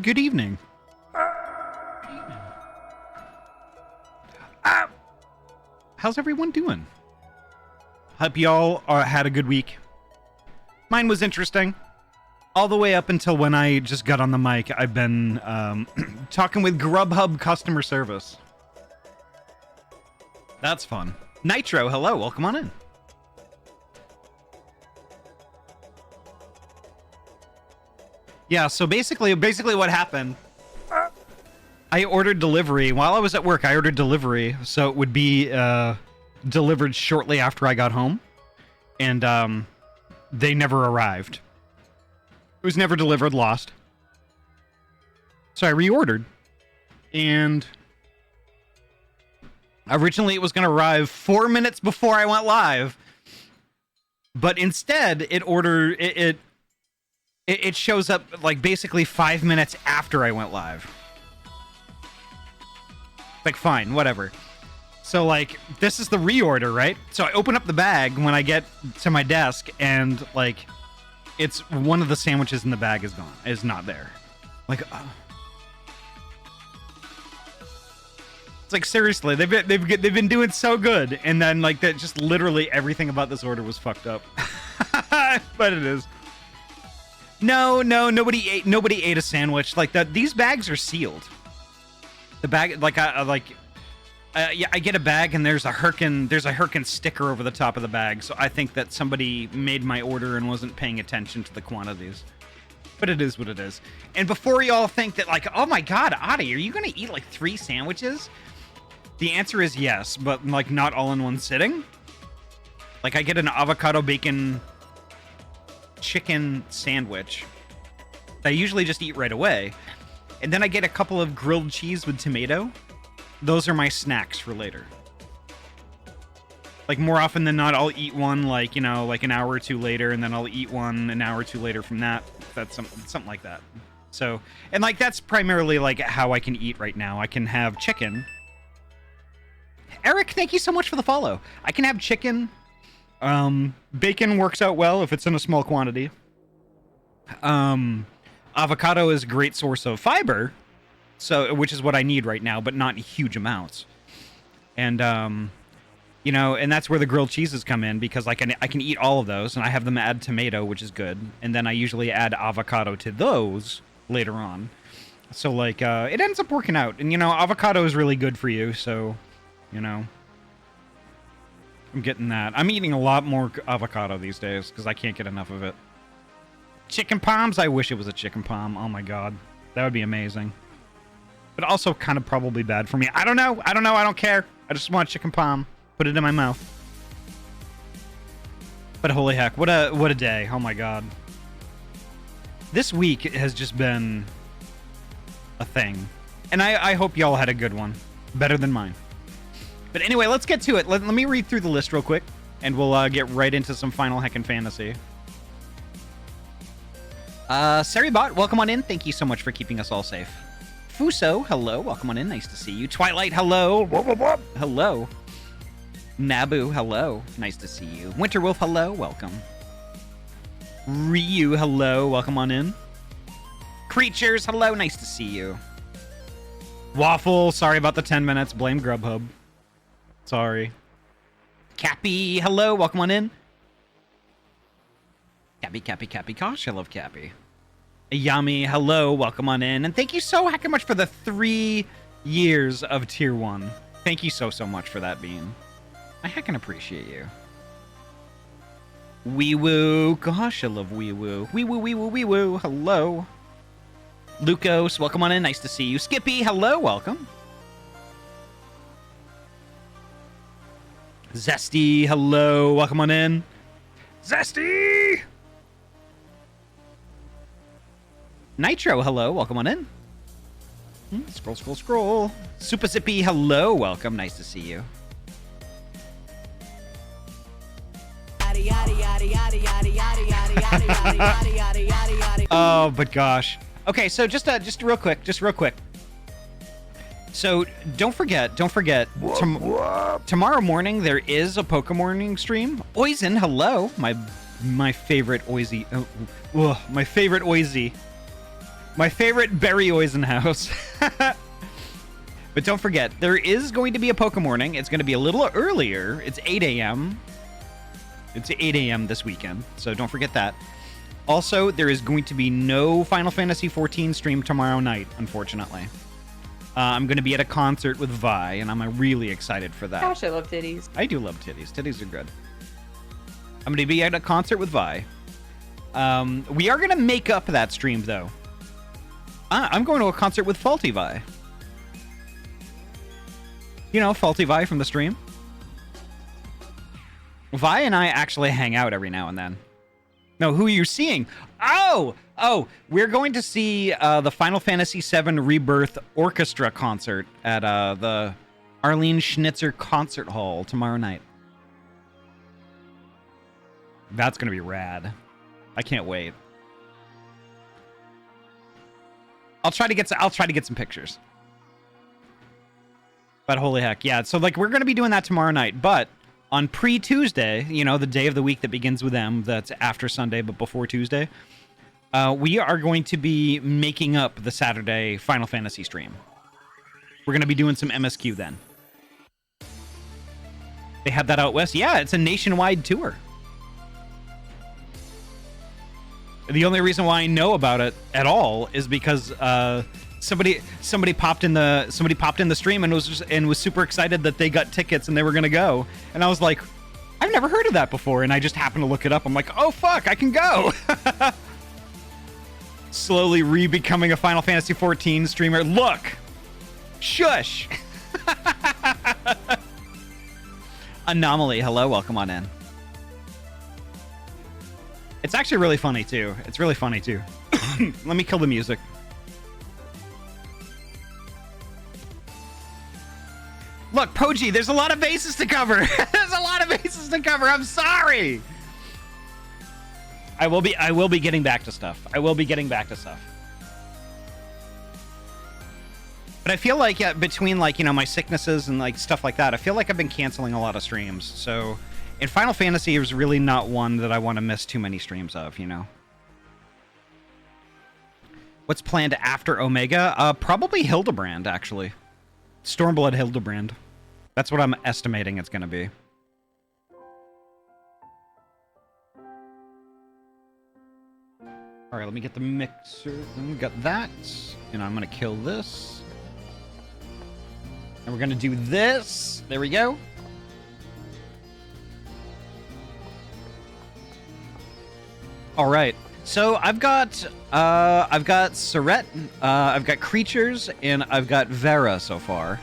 Good evening. How's everyone doing? Hope y'all had a good week. Mine was interesting. All the way up until when I just got on the mic, I've been talking with Grubhub customer service. That's fun. Nitro, hello, welcome on in. Yeah, so basically what happened, I ordered delivery. While I was at work, I ordered delivery, so it would be delivered shortly after I got home. And they never arrived. It was never delivered, lost. So I reordered. And originally it was going to arrive 4 minutes before I went live. But instead, it shows up like basically 5 minutes after I went live. Like, fine, whatever. So, like, this is the reorder, right? So I open up the bag when I get to my desk, and, like, it's one of the sandwiches in the bag is gone. Is not there. Like, it's like, seriously, they've been doing so good, and then, like, that just literally everything about this order was fucked up. But it is. No, nobody ate a sandwich like that. These bags are sealed. The bag, yeah, I get a bag and there's a Herkin sticker over the top of the bag, so I think that somebody made my order and wasn't paying attention to the quantities. But it is what it is. And before y'all think that, like, oh my god, Ahty, are you gonna eat like 3 sandwiches? The answer is yes, but like not all in one sitting. Like, I get an avocado bacon chicken sandwich that I usually just eat right away, and then I get a couple of grilled cheese with tomato. Those are my snacks for later. Like, more often than not, I'll eat one, like, you know, like an hour or two later, and then I'll eat one an hour or two later from that. That's something like that. So, and like, that's primarily like how I can eat right now. I can have chicken. Eric, thank you so much for the follow. I can have chicken. Bacon works out well if it's in a small quantity. Avocado is a great source of fiber, so, which is what I need right now, but not in huge amounts. And, you know, and that's where the grilled cheeses come in, because I can eat all of those, and I have them add tomato, which is good. And then I usually add avocado to those later on. So, like, it ends up working out. And, you know, avocado is really good for you, so, you know, I'm getting that. I'm eating a lot more avocado these days because I can't get enough of it. Chicken palms? I wish it was a chicken palm. Oh my god. That would be amazing. But also kind of probably bad for me. I don't know. I don't care. I just want chicken palm. Put it in my mouth. But holy heck, what a day. Oh my god. This week has just been a thing. And I hope y'all had a good one. Better than mine. But anyway, let's get to it. Let me read through the list real quick, and we'll get right into some Final Heckin' Fantasy. Seribot, welcome on in. Thank you so much for keeping us all safe. Fuso, hello. Welcome on in. Nice to see you. Twilight, hello. Hello. Nabu, hello. Nice to see you. Winterwolf, hello. Welcome. Ryu, hello. Welcome on in. Creatures, hello. Nice to see you. Waffle, sorry about the 10 minutes. Blame Grubhub. Sorry. Cappy, hello, welcome on in. Cappy, gosh, I love Cappy. Yami, hello, welcome on in. And thank you so heckin' much for the 3 years of Tier 1. Thank you so much for that, Bean. I heckin' appreciate you. Wee woo, gosh, I love wee woo. Wee woo, hello. Lucas, welcome on in, nice to see you. Skippy, hello, welcome. Zesty, hello, welcome on in. Zesty! Nitro, hello, welcome on in. Scroll. Super Zippy, hello, welcome, nice to see you. Oh, but gosh. Okay, so just real quick. So don't forget. Tomorrow morning there is a Pokemorning stream. Oizen, hello, my favorite Oizy. My favorite Oizy. My favorite Barry Oisenhouse. But don't forget, there is going to be a Pokemorning. It's going to be a little earlier. It's 8 a.m. It's 8 a.m. this weekend, so don't forget that. Also, there is going to be no Final Fantasy XIV stream tomorrow night, unfortunately. I'm going to be at a concert with Vi, and I'm really excited for that. Gosh, I love titties. I do love titties. Titties are good. I'm going to be at a concert with Vi. We are going to make up that stream, though. I'm going to a concert with Faulty Vi. You know, Faulty Vi from the stream? Vi and I actually hang out every now and then. No, who are you seeing? Oh, we're going to see the Final Fantasy VII Rebirth Orchestra concert at the Arlene Schnitzer Concert Hall tomorrow night. That's gonna be rad. I can't wait. I'll try to get some pictures. But holy heck, yeah. So like we're gonna be doing that tomorrow night, but on pre-Tuesday, you know, the day of the week that begins with M, that's after Sunday but before Tuesday, we are going to be making up the Saturday Final Fantasy stream. We're going to be doing some MSQ then. They have that out west? Yeah, it's a nationwide tour. The only reason why I know about it at all is because somebody popped in the stream and was super excited that they got tickets and they were gonna go, and I was like, I've never heard of that before, and I just happened to look it up. I'm like, oh fuck, I can go. Slowly re-becoming a Final Fantasy XIV streamer. Look, shush. Anomaly, hello, welcome on in. It's actually really funny too. It's really funny too. Let me kill the music. Look, Poji, there's a lot of bases to cover. There's a lot of bases to cover. I'm sorry. I will be getting back to stuff. But I feel like between like, you know, my sicknesses and like stuff like that, I feel like I've been canceling a lot of streams. So in Final Fantasy, it was really not one that I want to miss too many streams of, you know. What's planned after Omega? Probably Hildebrand, actually. Stormblood Hildebrand. That's what I'm estimating it's going to be. All right, let me get the mixer. We got that. And I'm going to kill this. And we're going to do this. There we go. All right. So I've got Surette, I've got Creatures, and I've got Vera so far.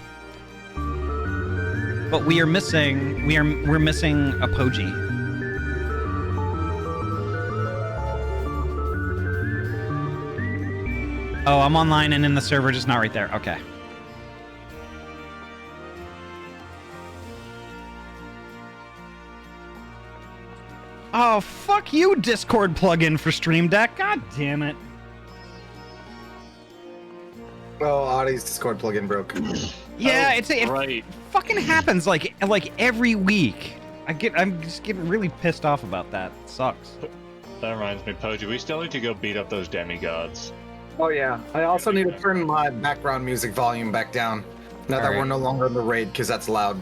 But we're missing a Poji. Oh, I'm online and in the server, just not right there. Okay. Oh, fuck you, Discord plugin for Stream Deck. God damn it. Oh, Ahty's Discord plugin broke. Yeah, it fucking happens like every week. I'm just getting really pissed off about that. It sucks. That reminds me, Poji, we still need to go beat up those demigods. Oh yeah. I also need to turn my background music volume back down now that we're no longer in the raid because that's loud.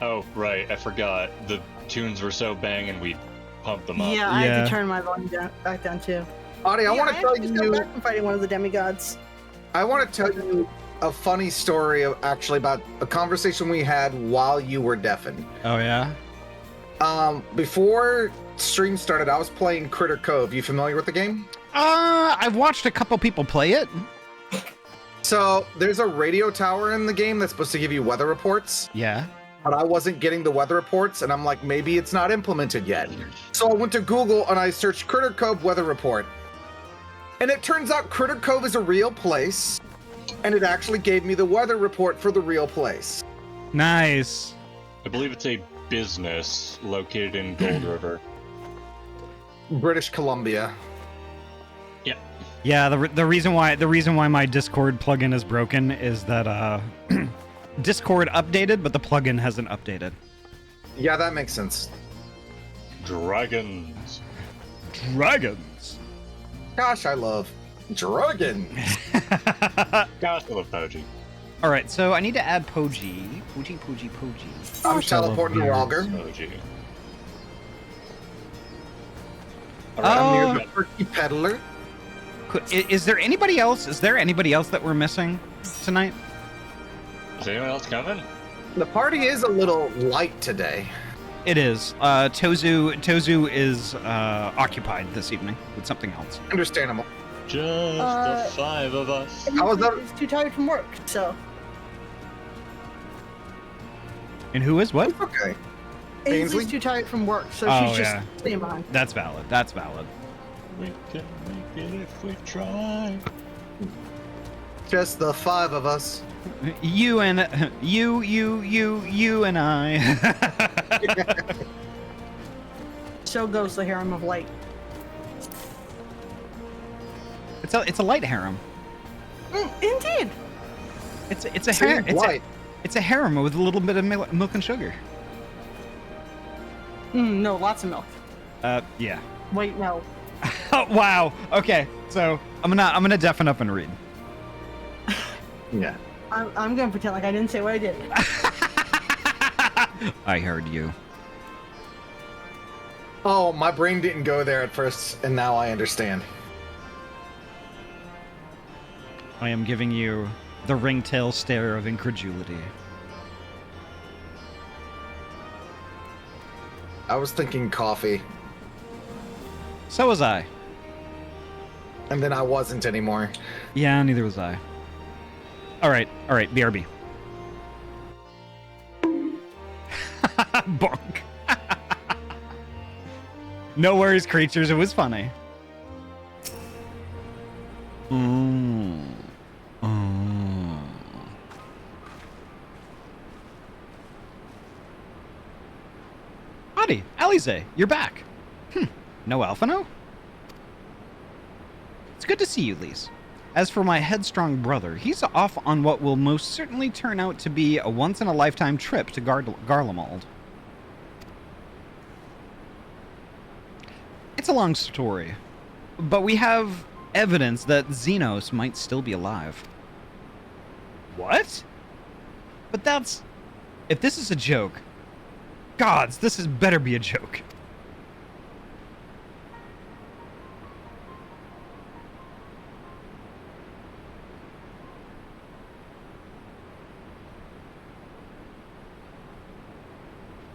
Oh, right. I forgot. The tunes were so banging we pumped them up. Yeah, I had to turn my volume back down too. Ahty, I want to tell you. Go back from fighting one of the demigods. I want to tell you a funny story actually about a conversation we had while you were deafened. Oh yeah. Before stream started, I was playing Critter Cove. You familiar with the game? I've watched a couple people play it. So there's a radio tower in the game that's supposed to give you weather reports. Yeah. But I wasn't getting the weather reports, and I'm like, maybe it's not implemented yet. So I went to Google and I searched Critter Cove weather report. And it turns out Critter Cove is a real place, and it actually gave me the weather report for the real place. Nice. I believe it's a business located in Gold River. British Columbia. Yep. Yeah, the reason why my Discord plugin is broken is that Discord updated, but the plugin hasn't updated. Yeah, that makes sense. Dragons. Dragons. Gosh, I love Dragon. Gotta love Poji. All right, so I need to add Poji. Poji. I'm teleporting to Augur. Poji. I'm near the Turkey Peddler. Is there anybody else? Is there anybody else that we're missing tonight? Is anyone else coming? The party is a little light today. It is. Tozu is occupied this evening with something else. Understandable. Just the 5 of us. How was that? He's too tired from work, so. And who is what? Okay. Ainsley's Ainsley? too tired from work, so Oh, she's just yeah. staying behind. That's valid. That's valid. We can make it if we try. Just the 5 of us. You and I. So goes the harem of light. It's a light harem. Indeed. It's a Same harem. light. It's a harem with a little bit of milk and sugar. No, lots of milk. Yeah. Wait, no. Oh, wow. Okay, so I'm gonna deafen up and read. Yeah. I'm gonna pretend like I didn't say what I did. I heard you. Oh, my brain didn't go there at first, and now I understand. I am giving you the ringtail stare of incredulity. I was thinking coffee, So was I. and then I wasn't anymore. Yeah, neither was I. All right, BRB. Bonk. No worries, creatures. It was funny. Ahty, Alize, you're back. No Alphino? It's good to see you, Lise. As for my headstrong brother, he's off on what will most certainly turn out to be a once-in-a-lifetime trip to Garlemald. It's a long story, but we have evidence that Xenos might still be alive. What? But that's... If this is a joke... Gods, this is better be a joke.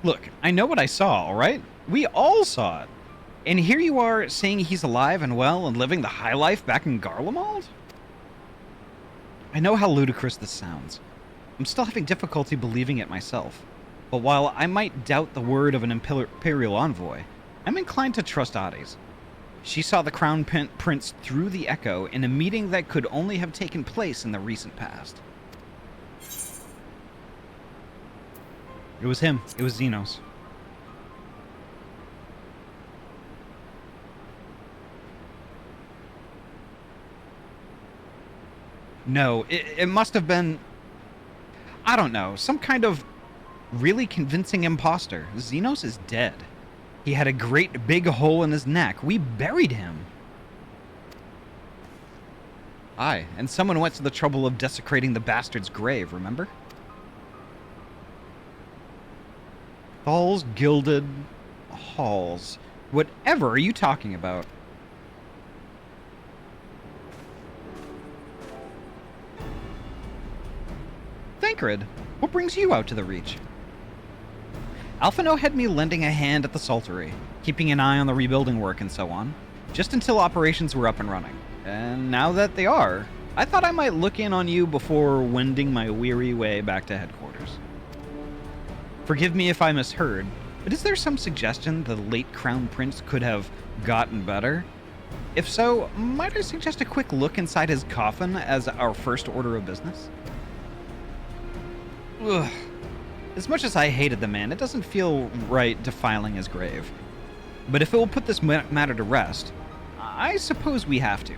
Look, I know what I saw, alright? We all saw it. And here you are saying he's alive and well and living the high life back in Garlemald? I know how ludicrous this sounds. I'm still having difficulty believing it myself. But while I might doubt the word of an imperial envoy, I'm inclined to trust Ahty's. She saw the Crown Prince through the Echo in a meeting that could only have taken place in the recent past. It was him. It was Xenos. No, it must have been... I don't know, some kind of really convincing imposter. Xenos is dead. He had a great big hole in his neck. We buried him. Aye, and someone went to the trouble of desecrating the bastard's grave, remember? Halls, gilded halls. Whatever are you talking about? Thancred, what brings you out to the Reach? Alphino had me lending a hand at the Saltery, keeping an eye on the rebuilding work and so on, just until operations were up and running. And now that they are, I thought I might look in on you before wending my weary way back to headquarters. Forgive me if I misheard, but is there some suggestion the late Crown Prince could have gotten better? If so, might I suggest a quick look inside his coffin as our first order of business? Ugh. As much as I hated the man, it doesn't feel right defiling his grave. But if it will put this matter to rest, I suppose we have to.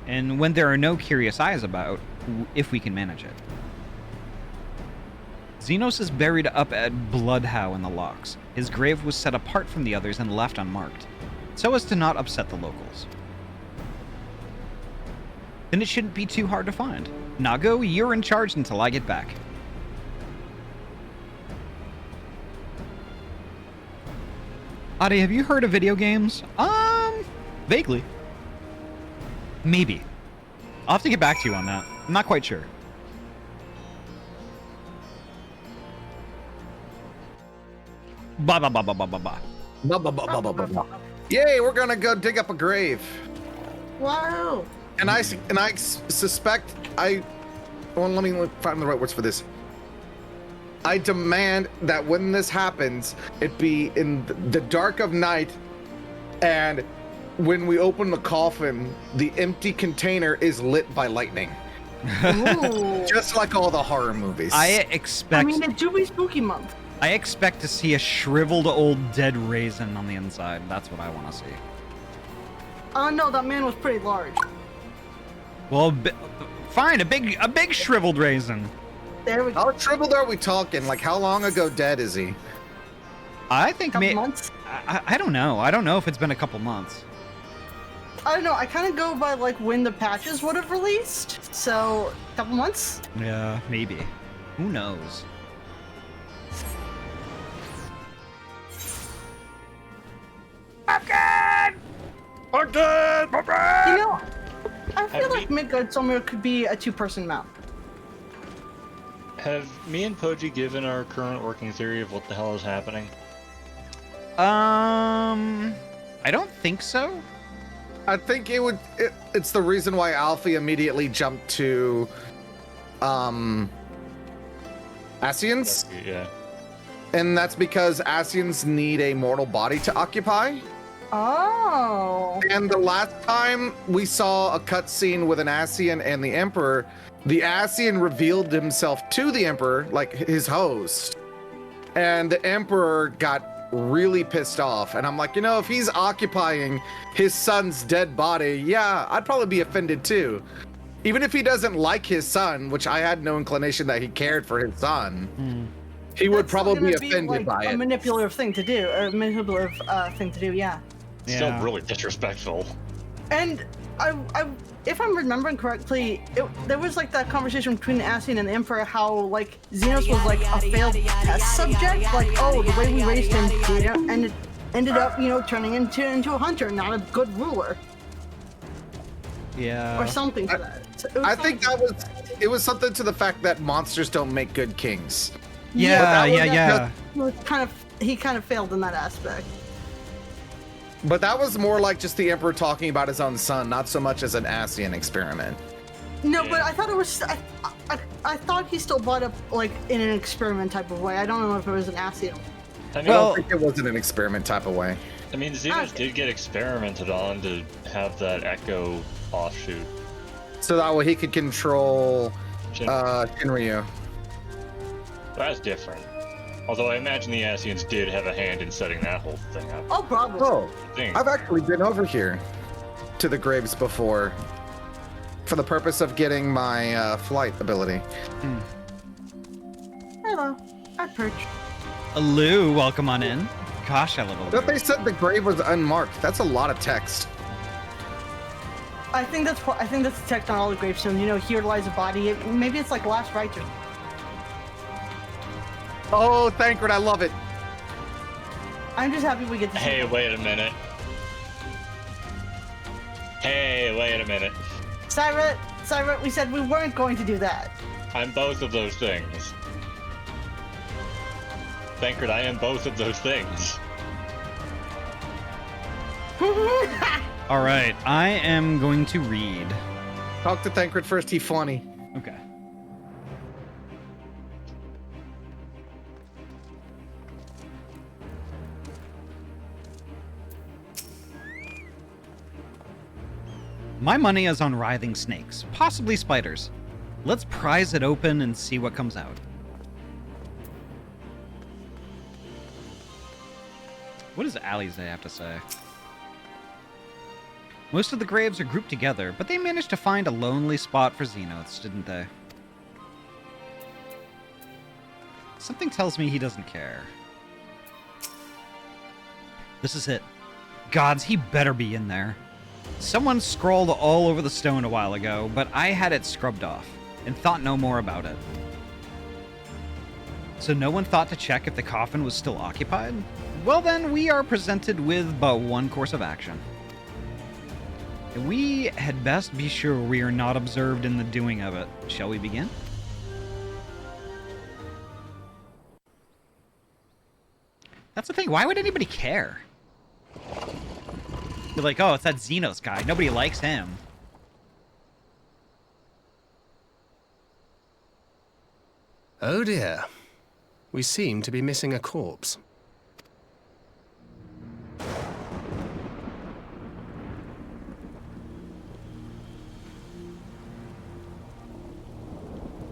And when there are no curious eyes about, if we can manage it. Xenos is buried up at Bloodhow in the Locks. His grave was set apart from the others and left unmarked, so as to not upset the locals. then it shouldn't be too hard to find. Nago, you're in charge until I get back. Ahty, have you heard of video games? Vaguely. Maybe. I'll have to get back to you on that. I'm not quite sure. Ba ba ba ba ba ba ba. Blah, blah, blah, blah, blah, blah, blah. Yay, we're gonna go dig up a grave. Wow. And I suspect well, let me find the right words for this. I demand that when this happens, it be in the dark of night, and when we open the coffin, the empty container is lit by lightning. Ooh. Just like all the horror movies. I expect. it do be spooky month. I expect to see a shriveled old dead raisin on the inside. That's what I want to see. No, that man was pretty large. Well, fine, a big shriveled raisin. There we go. How shriveled are we talking? Like, how long ago dead is he? I think Couple months? I don't know. I don't know if it's been a couple months. I don't know. I kind of go by like when the patches would have released. So, couple months. Yeah, maybe. Who knows? You know, I feel like Midgardsormr could be a two-person mount. Have me and Poji given our current working theory of what the hell is happening? I don't think so. I think it's the reason why Alfie immediately jumped to Ascians. Yeah. And that's because Ascians need a mortal body to occupy. Oh. And the last time we saw a cutscene with an Ascian and the Emperor, the Ascian revealed himself to the Emperor, like his host. And the Emperor got really pissed off. And I'm like, if he's occupying his son's dead body, yeah, I'd probably be offended too. Even if he doesn't like his son, which I had no inclination that he cared for his son, he would probably be offended by it. A manipulative thing to do. Yeah. Still really disrespectful. And if I'm remembering correctly, there was like that conversation between the Ascian and the Emperor, how like Xenos was like a failed test subject, like the way we raised him, and it ended up turning into a hunter, not a good ruler. Yeah. Or something to that. I think it was something to the fact that monsters don't make good kings. Yeah. He kind of failed in that aspect. But that was more like just the Emperor talking about his own son, not so much as an Ascian experiment. No, but I thought it was. I thought he still brought up like in an experiment type of way. I don't know if it was an Ascian. I mean, I don't think it was in an experiment type of way. I mean, Xenos did get experimented on to have that Echo offshoot. So that way he could control Shinryu. That's different. Although I imagine the Ascians did have a hand in setting that whole thing up. Oh, probably. Oh, I've actually been over here to the graves before for the purpose of getting my flight ability. Hello, I perch. Lou, welcome on in. Gosh, I love Lou. But they said the grave was unmarked. That's a lot of text. I think that's the text on all the gravestones. Here lies a body. Maybe it's like last rites. Oh, Thancred, I love it. I'm just happy we get to see Hey, it. wait a minute. Cyrus, we said we weren't going to do that. I'm both of those things. Thancred, I am both of those things. All right, I am going to read. Talk to Thancred first. He's funny. Okay. My money is on writhing snakes, possibly spiders. Let's prise it open and see what comes out. What does Alize have to say? Most of the graves are grouped together, but they managed to find a lonely spot for Xenos, didn't they? Something tells me he doesn't care. This is it. Gods, he better be in there. Someone scrawled all over the stone a while ago, but I had it scrubbed off and thought no more about it. So no one thought to check if the coffin was still occupied? Well then, we are presented with but one course of action. We had best be sure we are not observed in the doing of it. Shall we begin? That's the thing, why would anybody care? Be like, oh, it's that Xenos guy. Nobody likes him. Oh dear. We seem to be missing a corpse.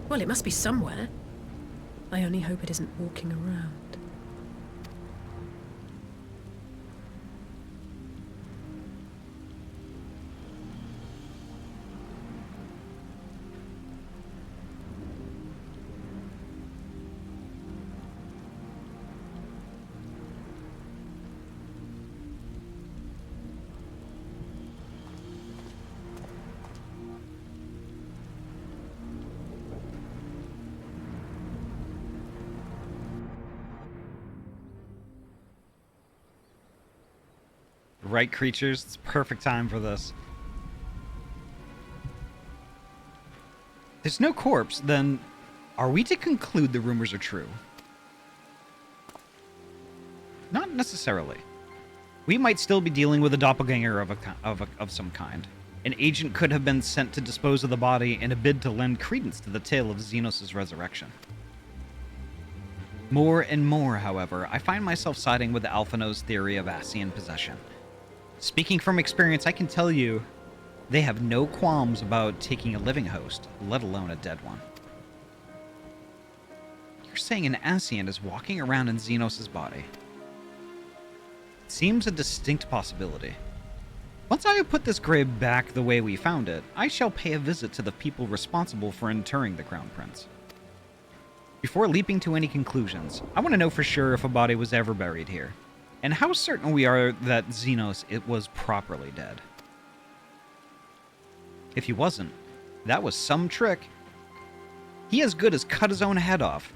Well, it must be somewhere. I only hope it isn't walking around. Right creatures, it's perfect time for this. There's no corpse, then are we to conclude the rumors are true? Not necessarily. We might still be dealing with a doppelganger of some kind. An agent could have been sent to dispose of the body in a bid to lend credence to the tale of Xenos' resurrection. More and more, however, I find myself siding with Alphino's theory of Ascian possession. Speaking from experience, I can tell you they have no qualms about taking a living host, let alone a dead one. You're saying an Ascian is walking around in Xenos' body? It seems a distinct possibility. Once I have put this grave back the way we found it, I shall pay a visit to the people responsible for interring the Crown Prince. Before leaping to any conclusions, I want to know for sure if a body was ever buried here, and how certain we are that Xenos was properly dead. If he wasn't, that was some trick. He as good as cut his own head off.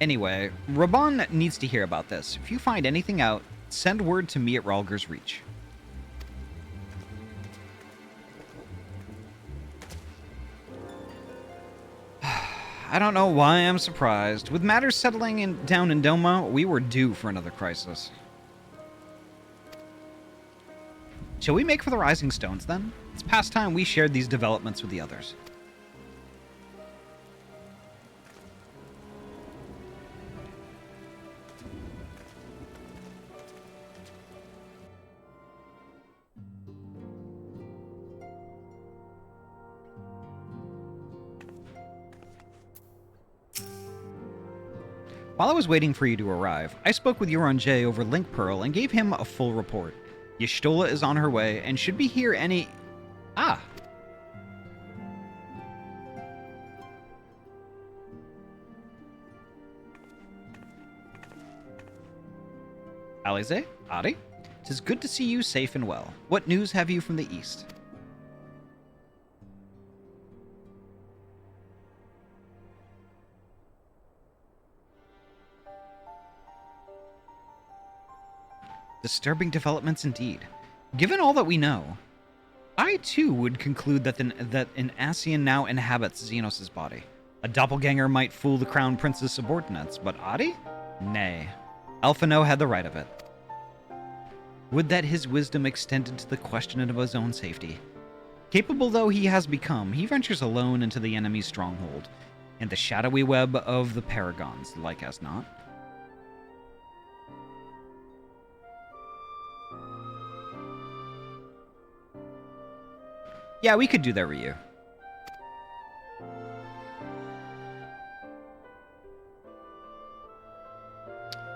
Anyway, Raban needs to hear about this. If you find anything out, send word to me at Ralger's Reach. I don't know why I'm surprised. With matters settling down in Doma, we were due for another crisis. Shall we make for the Rising Stones, then? It's past time we shared these developments with the others. While I was waiting for you to arrive, I spoke with Euron J over Link Pearl and gave him a full report. Y'shtola is on her way and should be here any... Ah! Alize, Ahty, 'tis good to see you safe and well. What news have you from the east? Disturbing developments indeed. Given all that we know, I too would conclude that an Ascian now inhabits Xenos' body. A doppelganger might fool the Crown Prince's subordinates, but Ahty? Nay. Alphino had the right of it. Would that his wisdom extended to the question of his own safety. Capable though he has become, he ventures alone into the enemy's stronghold, in the shadowy web of the Paragons, like as not. Yeah, we could do that with you.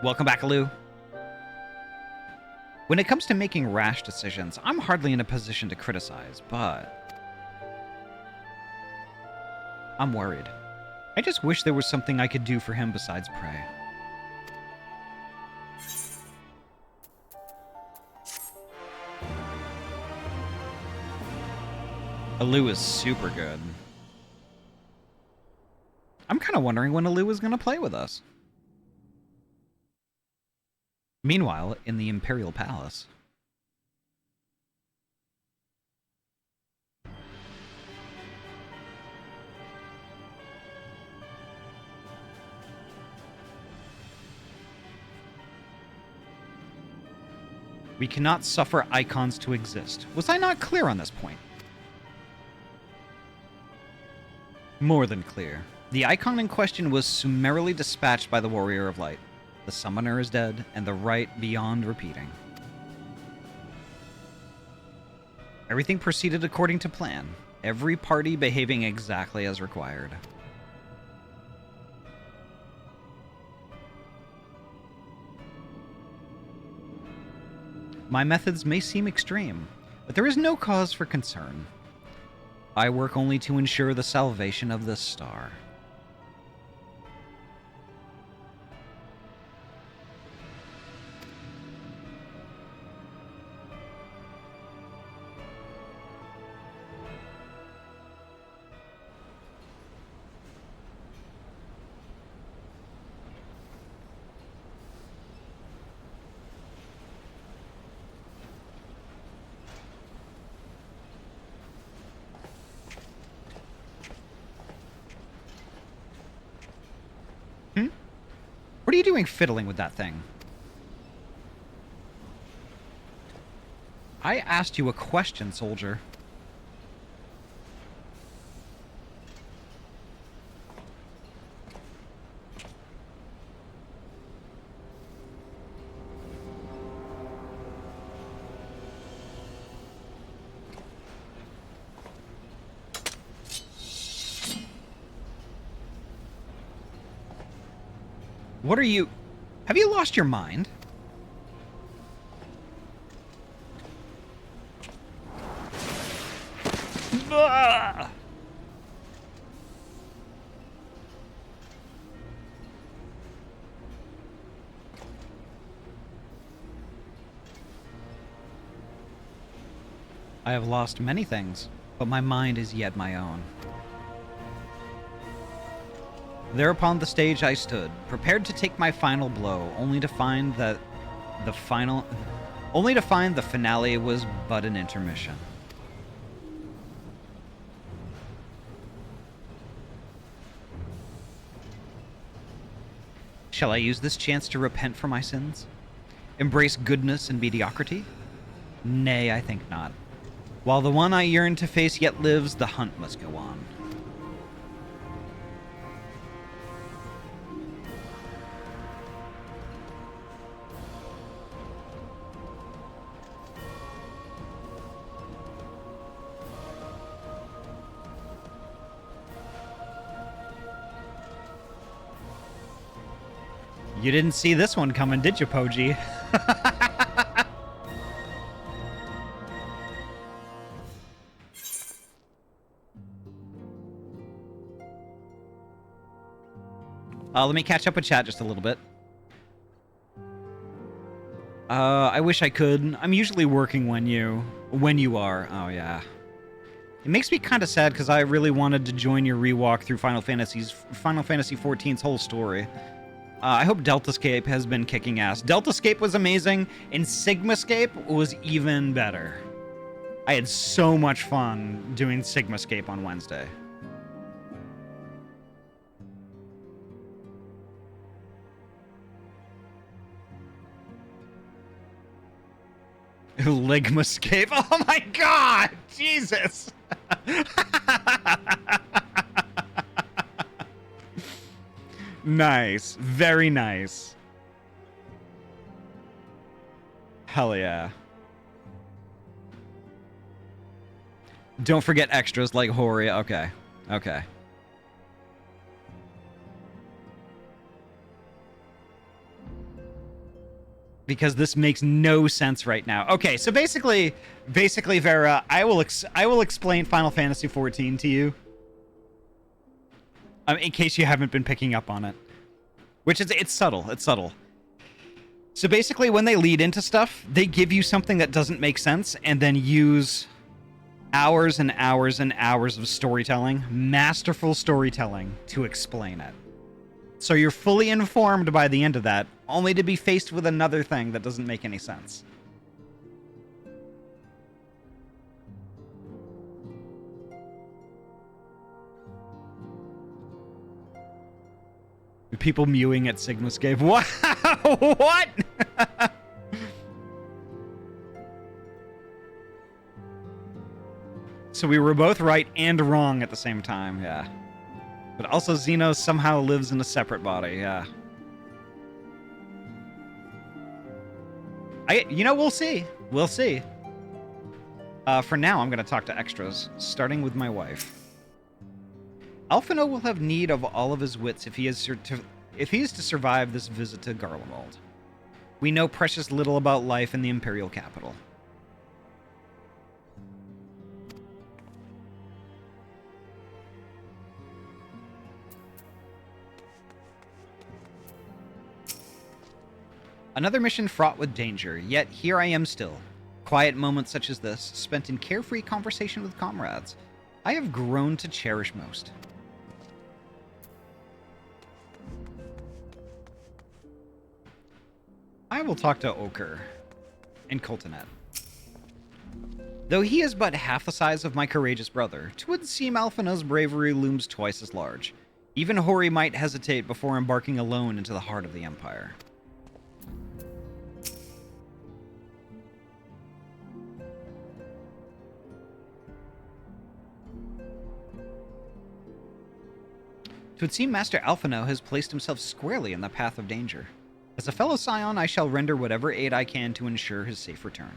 Welcome back, Alou. When it comes to making rash decisions, I'm hardly in a position to criticize, but... I'm worried. I just wish there was something I could do for him besides pray. Alu is super good. I'm kind of wondering when Alu is going to play with us. Meanwhile, in the Imperial Palace. We cannot suffer icons to exist. Was I not clear on this point? More than clear. The icon in question was summarily dispatched by the Warrior of Light. The summoner is dead, and the rite beyond repeating. Everything proceeded according to plan. Every party behaving exactly as required. My methods may seem extreme, but there is no cause for concern. I work only to ensure the salvation of this star. What are you doing fiddling with that thing? I asked you a question, soldier. What are you... Have you lost your mind? Ah! I have lost many things, but my mind is yet my own. There upon the stage I stood, prepared to take my final blow, only to find the finale was but an intermission. Shall I use this chance to repent for my sins? Embrace goodness and mediocrity? Nay, I think not. While the one I yearn to face yet lives, the hunt must go on. You didn't see this one coming, did you, Poji? Let me catch up with chat just a little bit. I wish I could. I'm usually working when you are. Oh, yeah. It makes me kind of sad because I really wanted to join your rewalk through Final Fantasy XIV's whole story. I hope Deltascape has been kicking ass. Deltascape was amazing, and Sigmascape was even better. I had so much fun doing Sigmascape on Wednesday. Ligmascape. Oh my god! Jesus! Nice. Very nice. Hell yeah. Don't forget extras like Horia. Okay. Okay. Because this makes no sense right now. Okay, so basically, Vera, I will explain Final Fantasy XIV to you. In case you haven't been picking up on it. Which is, it's subtle. It's subtle. So basically, when they lead into stuff, they give you something that doesn't make sense, and then use hours and hours and hours of storytelling, masterful storytelling, to explain it. So you're fully informed by the end of that, only to be faced with another thing that doesn't make any sense. People mewing at Sigmascape. Wow! What? So we were both right and wrong at the same time, yeah. But also Xenos somehow lives in a separate body, yeah. We'll see. We'll see. For now, I'm going to talk to extras, starting with my wife. Alphino will have need of all of his wits if he is to survive this visit to Garlemald. We know precious little about life in the Imperial capital. Another mission fraught with danger, yet here I am still. Quiet moments such as this, spent in carefree conversation with comrades, I have grown to cherish most. I will talk to Oker and Coltonet. Though he is but half the size of my courageous brother, 'twould seem Alphina's bravery looms twice as large. Even Hori might hesitate before embarking alone into the heart of the Empire. Twould seem Master Alphino has placed himself squarely in the path of danger. As a fellow Scion, I shall render whatever aid I can to ensure his safe return.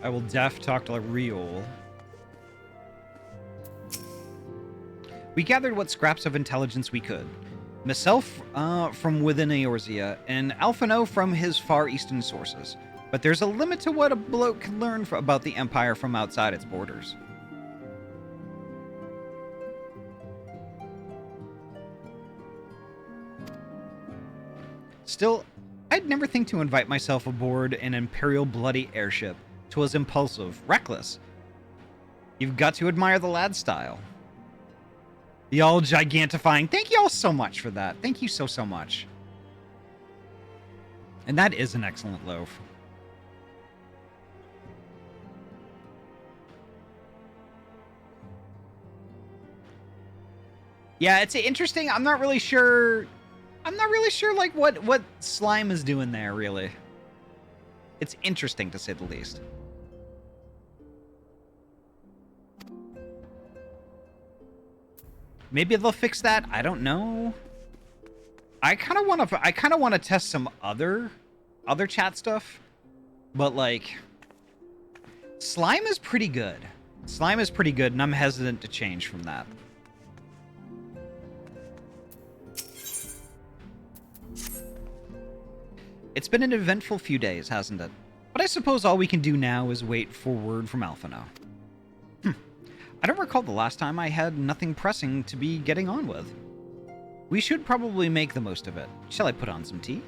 I will talk to Riol. We gathered what scraps of intelligence we could. Myself from within Eorzea, and Alphino from his far eastern sources. But there's a limit to what a bloke can learn about the Empire from outside its borders. Still, I'd never think to invite myself aboard an Imperial bloody airship. 'Twas impulsive, reckless. You've got to admire the lad style. The all gigantifying. Thank you all so much for that. Thank you so much. And that is an excellent loaf. Yeah, it's interesting. I'm not really sure like what Slime is doing there, really. It's interesting to say the least. Maybe they'll fix that. I don't know. I kind of want to test some other chat stuff, but like Slime is pretty good. Slime is pretty good, and I'm hesitant to change from that. It's been an eventful few days, hasn't it? But I suppose all we can do now is wait for word from Alphino. I don't recall the last time I had nothing pressing to be getting on with. We should probably make the most of it. Shall I put on some tea?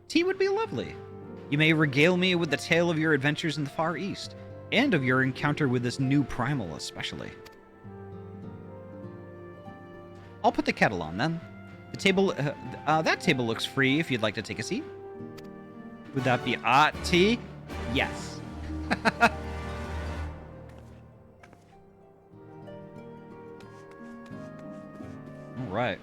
Tea would be lovely. You may regale me with the tale of your adventures in the Far East, and of your encounter with this new primal especially. I'll put the kettle on then. The table, that table looks free if you'd like to take a seat. Would that be Ahty? Yes. All right.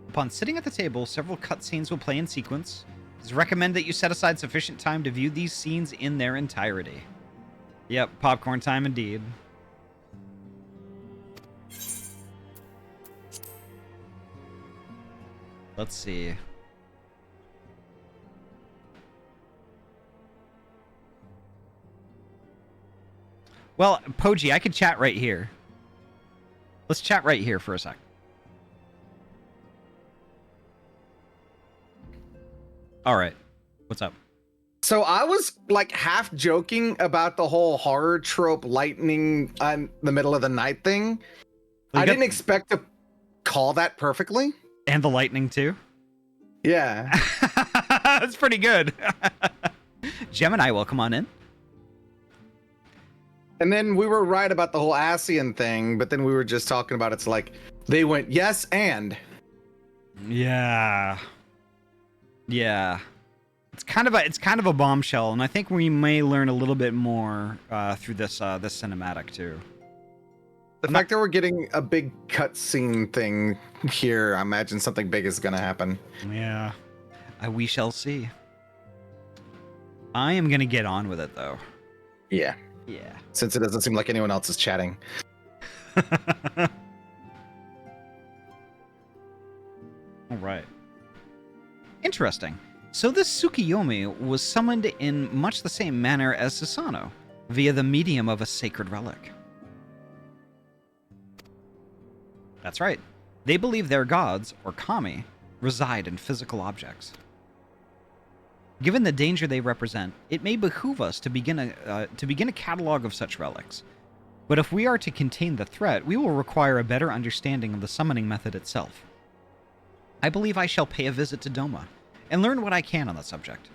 Upon sitting at the table, several cutscenes will play in sequence. It is recommended that you set aside sufficient time to view these scenes in their entirety. Yep, popcorn time indeed. Let's see. Well, Poji, I could chat right here. Let's chat right here for a sec. All right. What's up? So I was like half joking about the whole horror trope lightning in the middle of the night thing. I didn't expect to call that perfectly. And the lightning too. Yeah. That's pretty good. Gemini, welcome on in. And then we were right about the whole ASEAN thing, but then we were just talking about it's like they went yes and. Yeah. Yeah. It's kind of a bombshell, and I think we may learn a little bit more through this cinematic too. The fact that we're getting a big cutscene thing here, I imagine something big is gonna happen. Yeah. We shall see. I am gonna get on with it though. Yeah. Yeah. Since it doesn't seem like anyone else is chatting. All right. Interesting. So this Tsukiyomi was summoned in much the same manner as Susanoo, via the medium of a sacred relic. That's right. They believe their gods, or kami, reside in physical objects. Given the danger they represent, it may behoove us to begin a catalog of such relics. But if we are to contain the threat, we will require a better understanding of the summoning method itself. I believe I shall pay a visit to Doma, and learn what I can on the subject.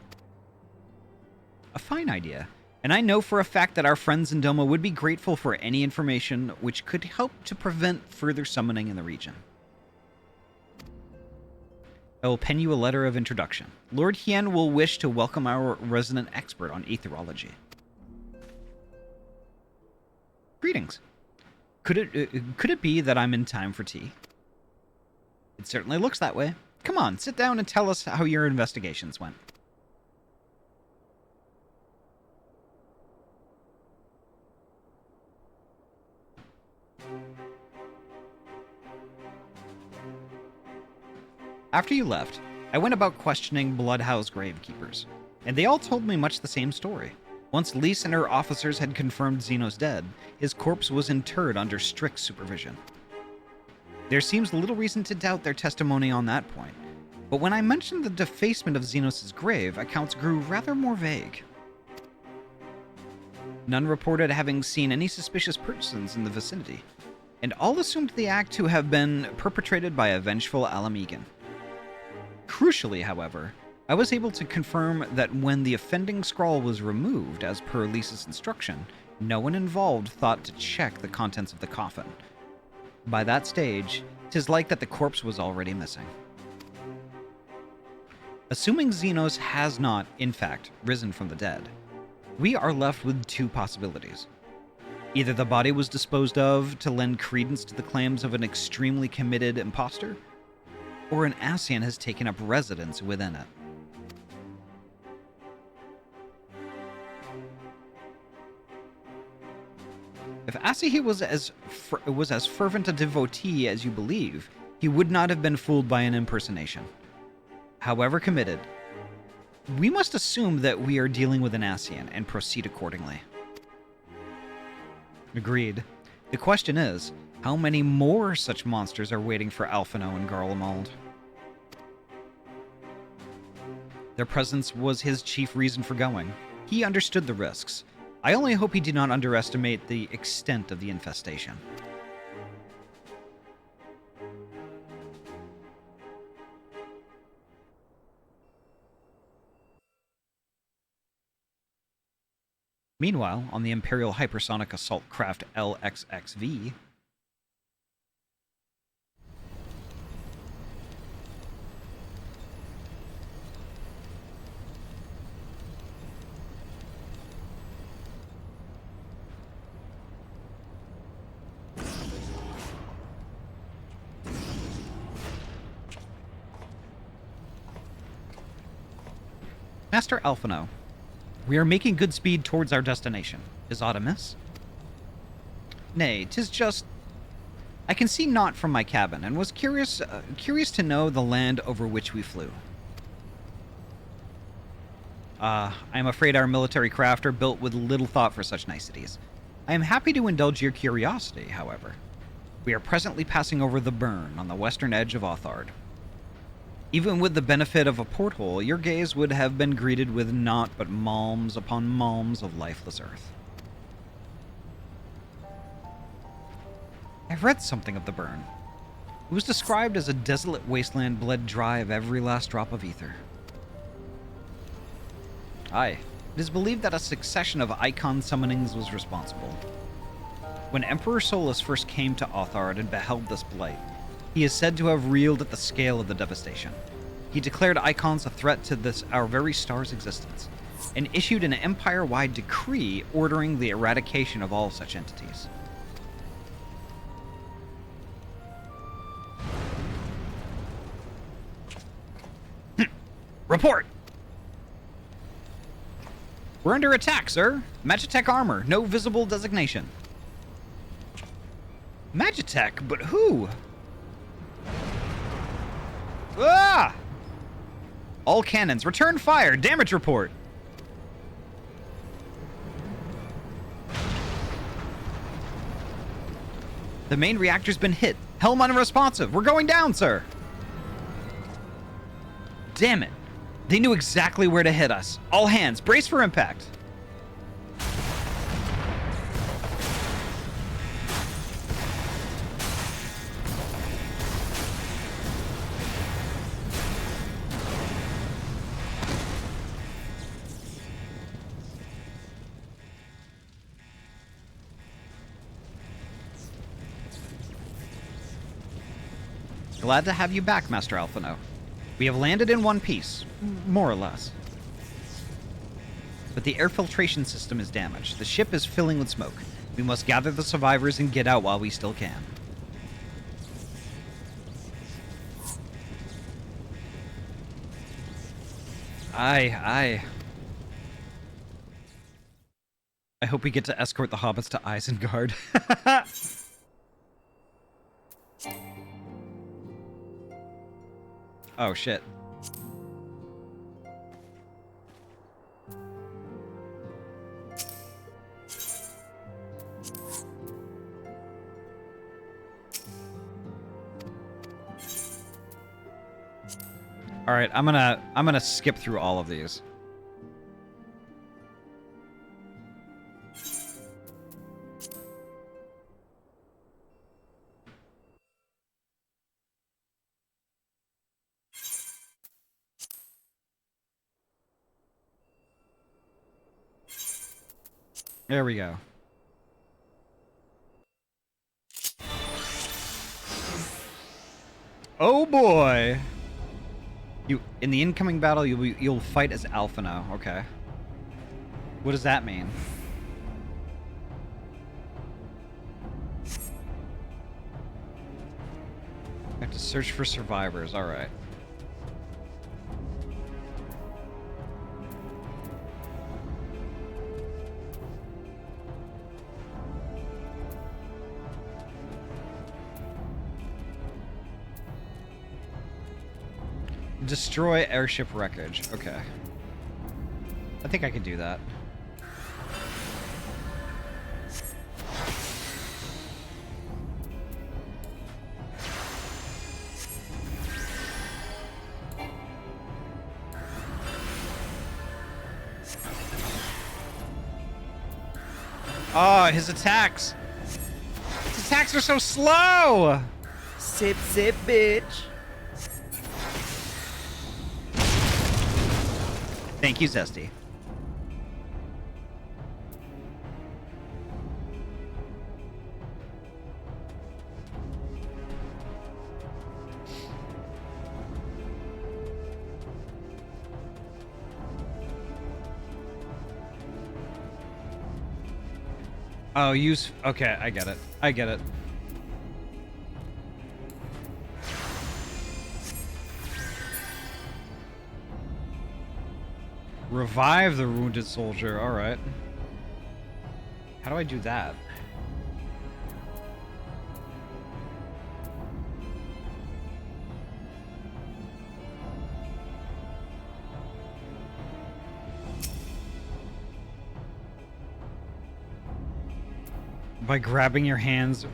A fine idea, and I know for a fact that our friends in Doma would be grateful for any information which could help to prevent further summoning in the region. I will pen you a letter of introduction. Lord Hien will wish to welcome our resident expert on aetherology. Greetings. Could it be that I'm in time for tea? It certainly looks that way. Come on, sit down and tell us how your investigations went. After you left, I went about questioning Bloodhouse gravekeepers, and they all told me much the same story. Once Lise and her officers had confirmed Xenos dead, his corpse was interred under strict supervision. There seems little reason to doubt their testimony on that point, but when I mentioned the defacement of Xenos' grave, accounts grew rather more vague. None reported having seen any suspicious persons in the vicinity, and all assumed the act to have been perpetrated by a vengeful Alamegan. Crucially, however, I was able to confirm that when the offending scrawl was removed, as per Lisa's instruction, no one involved thought to check the contents of the coffin. By that stage, 'tis like that the corpse was already missing. Assuming Xenos has not, in fact, risen from the dead, we are left with two possibilities. Either the body was disposed of to lend credence to the claims of an extremely committed imposter, or an ASEAN has taken up residence within it. If Ahty was as fervent a devotee as you believe, he would not have been fooled by an impersonation. However committed, we must assume that we are dealing with an ASEAN and proceed accordingly. Agreed. The question is, how many more such monsters are waiting for Alphino and Garlemald? Their presence was his chief reason for going. He understood the risks. I only hope he did not underestimate the extent of the infestation. Meanwhile, on the Imperial Hypersonic Assault Craft LXXV, Master Alphino, we are making good speed towards our destination. Is aught amiss? Nay, 'tis just... I can see naught from my cabin, and was curious to know the land over which we flew. I am afraid our military craft are built with little thought for such niceties. I am happy to indulge your curiosity, however. We are presently passing over the Burn on the western edge of Authard. Even with the benefit of a porthole, your gaze would have been greeted with naught but malms upon malms of lifeless earth. I've read something of the Burn. It was described as a desolate wasteland bled dry of every last drop of ether. Aye. It is believed that a succession of icon summonings was responsible. When Emperor Solus first came to Authard and beheld this blight, he is said to have reeled at the scale of the devastation. He declared icons a threat to our very star's existence, and issued an empire-wide decree ordering the eradication of all such entities. Report! We're under attack, sir. Magitech armor, no visible designation. Magitech? But who? Ah! All cannons, return fire, damage report. The main reactor's been hit. Helm unresponsive. We're going down, sir. Damn it. They knew exactly where to hit us. All hands, brace for impact. Glad to have you back, Master Alphino. We have landed in one piece, more or less. But the air filtration system is damaged. The ship is filling with smoke. We must gather the survivors and get out while we still can. Aye. I hope we get to escort the hobbits to Isengard. Oh, shit. All right, I'm gonna skip through all of these. There we go. Oh boy! In the incoming battle, you'll fight as Alphino. Okay. What does that mean? I have to search for survivors. All right. Destroy airship wreckage. Okay. I think I can do that. Oh, his attacks! His attacks are so slow! Sip, sip, bitch. Thank you, Zesty. Oh, use... Okay, I get it. I get it. Revive the wounded soldier. All right. How do I do that? By grabbing your hands.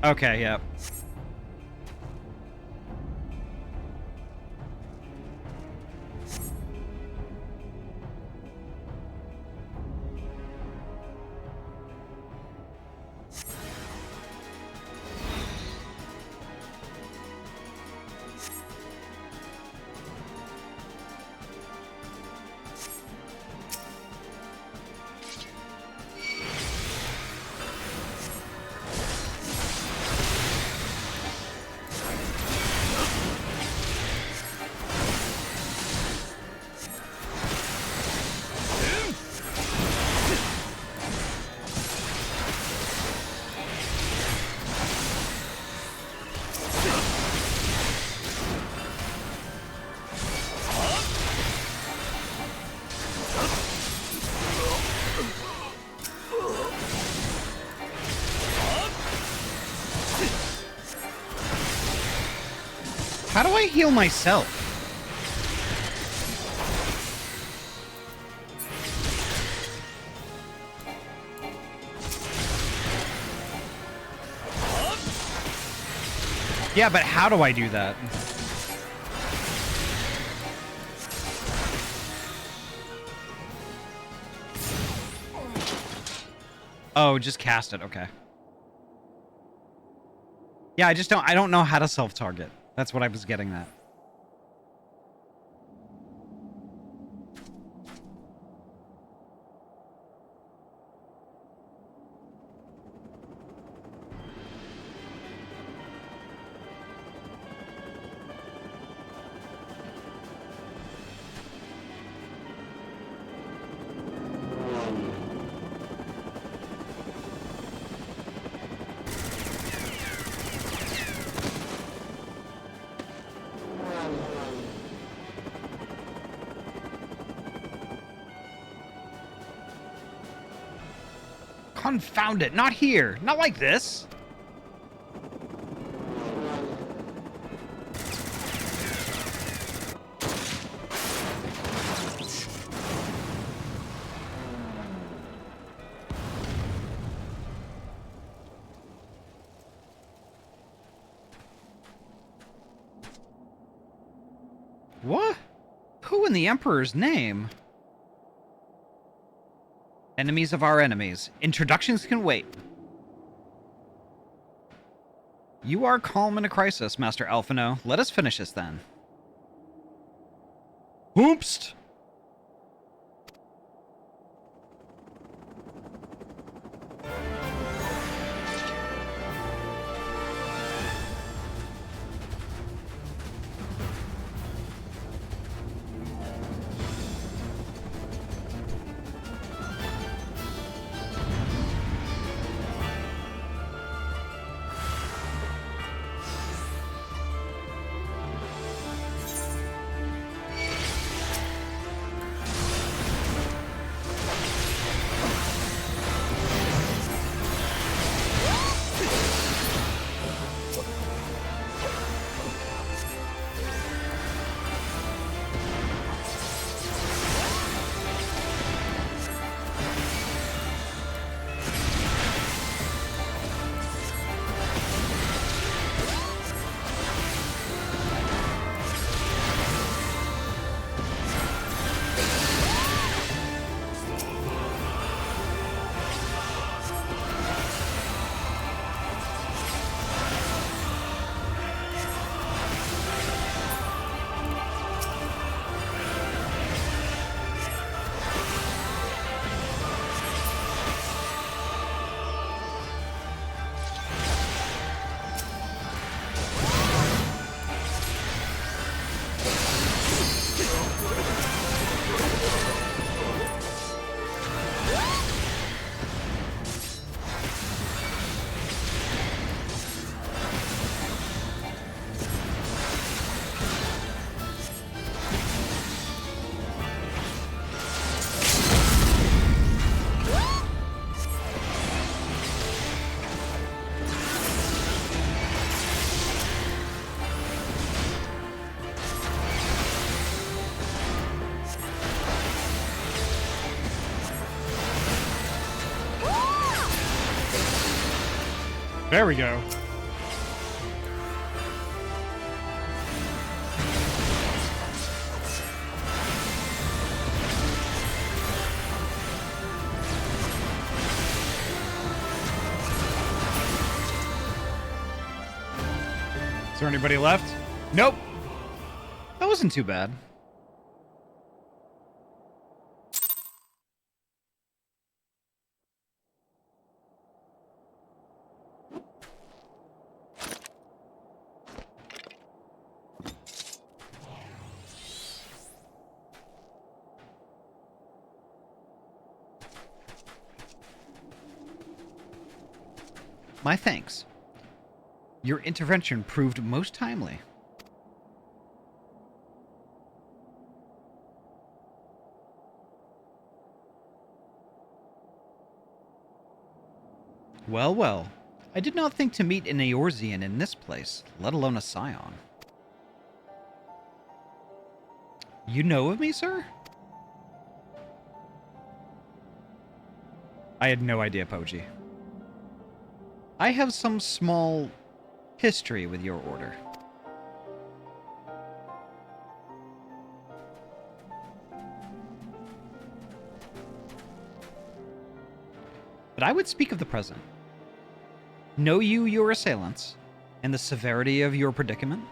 Okay, yeah. How do I heal myself? Yeah, but how do I do that? Oh, just cast it. Okay. Yeah, I don't know how to self-target. That's what I was getting at. Confound it, not here. Not like this. What? Who in the Emperor's name? Enemies of our enemies. Introductions can wait. You are calm in a crisis, Master Alphino. Let us finish this then. Oops! There we go. Is there anybody left? Nope. That wasn't too bad. My thanks. Your intervention proved most timely. Well, well. I did not think to meet an Eorzean in this place, let alone a Scion. You know of me, sir? I had no idea, Poji. I have some small history with your order. But I would speak of the present. Know you your assailants, and the severity of your predicament?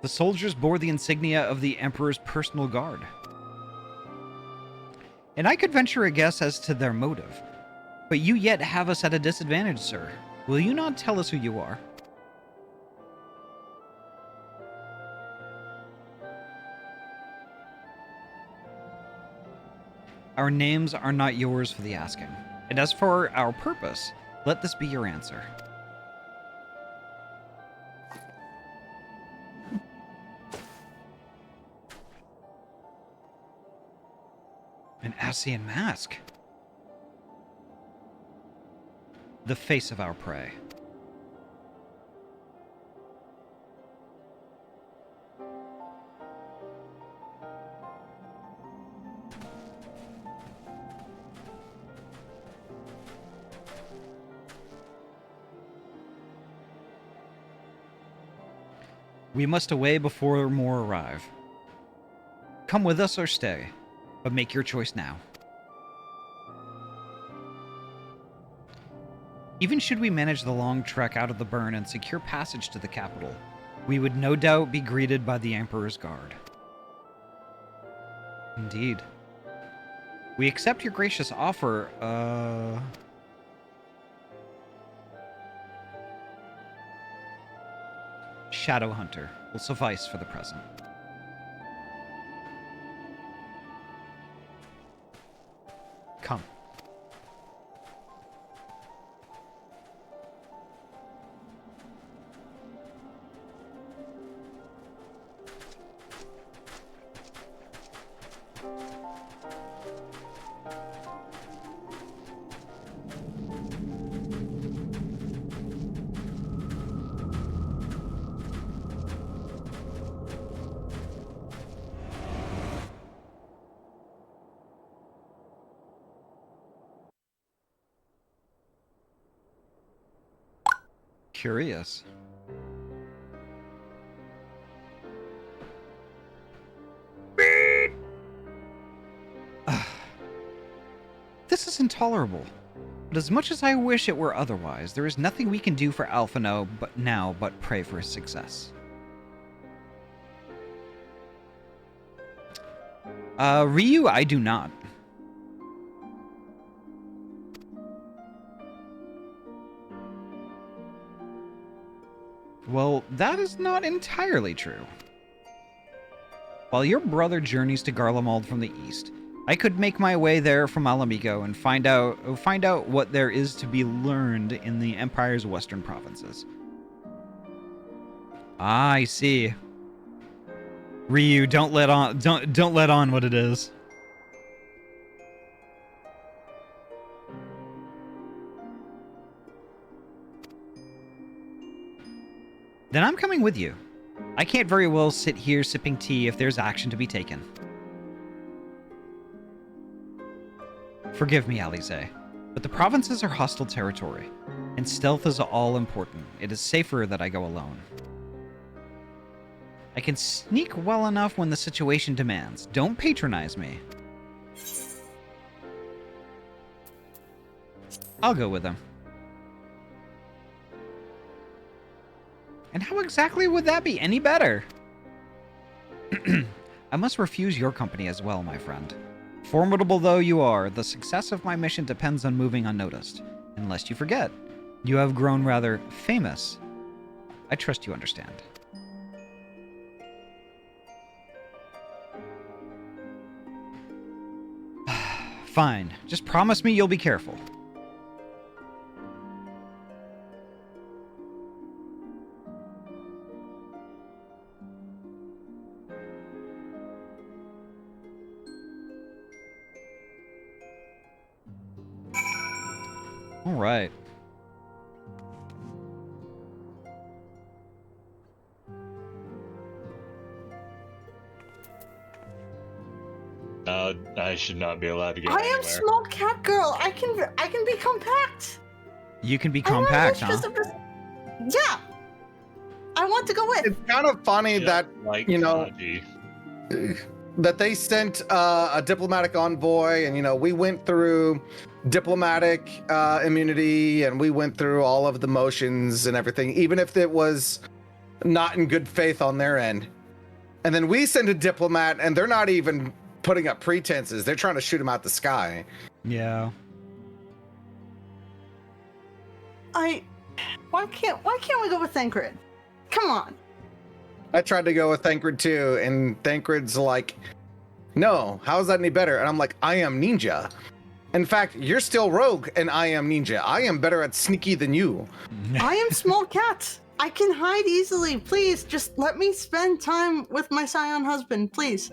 The soldiers bore the insignia of the Emperor's personal guard. And I could venture a guess as to their motive. But you yet have us at a disadvantage, sir. Will you not tell us who you are? Our names are not yours for the asking. And as for our purpose, let this be your answer. An Ascian mask. The face of our prey. We must away before more arrive. Come with us or stay, but make your choice now. Even should we manage the long trek out of the burn and secure passage to the capital, we would no doubt be greeted by the Emperor's guard. Indeed. We accept your gracious offer, Shadow Hunter will suffice for the present. Come. Curious. This is intolerable. But as much as I wish it were otherwise, there is nothing we can do for Alphino but pray for his success. Ryu, I do not. Well, that is not entirely true. While your brother journeys to Garlemald from the east, I could make my way there from Alamigo and find out what there is to be learned in the Empire's western provinces. Ah, I see. Ryu, don't let on what it is. Then I'm coming with you. I can't very well sit here sipping tea if there's action to be taken. Forgive me, Alize, but the provinces are hostile territory, and stealth is all important. It is safer that I go alone. I can sneak well enough when the situation demands. Don't patronize me. I'll go with them. And how exactly would that be any better? I must refuse your company as well, my friend. Formidable though you are, the success of my mission depends on moving unnoticed. And lest you forget, you have grown rather famous. I trust you understand. Fine. Just promise me you'll be careful. All right. I should not be allowed to go I am anywhere. small cat girl. I can be compact. You can be I want compact, to huh? Yeah. I want to go with. It's kind of funny that Like, you know, Ahty. that they sent a diplomatic envoy, and we went through diplomatic immunity, and we went through all of the motions and everything, even if it was not in good faith on their end. And then we send a diplomat, and they're not even putting up pretenses. They're trying to shoot him out the sky. Yeah. Why can't we go with Thancred? Come on. I tried to go with Thancred too, and Thancred's like, no, how's that any better? And I'm like, I am ninja. In fact, you're still rogue, and I am ninja. I am better at sneaky than you. I am small cat. I can hide easily. Please, just let me spend time with my scion husband, please.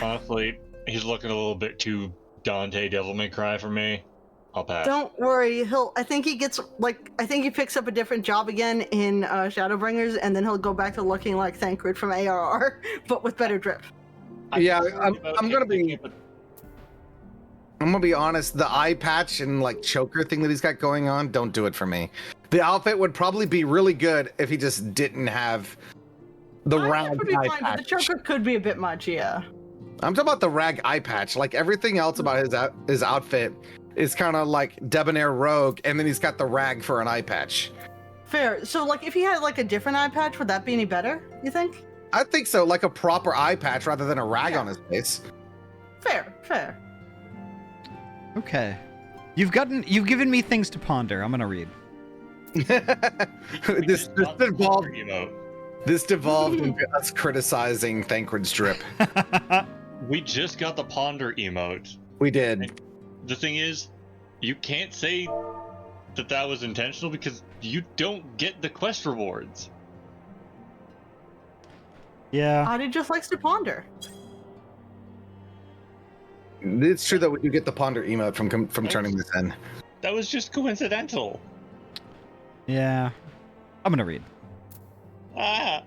Honestly, he's looking a little bit too Dante Devil May Cry for me. I'll pass. Don't worry. I think he picks up a different job again in Shadowbringers, and then he'll go back to looking like Thancred from ARR, but with better drip. Yeah, I'm gonna be honest. The eye patch and like choker thing that he's got going on, don't do it for me. The outfit would probably be really good if he just didn't have the rag Would be eye fine, but the patch. choker could be a bit much, yeah. I'm talking about the rag eye patch. Like everything else about his outfit is kind of like debonair rogue, and then he's got the rag for an eye patch. Fair. So, like, if he had like a different eye patch, would that be any better? You think? I think so, like a proper eye patch rather than a rag on his face. Fair. Okay. You've given me things to ponder. I'm gonna read. this devolved Emote. This devolved into us criticizing Thancred's drip. We just got the ponder emote. We did. The thing is, you can't say that was intentional because you don't get the quest rewards. Yeah. Ahty just likes to ponder. It's true that we do get the ponder emote from turning this in. That was just coincidental. Yeah. I'm gonna read. Ah.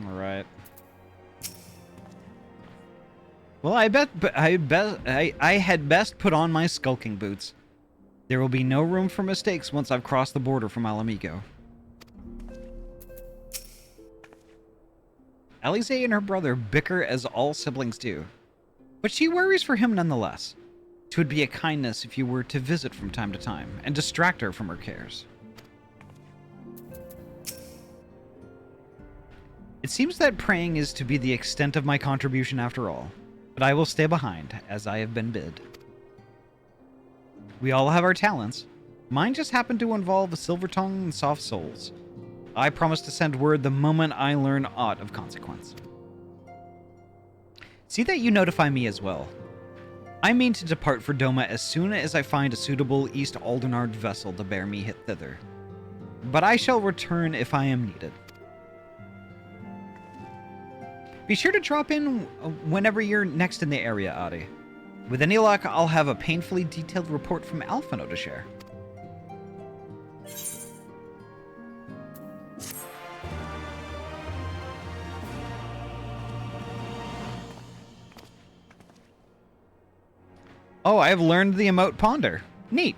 All right. Well, I had best put on my skulking boots. There will be no room for mistakes once I've crossed the border from Alamigo. Alize and her brother bicker as all siblings do, but she worries for him nonetheless. 'Twould be a kindness if you were to visit from time to time and distract her from her cares. It seems that praying is to be the extent of my contribution after all, but I will stay behind, as I have been bid. We all have our talents. Mine just happened to involve a silver tongue and soft souls. I promise to send word the moment I learn aught of consequence. See that you notify me as well. I mean to depart for Doma as soon as I find a suitable East Aldenard vessel to bear me thither. But I shall return if I am needed. Be sure to drop in whenever you're next in the area, Ahty. With any luck, I'll have a painfully detailed report from Alphino to share. Oh, I have learned the emote ponder. Neat.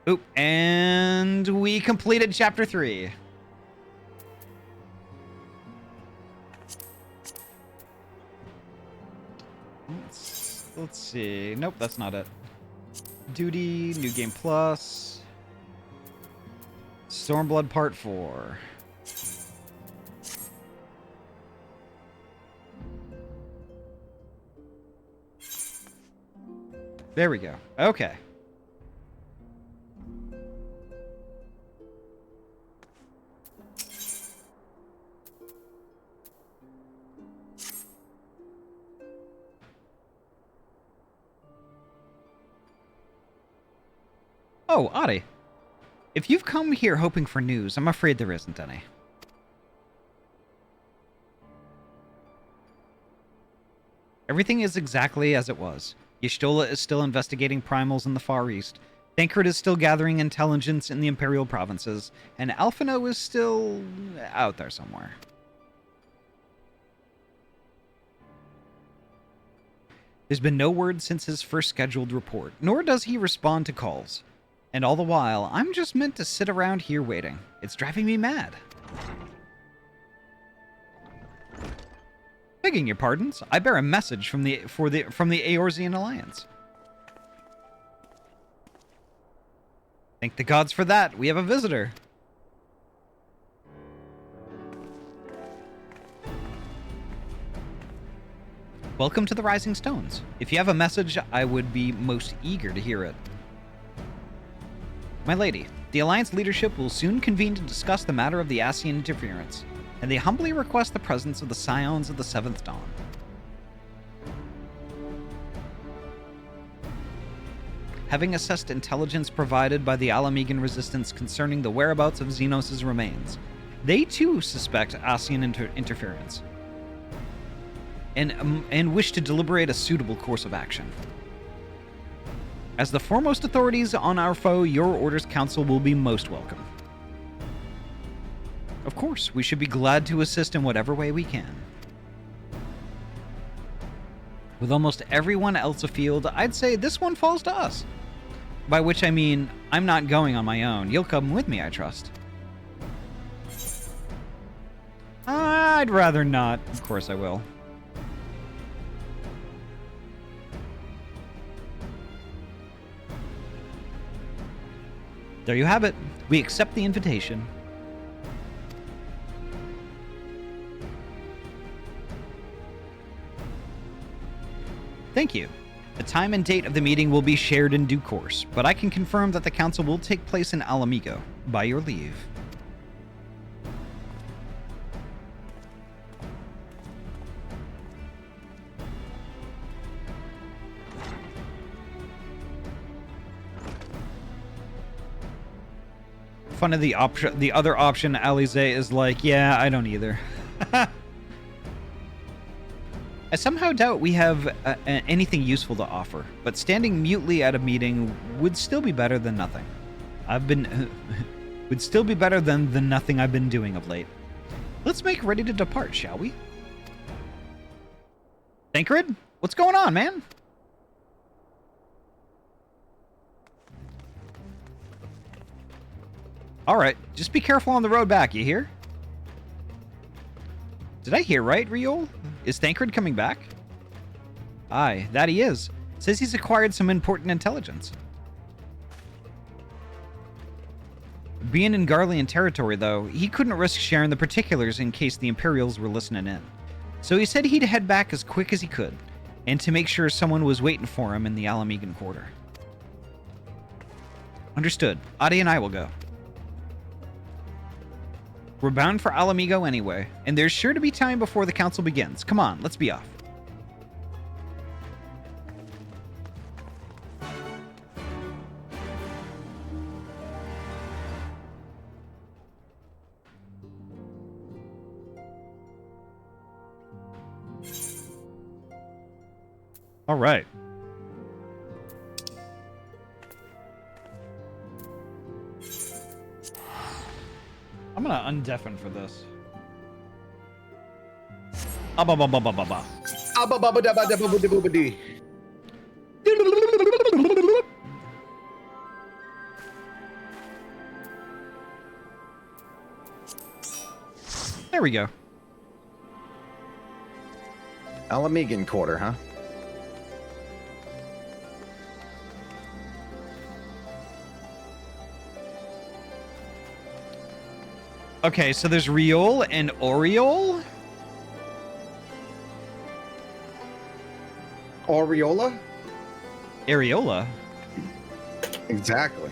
Oop, and we completed chapter 3. Let's see. Nope, that's not it. Duty, New Game Plus. Stormblood Part 4. There we go. Okay. Oh, Ahty. If you've come here hoping for news, I'm afraid there isn't any. Everything is exactly as it was. Y'shtola is still investigating primals in the Far East, Thancred is still gathering intelligence in the Imperial provinces, and Alphino is still out there somewhere. There's been no word since his first scheduled report, nor does he respond to calls. And all the while, I'm just meant to sit around here waiting. It's driving me mad. Begging your pardons, I bear a message from the Eorzean Alliance. Thank the gods for that. We have a visitor. Welcome to the Rising Stones. If you have a message, I would be most eager to hear it. My lady, the Alliance leadership will soon convene to discuss the matter of the Ascian interference, and they humbly request the presence of the Scions of the Seventh Dawn. Having assessed intelligence provided by the Alamegan resistance concerning the whereabouts of Xenos' remains, they too suspect Ascian interference, and wish to deliberate a suitable course of action. As the foremost authorities on our foe, your Order's counsel will be most welcome. Of course, we should be glad to assist in whatever way we can. With almost everyone else afield, I'd say this one falls to us. By which I mean, I'm not going on my own. You'll come with me, I trust. I'd rather not. Of course I will. There you have it. We accept the invitation. Thank you. The time and date of the meeting will be shared in due course, but I can confirm that the council will take place in Alamigo, by your leave. Fun of the other option, Alize is like, yeah, I don't either. I somehow doubt we have anything useful to offer, but standing mutely at a meeting would still be better than nothing. Would still be better than the nothing I've been doing of late. Let's make ready to depart, shall we? Thancred, what's going on, man? Alright, just be careful on the road back, you hear? Did I hear right, Riol? Is Thancred coming back? Aye, that he is. Says he's acquired some important intelligence. Being in Garlean territory, though, he couldn't risk sharing the particulars in case the Imperials were listening in. So he said he'd head back as quick as he could, and to make sure someone was waiting for him in the Alamegan quarter. Understood. Ahty and I will go. We're bound for Alamigo anyway, and there's sure to be time before the council begins. Come on, let's be off. All right. I'm gonna undeafen for this. Abba-ba-ba-ba-ba-ba. Abba-ba-ba-da-ba-da-ba-da-ba-da. There we go. Alamegan quarter, huh? Okay, so there's Riol and Oriol? Aureola? Areola? Exactly.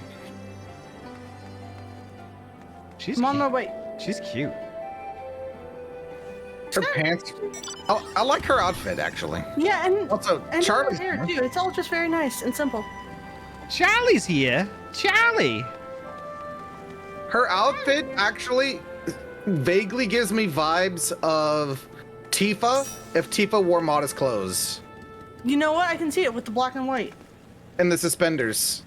She's I'm on cute. my way. She's cute. Her pants. Oh, I like her outfit, actually. Yeah, and Also, and Charlie's her hair here. too. It's all just very nice and simple. Charlie's here. Charlie! Her outfit actually vaguely gives me vibes of Tifa if Tifa wore modest clothes. You know what? I can see it with the black and white. And the suspenders.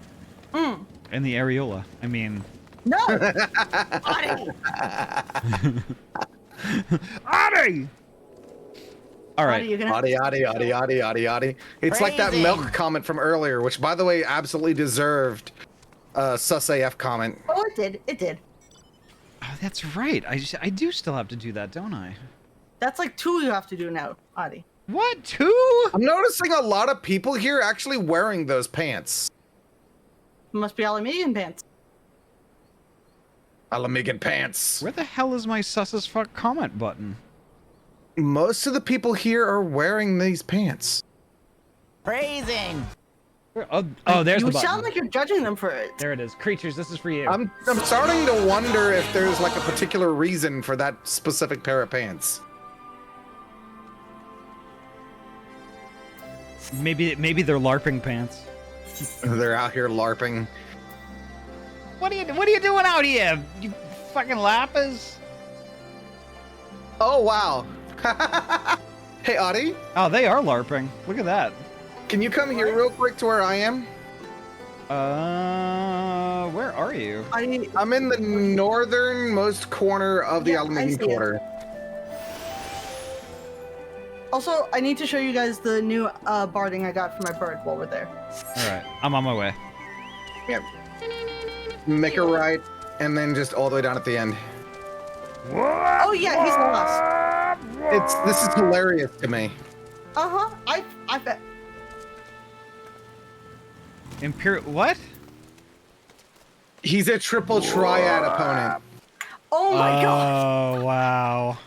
And the areola. I mean... No! Ahty! Ahty! All right. Ahty, you're gonna Ahty. It's like that milk comment from earlier, which, by the way, absolutely deserved a sus AF comment. Oh, it did. It did. Oh, that's right. I do still have to do that, don't I? That's like 2 you have to do now, Ahty. What? 2? I'm noticing a lot of people here actually wearing those pants. Must be Alamian pants. Alamigan pants. Where the hell is my sus as fuck comment button? Most of the people here are wearing these pants. Praising. Oh, there's You the button. sound like you're judging them for it. There it is. Creatures, this is for you. I'm starting to wonder if there's like a particular reason for that specific pair of pants. Maybe they're LARPing pants. They're out here LARPing. What are you doing out here? You fucking lappers? Oh wow. Hey Ahty, Oh, they are LARPing. Look at that. can you come here real quick to where I am? Where are you? I'm in the northernmost corner of the Yeah, I Alamigan see it. Quarter. Also, I need to show you guys the new barding I got for my bird while we're there. All right, I'm on my way. Yep. Make a right, and then just all the way down at the end. Oh yeah, he's lost. This is hilarious to me. Uh-huh. I bet. Imperial what? He's a triple triad opponent. Oh my god. Oh wow.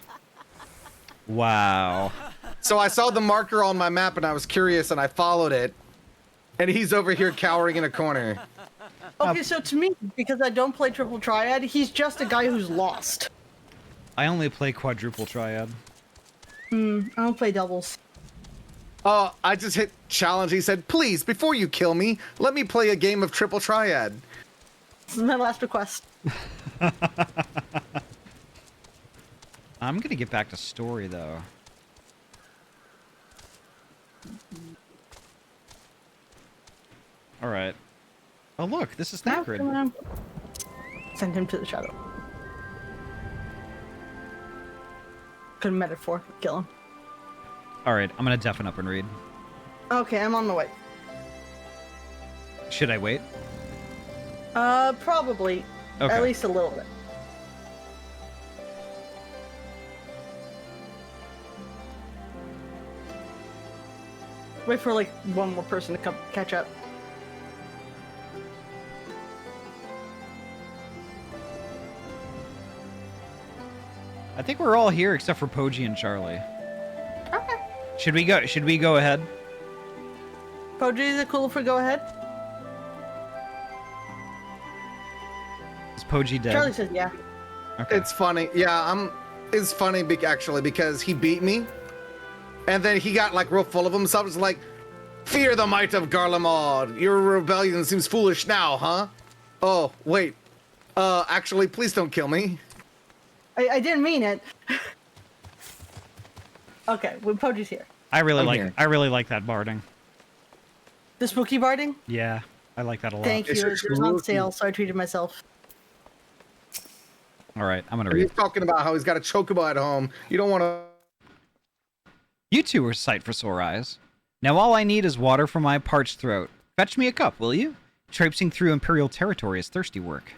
Wow. So I saw the marker on my map and I was curious and I followed it. And he's over here cowering in a corner. Okay, so to me, because I don't play triple triad, he's just a guy who's lost. I only play quadruple triad. I don't play doubles. Oh, I just hit challenge. He said, please, before you kill me, let me play a game of triple triad. This is my last request. I'm gonna get back to story though. All right. Oh look, this is Thancred. Send him to the shadow. Couldn't metaphor. Kill him. All right, I'm gonna deafen up and read. Okay, I'm on the way. Should I wait? Probably. Okay. At least a little bit. Wait for like one more person to come catch up. I think we're all here except for Poji and Charlie. Okay. Should we go ahead? Poji, is it cool if we go ahead? Is Poji dead? Charlie says yeah. Okay. It's funny. Yeah, it's funny actually because he beat me. And then he got like real full of himself. It's like, fear the might of Garlemald. Your rebellion seems foolish now, huh? Oh, wait. Actually, please don't kill me. I didn't mean it. Okay, when Poji's here. I really here. like that barding. The spooky barding? Yeah, I like that a lot. Thank you. It's It was on spooky. sale, so I treated myself. All right, I'm gonna And read. he's talking about how he's got a chocobo at home. You don't want to. You two are sight for sore eyes. Now all I need is water for my parched throat. Fetch me a cup, will you? Traipsing through Imperial territory is thirsty work.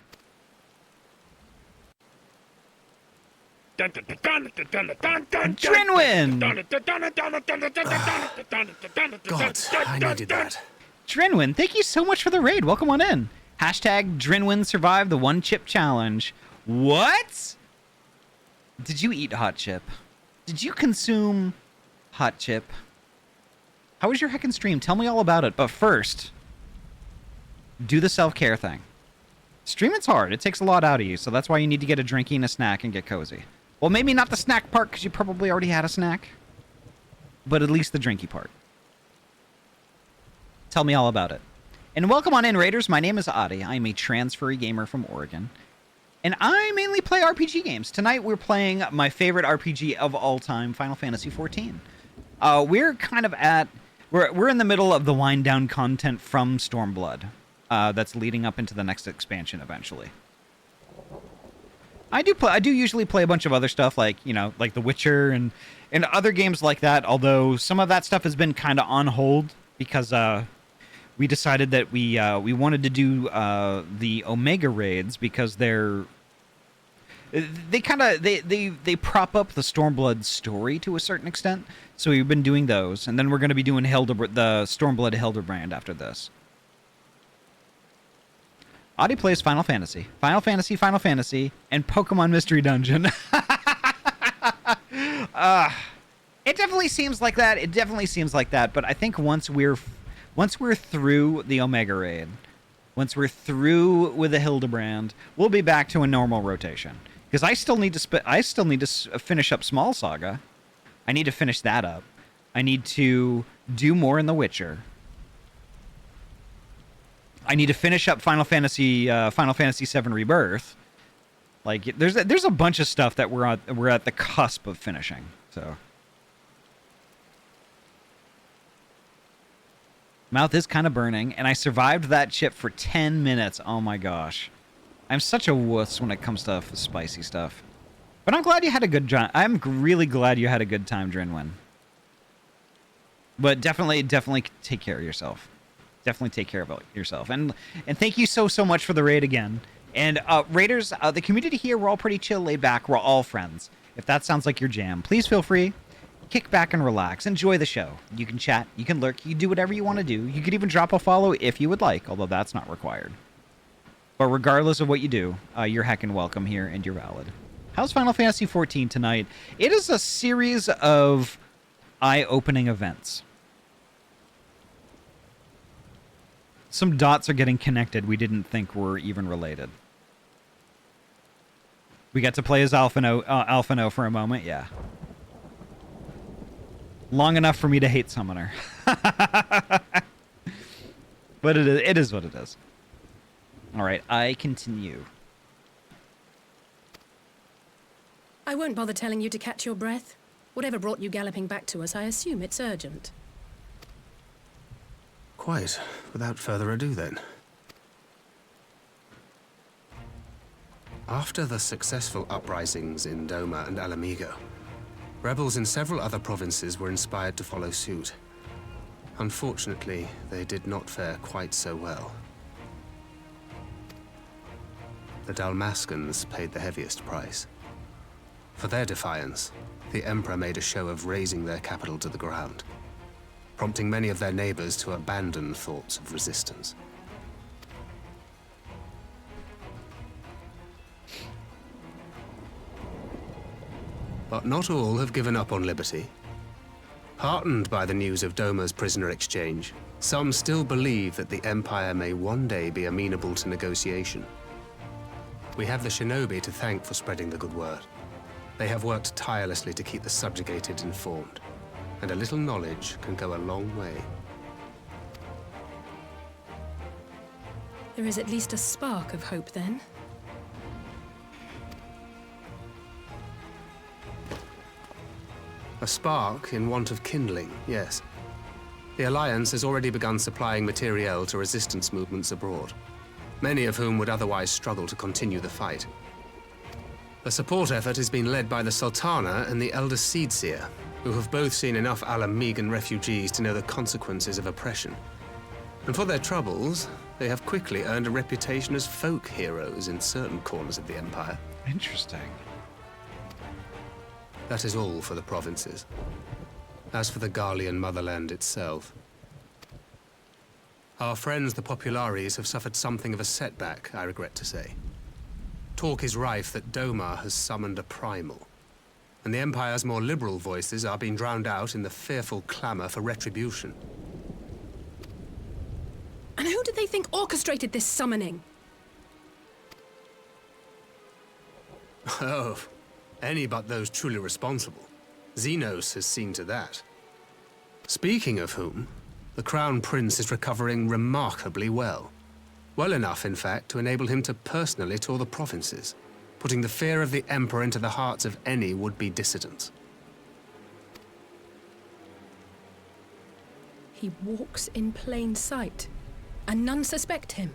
Drinwin! God, I needed that. Drinwin, thank you so much for the raid. Welcome on in. Hashtag Drinwin survived the one chip challenge. What? Did you eat hot chip? Did you consume hot chip? How was your heckin' stream? Tell me all about it. But first, do the self-care thing. Streaming's hard. It takes a lot out of you, so that's why you need to get a drinky and a snack and get cozy. Well, maybe not the snack part, because you probably already had a snack. But at least the drinky part. Tell me all about it. And welcome on in, Raiders. My name is Ahty. I'm a transferee gamer from Oregon. And I mainly play RPG games. Tonight we're playing my favorite RPG of all time, Final Fantasy XIV. We're kind of at... We're in the middle of the wind-down content from Stormblood. that's leading up into the next expansion eventually. I do usually play a bunch of other stuff like, you know, like The Witcher and other games like that, although some of that stuff has been kind of on hold because we decided that we wanted to do the Omega raids because they prop up the Stormblood story to a certain extent. So we've been doing those, and then we're going to be doing the Stormblood Hildebrand after this. Ahty plays Final Fantasy, and Pokemon Mystery Dungeon. It definitely seems like that. But I think once we're through the Omega raid, once we're through with the Hildebrand, we'll be back to a normal rotation. Because I still need to finish up Small Saga. I need to finish that up. I need to do more in The Witcher. I need to finish up Final Fantasy VII Rebirth. Like, there's a bunch of stuff that we're at the cusp of finishing. So, mouth is kind of burning, and I survived that chip for 10 minutes. Oh my gosh, I'm such a wuss when it comes to spicy stuff. But I'm glad you had a good time. I'm really glad you had a good time, Drinwin. But definitely take care of yourself. Definitely take care of yourself. And thank you so much for the raid again. And raiders, the community here, we're all pretty chill, laid back. We're all friends. If that sounds like your jam, please feel free. Kick back and relax. Enjoy the show. You can chat. You can lurk. You can do whatever you want to do. You could even drop a follow if you would like, although that's not required. But regardless of what you do, you're heckin' welcome here and you're valid. How's Final Fantasy XIV tonight? It is a series of eye-opening events. Some dots are getting connected we didn't think were even related. We got to play as Alphino for a moment, yeah. Long enough for me to hate Summoner. But it is what it is. Alright, I continue. I won't bother telling you to catch your breath. Whatever brought you galloping back to us, I assume it's urgent. Quite. Without further ado, then. After the successful uprisings in Doma and Alamigo, rebels in several other provinces were inspired to follow suit. Unfortunately, they did not fare quite so well. The Dalmascans paid the heaviest price. For their defiance, the Emperor made a show of razing their capital to the ground, prompting many of their neighbors to abandon thoughts of resistance. But not all have given up on liberty. Heartened by the news of Doma's prisoner exchange, some still believe that the Empire may one day be amenable to negotiation. We have the shinobi to thank for spreading the good word. They have worked tirelessly to keep the subjugated informed, and a little knowledge can go a long way. There is at least a spark of hope, then. A spark in want of kindling, yes. The Alliance has already begun supplying materiel to resistance movements abroad, many of whom would otherwise struggle to continue the fight. The support effort has been led by the Sultana and the Elder Seedseer, who have both seen enough Alamigan refugees to know the consequences of oppression. And for their troubles, they have quickly earned a reputation as folk heroes in certain corners of the Empire. Interesting. That is all for the provinces. As for the Garlean motherland itself, our friends the Populares have suffered something of a setback, I regret to say. Talk is rife that Doma has summoned a primal, and the Empire's more liberal voices are being drowned out in the fearful clamor for retribution. And who did they think orchestrated this summoning? Oh, any but those truly responsible. Xenos has seen to that. Speaking of whom, the Crown Prince is recovering remarkably well. Well enough, in fact, to enable him to personally tour the provinces, putting the fear of the Emperor into the hearts of any would-be dissidents. He walks in plain sight, and none suspect him.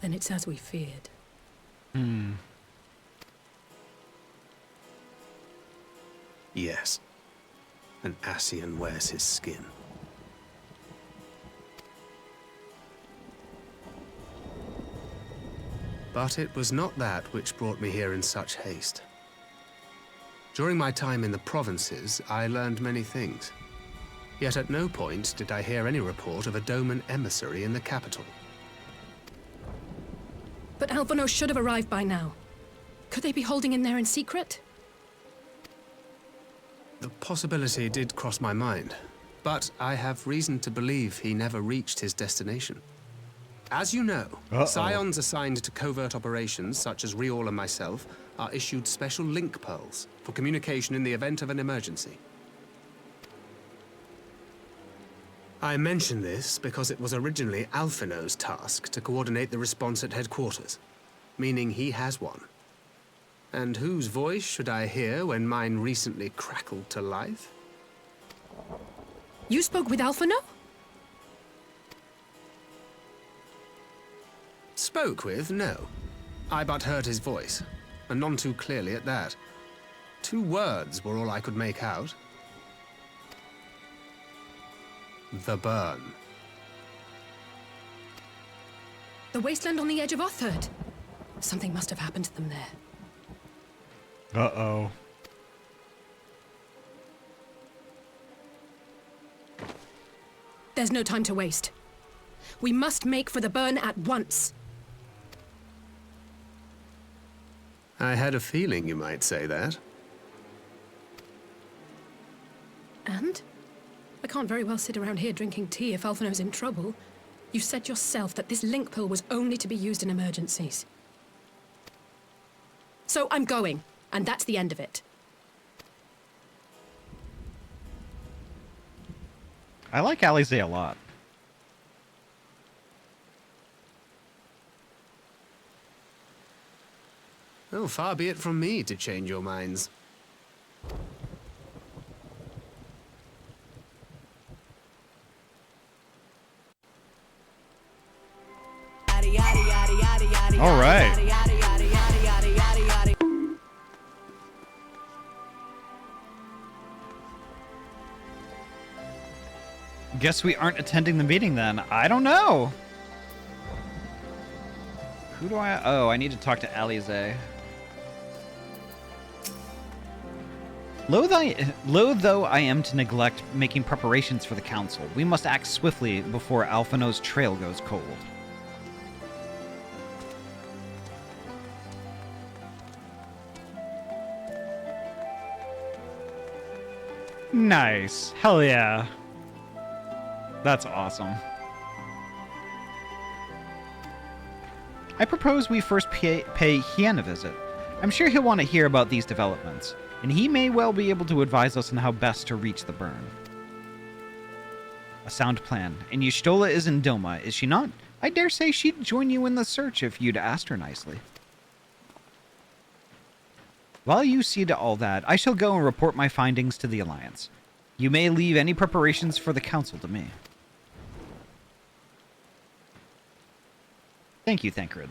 Then it's as we feared. Yes. An Ascian wears his skin. But it was not that which brought me here in such haste. During my time in the provinces, I learned many things. Yet at no point did I hear any report of a Doman emissary in the capital. But Alphonse should have arrived by now. Could they be holding in there in secret? The possibility did cross my mind, but I have reason to believe he never reached his destination. As you know, Scions assigned to covert operations, such as Riol and myself, are issued special link pearls for communication in the event of an emergency. I mention this because it was originally Alphino's task to coordinate the response at headquarters, meaning he has one. And whose voice should I hear when mine recently crackled to life? You spoke with Alphino? Spoke with, no. I but heard his voice, and none too clearly at that. 2 words were all I could make out. The burn. The wasteland on the edge of Otherd. Something must have happened to them there. Uh-oh. There's no time to waste. We must make for the burn at once. I had a feeling you might say that. And? I can't very well sit around here drinking tea if Alphino's in trouble. You said yourself that this link pill was only to be used in emergencies. So I'm going, and that's the end of it. I like Alize a lot. Oh, far be it from me to change your minds. All right. Guess we aren't attending the meeting then. I don't know. Who do I... Oh, I need to talk to Alize. Loath though I am to neglect making preparations for the council, we must act swiftly before Alphino's trail goes cold. Nice. Hell yeah. That's awesome. I propose we first pay Hien a visit. I'm sure he'll want to hear about these developments, and he may well be able to advise us on how best to reach the burn. A sound plan. And Y'shtola is in Doma, is she not? I dare say she'd join you in the search if you'd asked her nicely. While you see to all that, I shall go and report my findings to the Alliance. You may leave any preparations for the Council to me. Thank you, Thancred.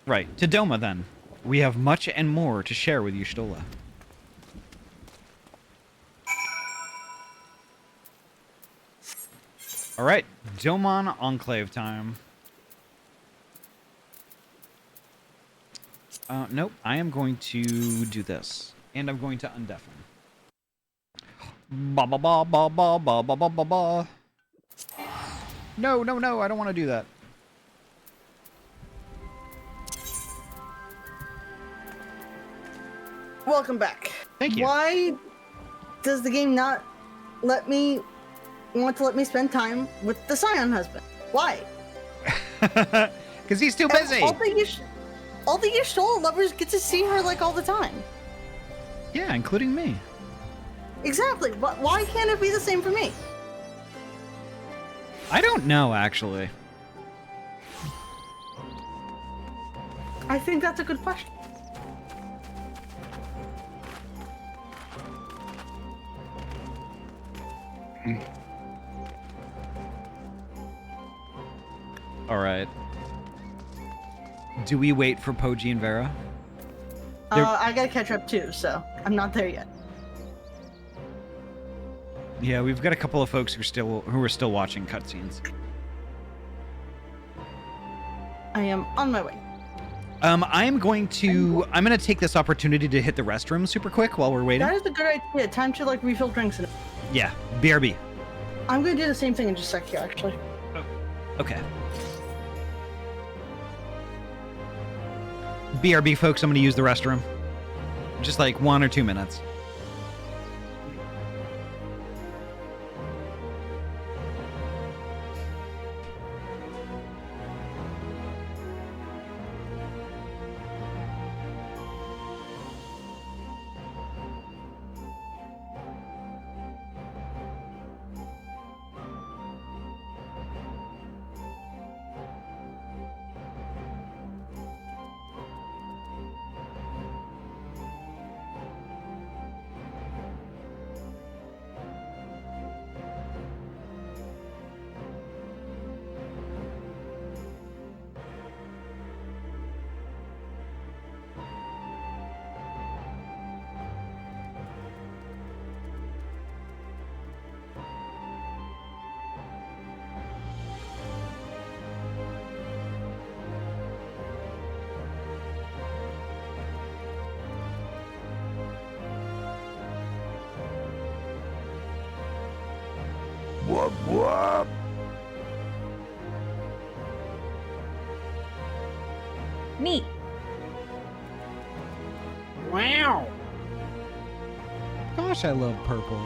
Right, to Doma then. We have much and more to share with Y'shtola. Alright, Doman Enclave time. Nope, I am going to do this. And I'm going to undeafen. Ba ba ba ba ba ba ba ba ba ba. No, no, no, I don't want to do that. Welcome back. Thank you. Why does the game not want to let me spend time with the Scion husband? Why? Because he's too busy. All the Y'shtola lovers get to see her like all the time. Yeah, including me. Exactly. But why can't it be the same for me? I don't know, actually. I think that's a good question. All right. Do we wait for Poji and Vera? They're- I gotta catch up too, so I'm not there yet. Yeah, we've got a couple of folks who are still watching cutscenes. I am on my way. I'm gonna take this opportunity to hit the restroom super quick while we're waiting. That is a good idea. Time to like refill drinks. Yeah, BRB. I'm gonna do the same thing in just a sec here, actually. Okay. BRB, folks, I'm gonna use the restroom. Just like 1 or 2 minutes. Neat. Wow. Gosh, I love purple.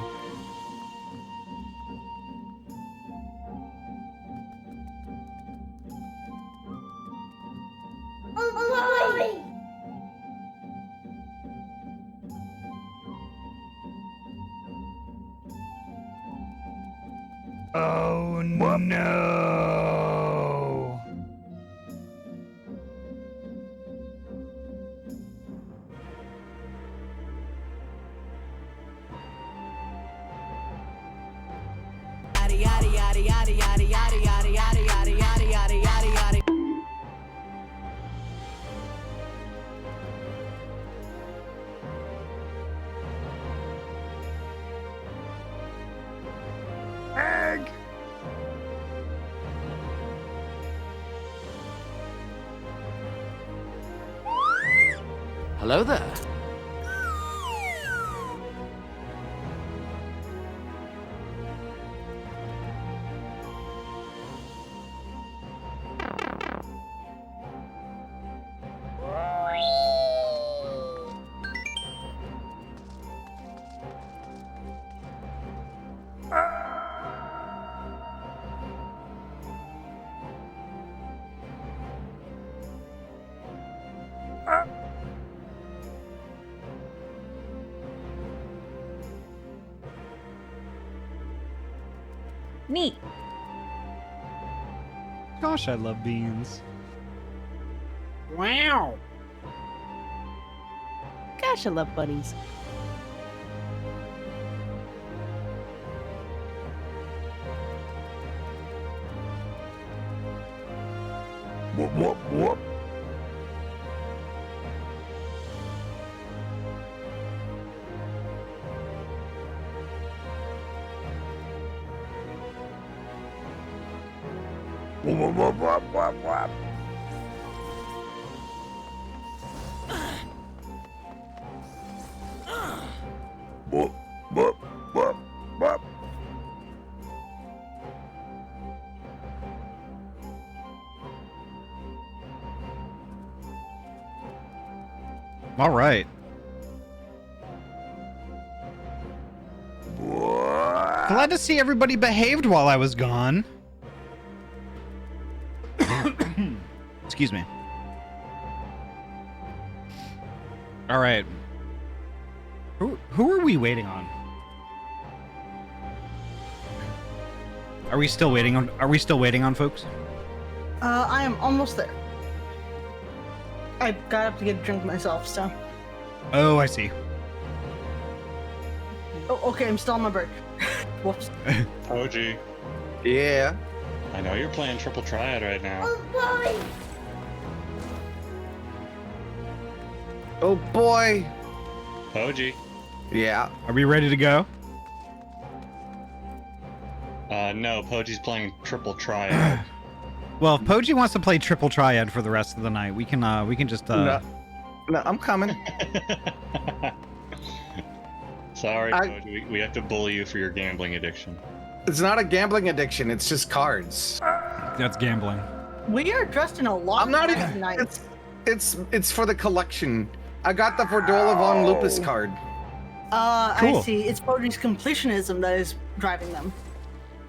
Oh no! Egg! Hello there. Neat. Gosh, I love beans. Wow. Gosh, I love buddies. Whoop, whoop, whoop. Whoop, whoop, whoop, whoop, whoop, whoop. Whoop, whoop, whoop, whoop. All right. Glad to see everybody behaved while I was gone. Excuse me. All right. Who are we waiting on? Are we still waiting on folks? I am almost there. I got up to get a drink myself, so. Oh, I see. Oh, okay, I'm still on my break. Whoops. Poji, Yeah. I know you're playing Triple Triad right now. Oh boy. Poji. Yeah. Are we ready to go? No, Poji's playing triple triad. Well, if Poji wants to play triple triad for the rest of the night, we can just No, I'm coming. Sorry, Poji, we have to bully you for your gambling addiction. It's not a gambling addiction. It's just cards. That's gambling. We are dressed in a lot I'm not of even. tonight. It's for the collection. I got the Vordola von Lupus card. Cool. I see. It's Poji's completionism that is driving them.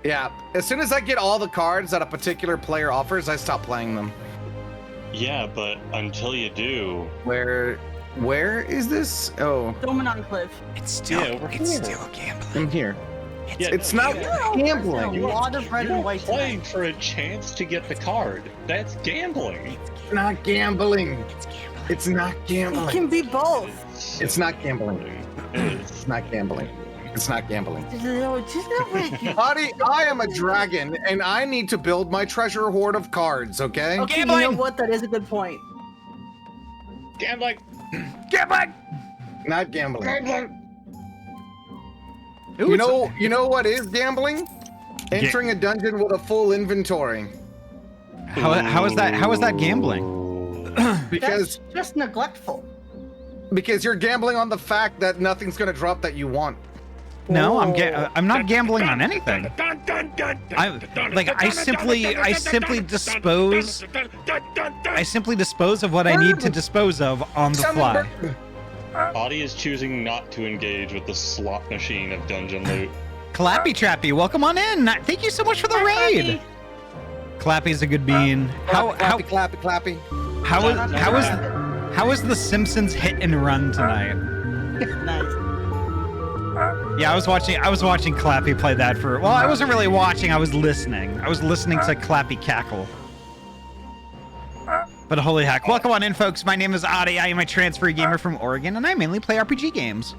Yeah. As soon as I get all the cards that a particular player offers, I stop playing them. Yeah, but until you do... Where is this? Oh. Doman Enclave. It's still gambling. I'm here. Yeah, It's no, not you- gambling. A lot of red You're and white playing tonight. for a chance to get the card. That's gambling. It's not gambling. It's not It gambling. can be both. It's not gambling. It's It's not gambling. It's not gambling. Just a wiki. Ahty, I am a dragon, and I need to build my treasure hoard of cards, okay? Okay, you know what? That is a good point. gambling. Gambling. Not gambling. Ooh, You know what is gambling? Entering a dungeon with a full inventory. how is that gambling? Because That's just neglectful. you're gambling on the fact that nothing's gonna drop that you want. No, I'm not gambling on anything. I simply dispose of what I need to dispose of on the fly. Ahty is choosing not to engage with the slot machine of dungeon loot. Clappy Trappy, welcome on in. Thank you so much for the raid. Clappy's a good bean. Clappy. How is the Simpsons hit and run tonight? Nice. Yeah, I was watching Clappy play that for. Well, I wasn't really watching. I was listening. I was listening to Clappy cackle. But holy heck! Welcome on in, folks. My name is Ahty. I am a transfer gamer from Oregon, and I mainly play RPG games.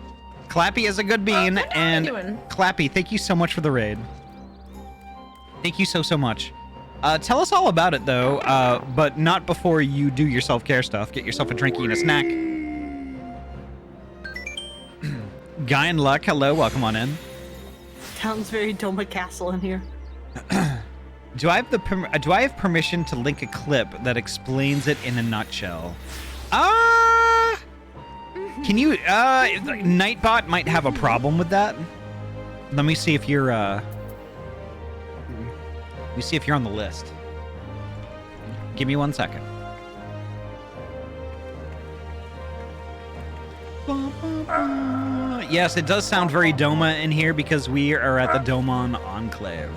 Clappy is a good bean, and Clappy, thank you so much for the raid. Thank you so much. Tell us all about it though, but not before you do your self-care stuff. Get yourself a drinky and a snack. Guy in Luck, hello, welcome on in. Sounds very Doma Castle in here. Do I have permission to link a clip that explains it in a nutshell? Can you Nightbot might have a problem with that. Let me see if you're on the list. Give me 1 second. Yes, it does sound very Doma in here because we are at the Domon Enclave.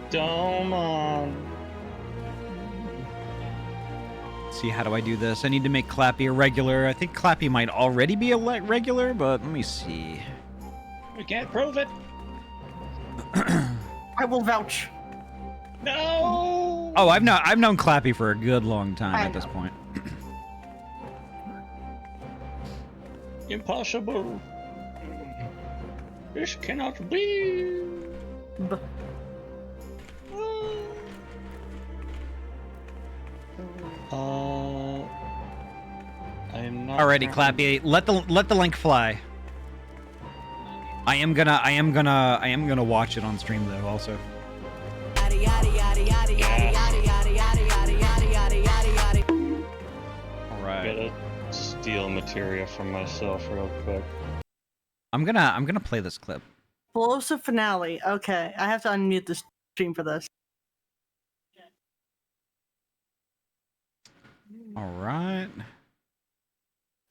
Domon. Let's see, how do I do this? I need to make Clappy a regular. I think Clappy might already be a regular, but let me see. We can't prove it. I will vouch. No. Oh, I've known Clappy for a good long time at this point. Impossible. This cannot be. I am not. Alrighty, Clappy, let the link fly. I am gonna watch it on stream though, also. Alright. Gotta steal materia from myself real quick. I'm gonna play this clip. Explosive finale. Okay, I have to unmute the stream for this. Alright.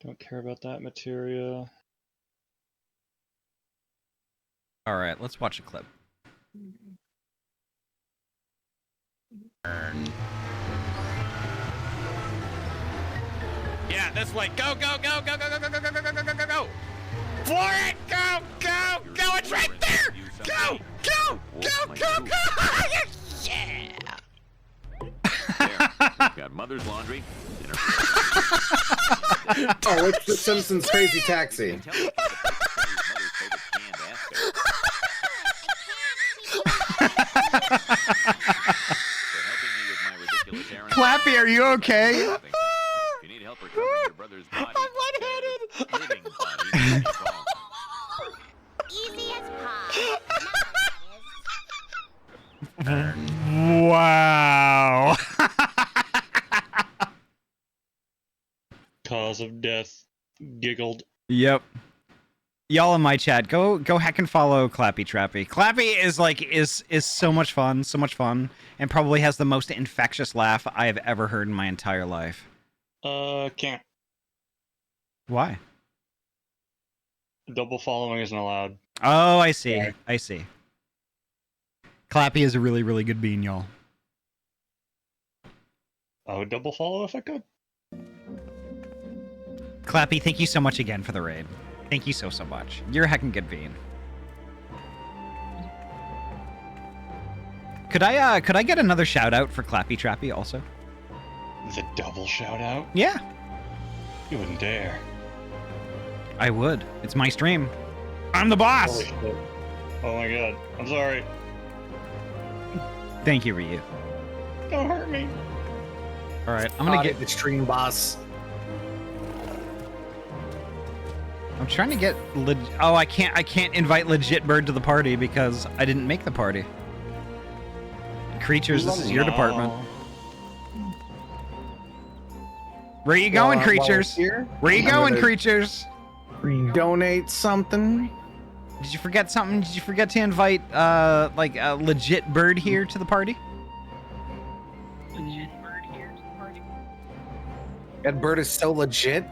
Don't care about that materia. Alright, let's watch a clip. Yeah, this way. Go, go, go, go, go, go, go, go, go, go, go, go, go, go. For it! Go, go, go! It's right there! Go, go, go, go, go! Yeah! There. Got mother's laundry. Dinner. Oh, it's the Simpsons Crazy Taxi. Clappy, are you okay? If you need help recovering Easy as pie. Wow. Cause of death. Giggled. Yep. Y'all in my chat, go hack and follow Clappy Trappy. Clappy is so much fun, and probably has the most infectious laugh I have ever heard in my entire life. Can't. Why? Double following isn't allowed. Oh, I see. Yeah. I see. Clappy is a really, really good bean, y'all. I would double follow if I could. Clappy, thank you so much again for the raid. Thank you so much. You're a heckin' good bean. Could I get another shout out for Clappy Trappy also? The double shout out? Yeah. You wouldn't dare. I would. It's my stream. I'm the boss. Holy shit. Oh my god. I'm sorry. Thank you, Ryu. Don't hurt me. All right, I'm gonna get the stream boss. I'm trying to get oh, I can't invite Legit Bird to the party because I didn't make the party. Creatures, this is your department. Where you going, creatures? Where you going, creatures? Donate something. Did you forget something? Did you forget to invite like a Legit Bird here to the party? That bird is so legit.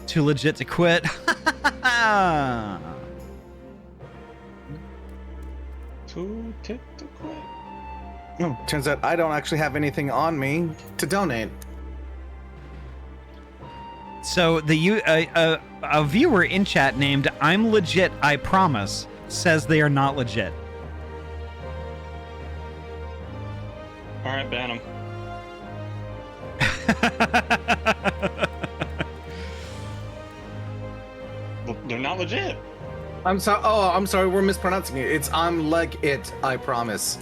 Too legit to quit. Too tit to quit. Oh, turns out I don't actually have anything on me to donate. So a viewer in chat named I'm Legit, I Promise says they are not legit. All right, ban them. Well, they're not legit. I'm sorry. Oh, I'm sorry. We're mispronouncing it. It's I'm like it. I promise.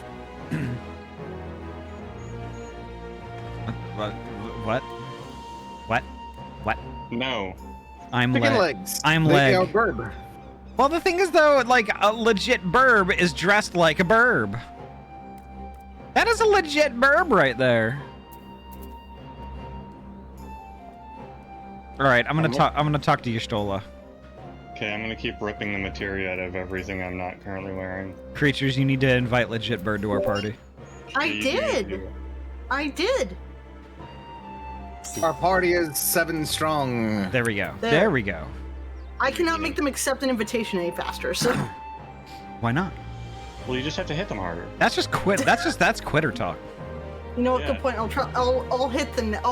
What? No. I'm Chicken leg. legs. I'm Maybe leg. a burb. Well, the thing is, though, like a legit burb is dressed like a burb. That is a legit burb right there. All right, I'm gonna talk to Y'shtola. Okay, I'm gonna keep ripping the materia out of everything I'm not currently wearing. Creatures, you need to invite Legit Bird to our party. I did. I did. Our party is 7 strong. There we go. There. There we go. I cannot make them accept an invitation any faster. So Why not? Well, you just have to hit them harder. That's just quit. That's quitter talk. you know what? Yeah. Good point. I'll try. I'll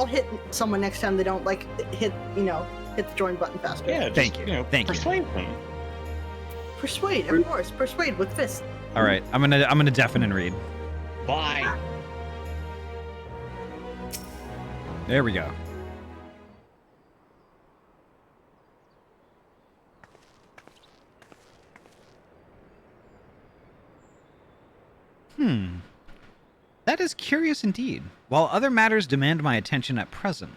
hit someone next time they don't like hit the join button faster. Yeah, Thank you. Thank you. persuade them. Persuade, of course. Persuade with fists. All right, I'm gonna deafen and read. Bye. There we go. That is curious indeed. While other matters demand my attention at present,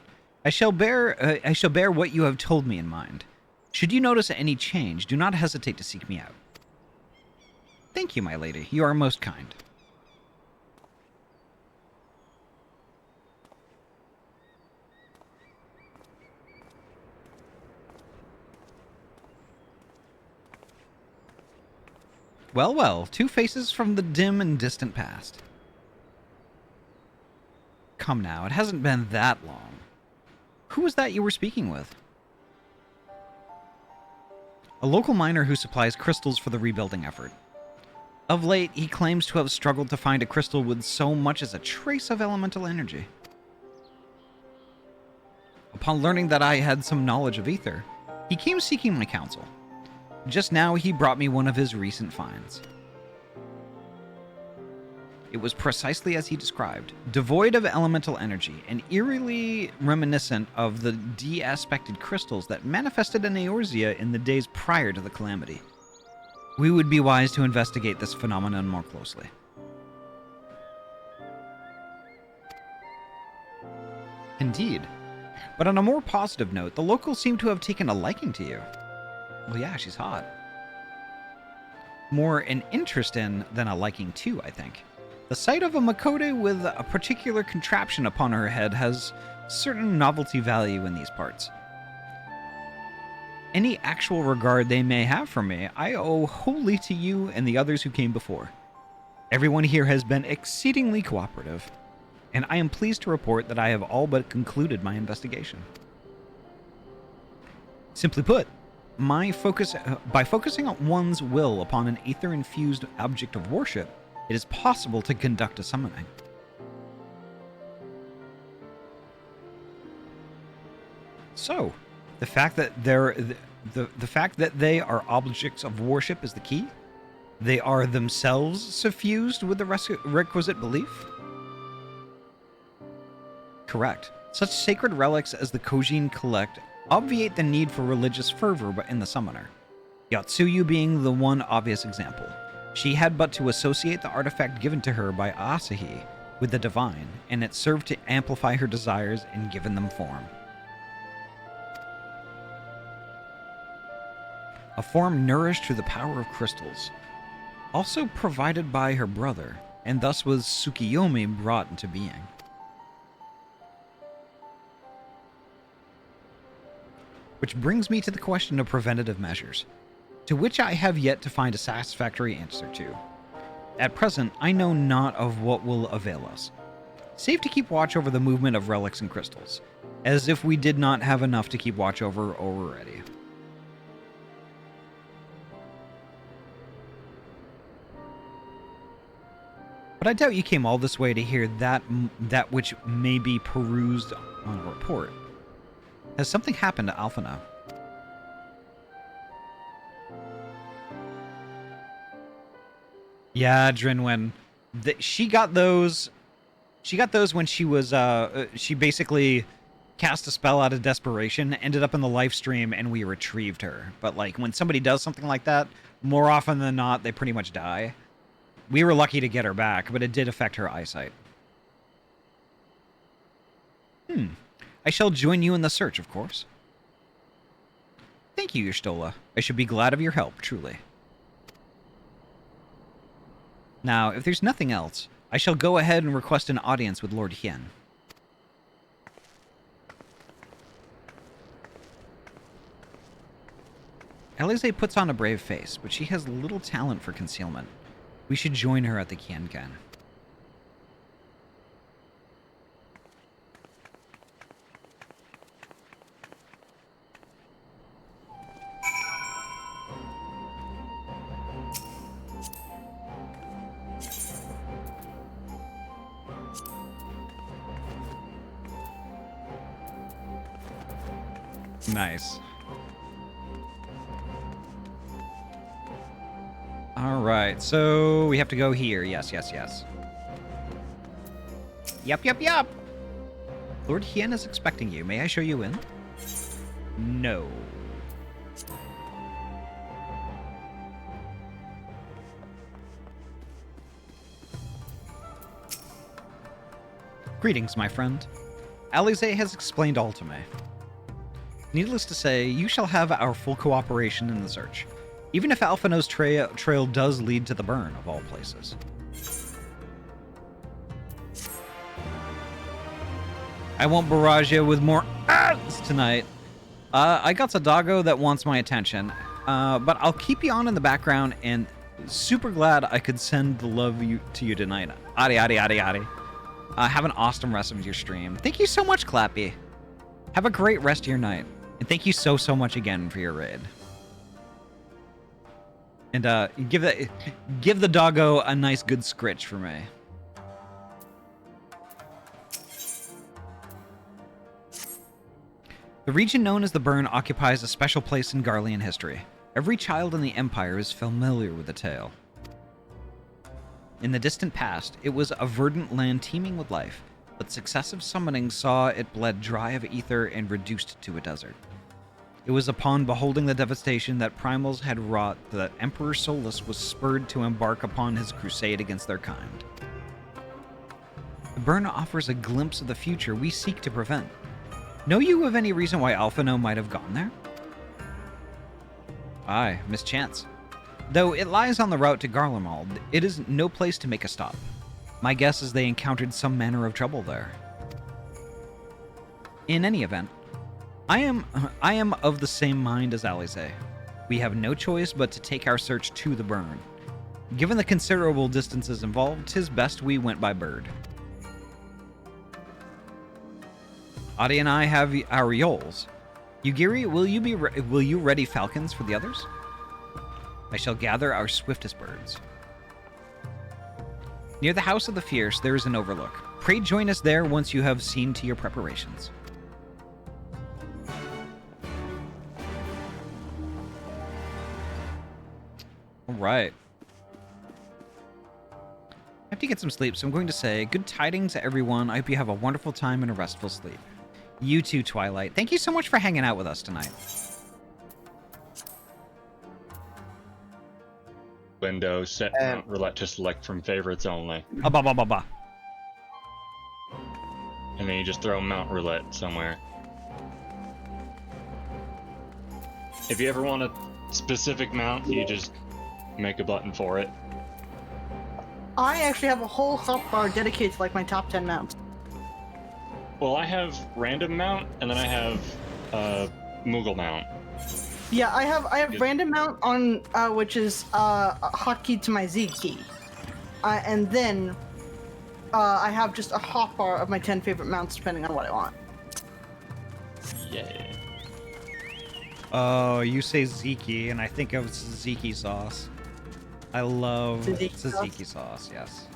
I shall bear what you have told me in mind. Should you notice any change, do not hesitate to seek me out. Thank you, my lady. You are most kind. Well, well, 2 faces from the dim and distant past. Come now, it hasn't been that long. Who was that you were speaking with? A local miner who supplies crystals for the rebuilding effort. Of late, he claims to have struggled to find a crystal with so much as a trace of elemental energy. Upon learning that I had some knowledge of ether, he came seeking my counsel. Just now, he brought me one of his recent finds. It was precisely as he described, devoid of elemental energy and eerily reminiscent of the de-aspected crystals that manifested in Eorzea in the days prior to the calamity. We would be wise to investigate this phenomenon more closely. Indeed. But on a more positive note, the locals seem to have taken a liking to you. Well, yeah, she's hot. More an interest in than a liking to, I think. The sight of a Makode with a particular contraption upon her head has certain novelty value in these parts. Any actual regard they may have for me, I owe wholly to you and the others who came before. Everyone here has been exceedingly cooperative, and I am pleased to report that I have all but concluded my investigation. Simply put, by focusing on one's will upon an aether-infused object of worship, it is possible to conduct a summoning. So, the fact that the fact that they are objects of worship is the key. They are themselves suffused with the requisite belief. Correct. Such sacred relics as the Kojin collect obviate the need for religious fervor in the summoner. Yatsuyu being the one obvious example. She had but to associate the artifact given to her by Ahty with the divine, and it served to amplify her desires and given them form. A form nourished through the power of crystals, also provided by her brother, and thus was Tsukiyomi brought into being. Which brings me to the question of preventative measures, to which I have yet to find a satisfactory answer to. At present, I know not of what will avail us, save to keep watch over the movement of relics and crystals, as if we did not have enough to keep watch over already. But I doubt you came all this way to hear that which may be perused on a report. Has something happened to Alpha now? Yeah, Drinwin. She got those when she was she basically cast a spell out of desperation, ended up in the live stream, and we retrieved her. But like when somebody does something like that, more often than not, they pretty much die. We were lucky to get her back, but it did affect her eyesight. I shall join you in the search, of course. Thank you, Yerstola. I should be glad of your help, truly. Now, if there's nothing else, I shall go ahead and request an audience with Lord Hien. Alize puts on a brave face, but she has little talent for concealment. We should join her at the Kienkan. Nice. Alright, so we have to go here. Yes, yes, yes. Yup, yup, yup! Lord Hien is expecting you. May I show you in? No. Greetings, my friend. Alize has explained all to me. Needless to say, you shall have our full cooperation in the search, even if Alphino's trail does lead to the burn of all places. I won't barrage you with more ads tonight. I got a doggo that wants my attention, but I'll keep you on in the background, and super glad I could send the love to you tonight. Ahty, Ahty, Ahty, Ahty. Have an awesome rest of your stream. Thank you so much, Clappy. Have a great rest of your night. And thank you so much again for your raid. And give the doggo a nice good scritch for me. The region known as the Burn occupies a special place in Garlean history. Every child in the Empire is familiar with the tale. In the distant past, it was a verdant land teeming with life, but successive summonings saw it bled dry of ether and reduced to a desert. It was upon beholding the devastation that Primals had wrought that Emperor Solus was spurred to embark upon his crusade against their kind. The Burn offers a glimpse of the future we seek to prevent. Know you of any reason why Alphino might have gone there? Aye, mischance. Though it lies on the route to Garlemald, it is no place to make a stop. My guess is they encountered some manner of trouble there. In any event, I am of the same mind as Alize. We have no choice but to take our search to the burn. Given the considerable distances involved, 'tis best we went by bird. Ahty and I have our yoles. Yugiri, will you ready falcons for the others? I shall gather our swiftest birds. Near the House of the Fierce, there is an overlook. Pray join us there once you have seen to your preparations. All right. I have to get some sleep, so I'm going to say good tidings to everyone. I hope you have a wonderful time and a restful sleep. You too, Twilight. Thank you so much for hanging out with us tonight. Window set Mount Roulette to select from favorites only. Ba ba ba ba. And then you just throw Mount Roulette somewhere. If you ever want a specific mount, you just make a button for it. I actually have a whole hotbar dedicated to like my top 10 mounts. Well, I have random mount, and then I have Moogle mount. Yeah, I have random mount on which is a hotkey to my Z key, and then I have just a hotbar of my 10 favorite mounts depending on what I want. Yeah. Oh, you say Ziki, and I think of tzatziki sauce. I love tzatziki sauce. Yes.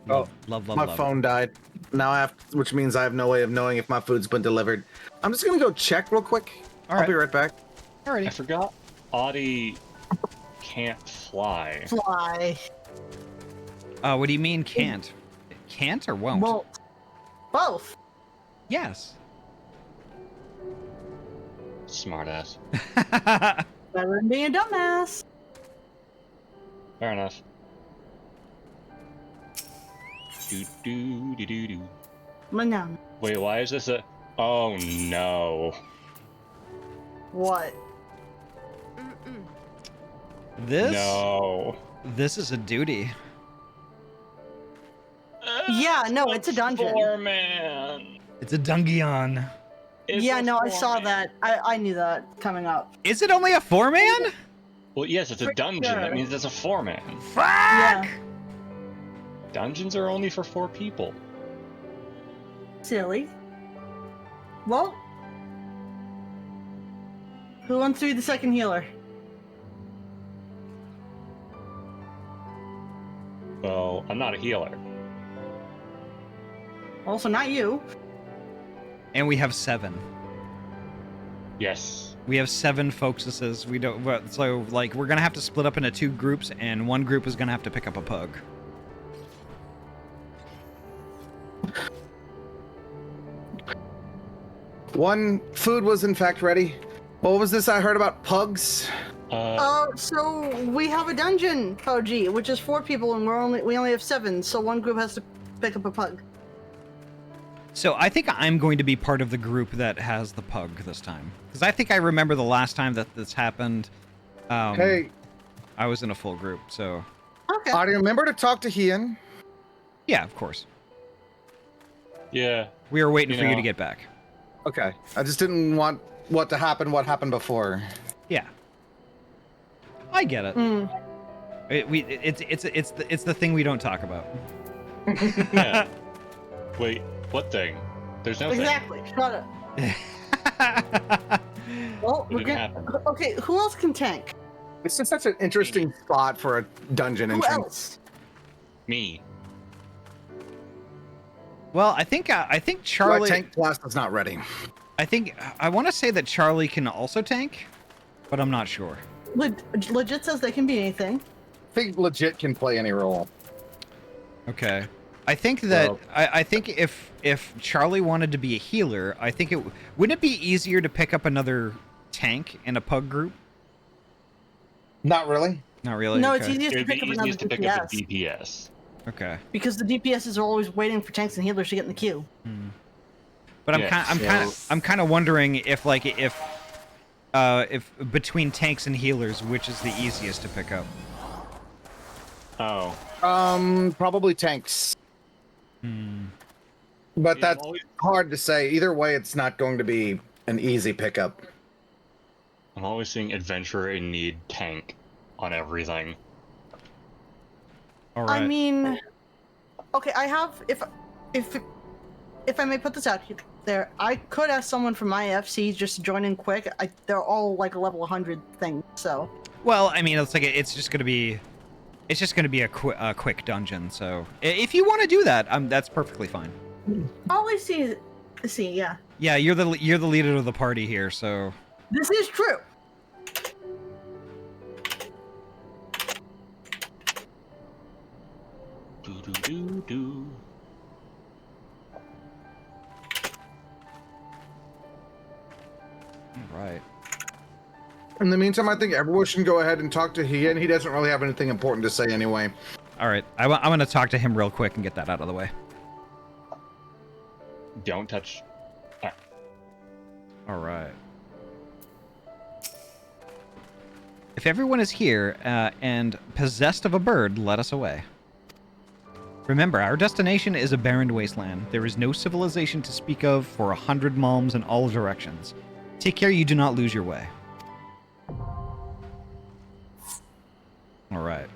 Oh, love my phone died. Now I have, which means I have no way of knowing if my food's been delivered. I'm just gonna go check real quick. I'll be right back. Alrighty. I forgot Ahty can't fly. Fly. What do you mean can't? Can't or won't? Well, both. Yes. Smartass. Better than being a dumbass. Fair enough. Do do do do do. No. Wait, why is this a? Oh no. What? This? No. This is a duty. Yeah, no, it's a dungeon. Man. It's a dungeon. Yeah, no, I saw that. I knew that coming up. Is it only a 4-man? Well, yes, it's a dungeon. sure. That means it's a 4-man. Fuck! Yeah. Dungeons are only for 4 people. Silly. Well, who wants to be the second healer? Well, I'm not a healer. Also, not you. And we have 7. Yes. We have 7 focuses. We don't. So, like, we're gonna have to split up into 2 groups, and one group is gonna have to pick up a pug. One food was in fact ready. What was this I heard about pugs? So we have a dungeon, PUBG, which is 4 people, and we only have 7. So one group has to pick up a pug. So I think I'm going to be part of the group that has the pug this time, because I think I remember the last time that this happened. Hey, I was in a full group, so. Okay. Ahty, remember to talk to Hian? Yeah, of course. Yeah. We were waiting for you to get back. Okay. I just didn't want what happened before. Yeah. I get it. Mm. It's the thing we don't talk about. Yeah. Wait, what thing? There's no Exactly. Shut up. Well, It didn't happen. Okay, who else can tank? This is such an interesting spot for a dungeon Who entrance. else? Me. Well, I think Charlie. My tank blast is not ready. I want to say that Charlie can also tank, but I'm not sure. Legit says they can be anything. I think legit can play any role. Okay. I think that Well- I think if Charlie wanted to be a healer, I think wouldn't it be easier to pick up another tank in a pug group? Not really. Not really. No, okay. it's easiest It to would be pick up another easiest to pick up a DPS. DPS. Okay. Because the DPSs are always waiting for tanks and healers to get in the queue. But Yeah, I'm kind of wondering if between tanks and healers, which is the easiest to pick up. Oh. Probably tanks. But Yeah, that's hard to say. Either way, it's not going to be an easy pickup. I'm always seeing adventurer in need tank on everything. All right. I mean, okay, I have if I may put this out there, I could ask someone from my FC just to join in quick. They're all like a level 100 thing, so. Well, I mean, it's just gonna be a quick dungeon. So if you want to do that, that's perfectly fine. Always see, yeah. Yeah, you're the leader of the party here, so. This is true. Do. All right. In the meantime, I think everyone should go ahead and talk to Ian. He doesn't really have anything important to say anyway. All right. I'm gonna talk to him real quick and get that out of the way. Don't touch. All right. If everyone is here and possessed of a bird, let us away. Remember, our destination is a barren wasteland. There is no civilization to speak of for 100 malms in all directions. Take care you do not lose your way. All right.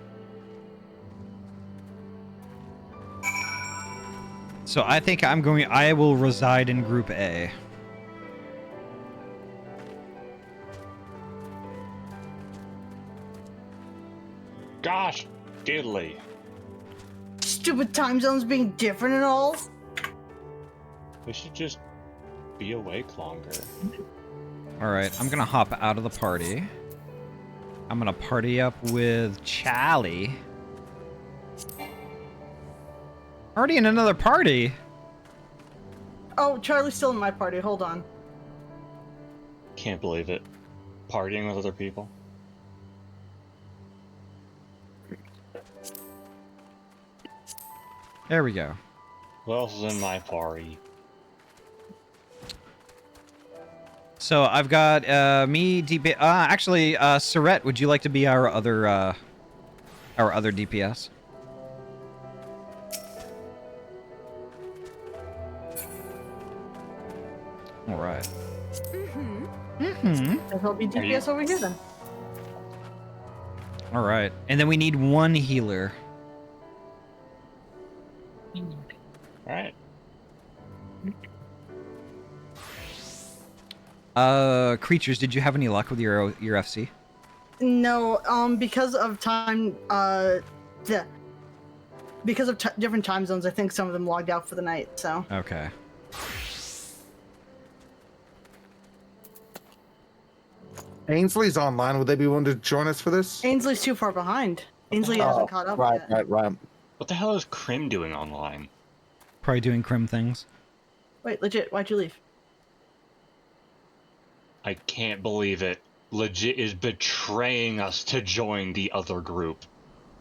So I think I will reside in Group A. Gosh, diddly. Stupid time zones being different and all. They should just be awake longer. All right, I'm gonna hop out of the party. I'm gonna party up with Charlie. Already in another party? Oh, Charlie's still in my party. Hold on. Can't believe it. Partying with other people. There we go. Who else is in my party? So I've got me, DP. Actually, Surette, would you like to be our other DPS? All right. If he'll be DPS over here then. All right, and then we need one healer. Alright. Creatures, did you have any luck with your FC? No, because of time, because of different time zones, I think some of them logged out for the night, so. Okay. Ainsley's online. Would they be willing to join us for this? Ainsley's too far behind. Ainsley hasn't caught up yet. Right. What the hell is Krim doing online? Probably doing crim things. Wait, legit, why'd you leave? I can't believe it. Legit is betraying us to join the other group.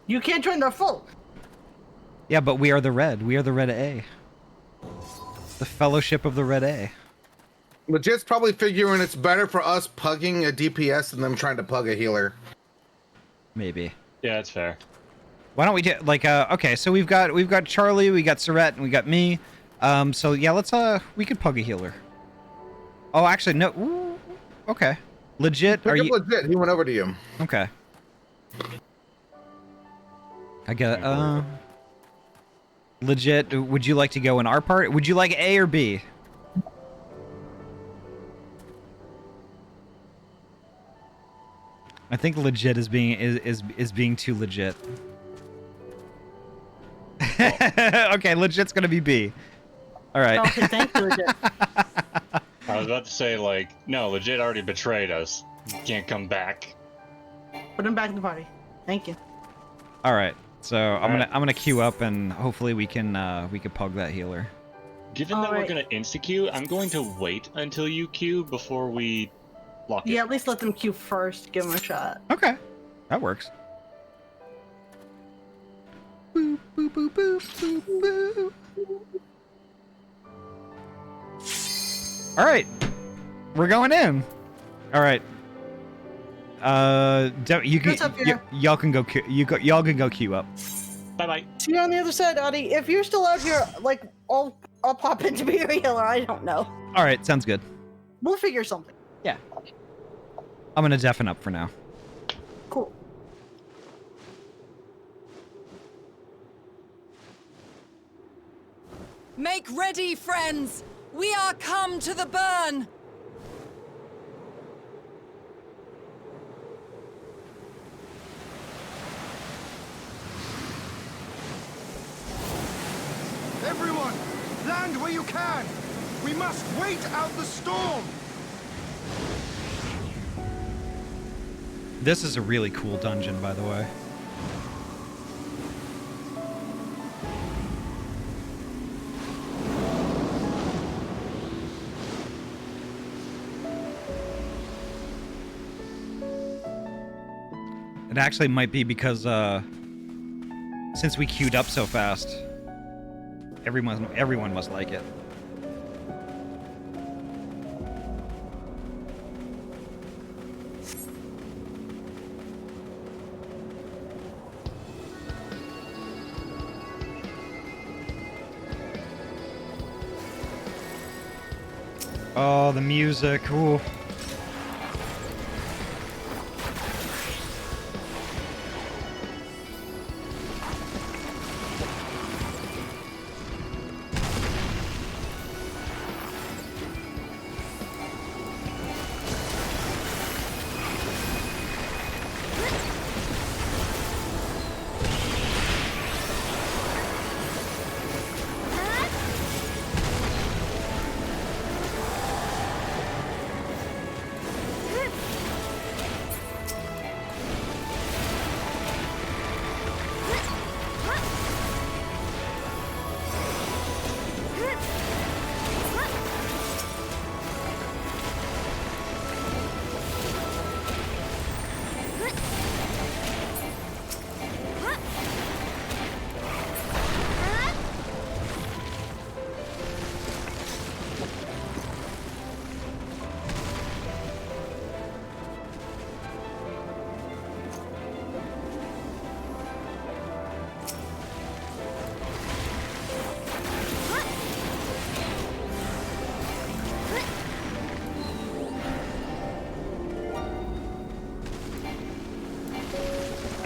You can't join their full. Yeah, but we are the red. We are the red A. The Fellowship of the Red A. Legit's probably figuring it's better for us pugging a DPS than them trying to pug a healer. Maybe. Yeah, that's fair. Why don't we do like okay, so we've got Charlie, we got Surette, and we got me. So yeah, let's we could pug a healer. Oh, actually no. Ooh, okay. Legit, are you legit? He went over to you. Okay. I get legit, would you like to go in our part? Would you like A or B? I think legit is being too legit. Okay, legit's gonna be B. All right. Okay, thank you, legit. I was about to say, like, no, legit already betrayed us. You can't come back. Put him back in the party. Thank you. All right. So I'm gonna queue up and hopefully we can pug that healer. Given that we're gonna insta-queue, I'm going to wait until you queue before we lock it. Yeah, at least let them queue first. Give them a shot. Okay, that works. Boop, boop, boop, boop, boop, boop. All right, we're going in. All right. You can. What's up here? Y'all can go. Y'all can go queue up. Bye bye. See you on the other side, Ahty. If you're still out here, like, I'll pop in to be your healer. I don't know. All right, sounds good. We'll figure something. Yeah. I'm gonna deafen up for now. Cool. Make ready, friends! We are come to the burn! Everyone, land where you can! We must wait out the storm! This is a really cool dungeon, by the way. It actually might be because, since we queued up so fast, everyone must like it. Oh, the music. Ooh.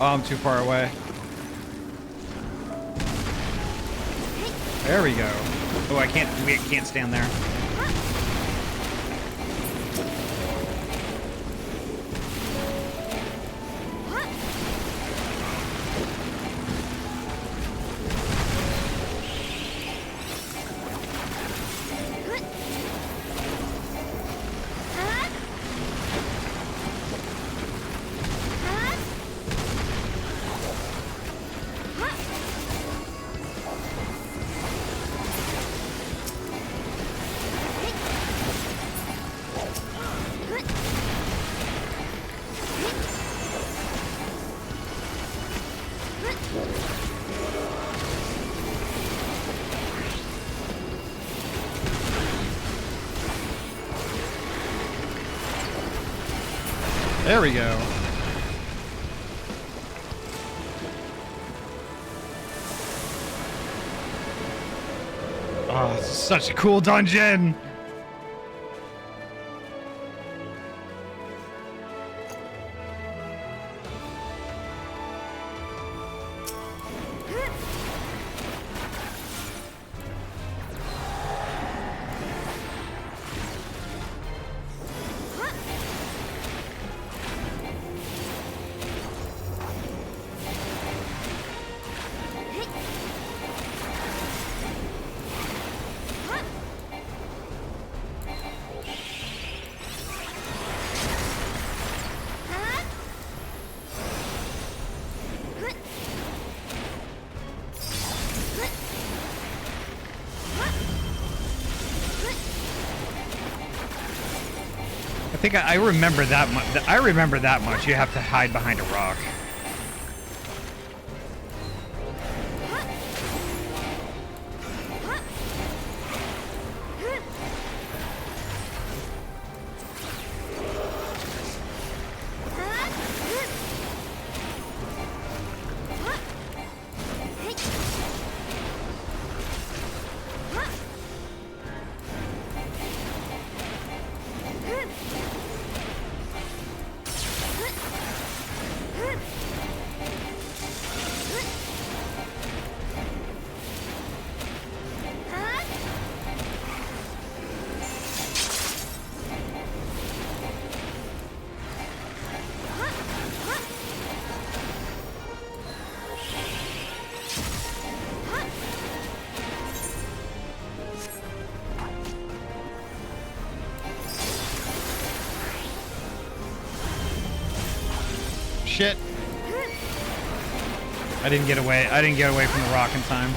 Oh, I'm too far away. There we go. Oh, we can't stand there. There we go. Oh, this is such a cool dungeon. I think I remember that much. I remember that much. You have to hide behind a rock. shit. I didn't get away. I didn't get away from the rock in time.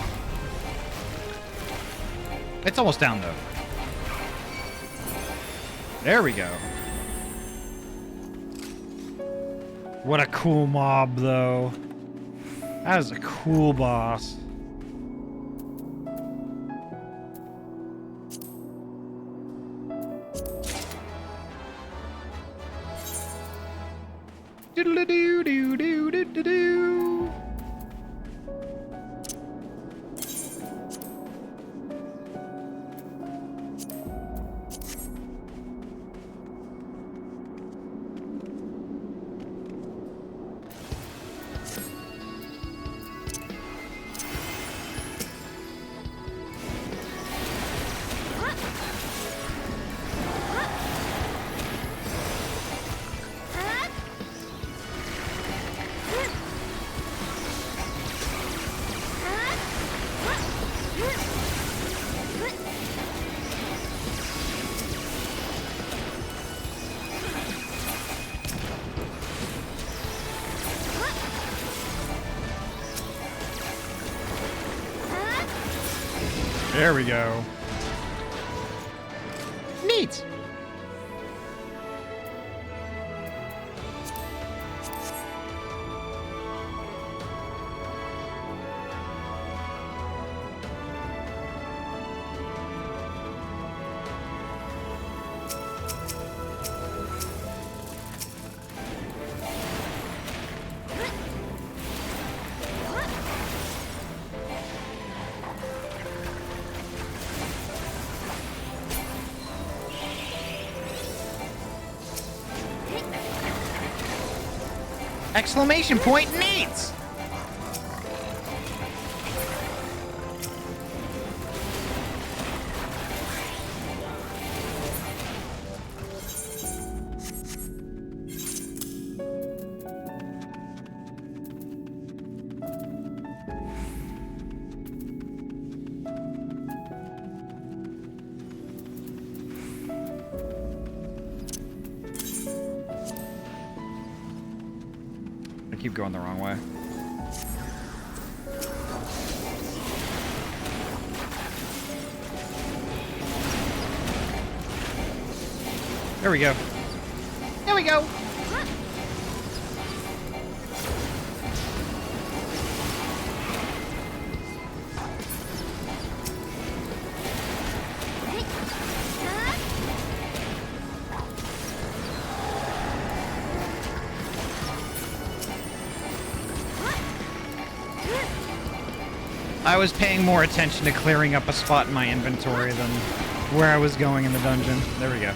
It's almost down though. There we go. What a cool mob though. That is a cool boss. Doodle-doo-doo-doo-doo-doo-doo. There we go. Neat. Exclamation point needs. Keep going the wrong way. There we go. There we go. I was paying more attention to clearing up a spot in my inventory than where I was going in the dungeon. There we go.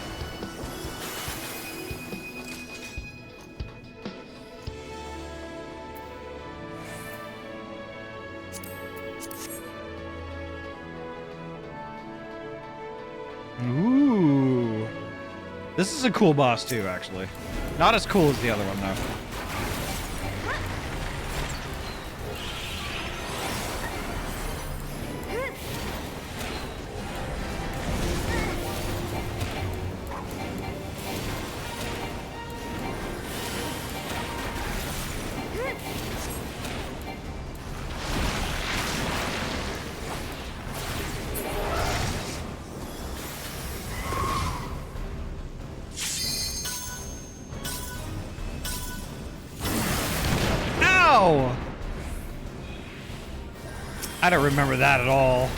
Ooh. This is a cool boss too, actually. Not as cool as the other one, though. I don't remember that at all.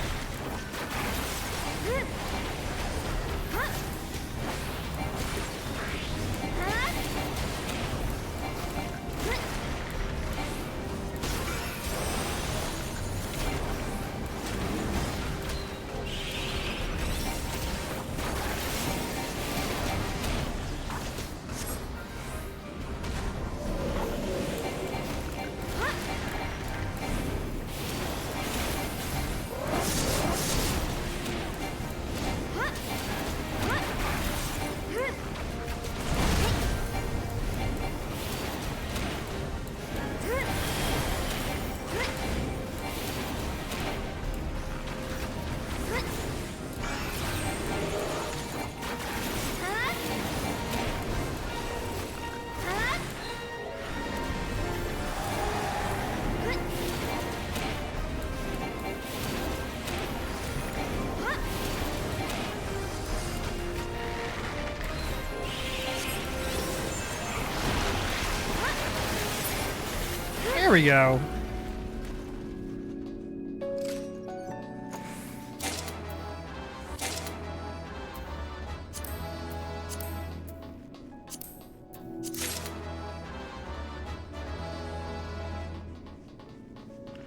There we go.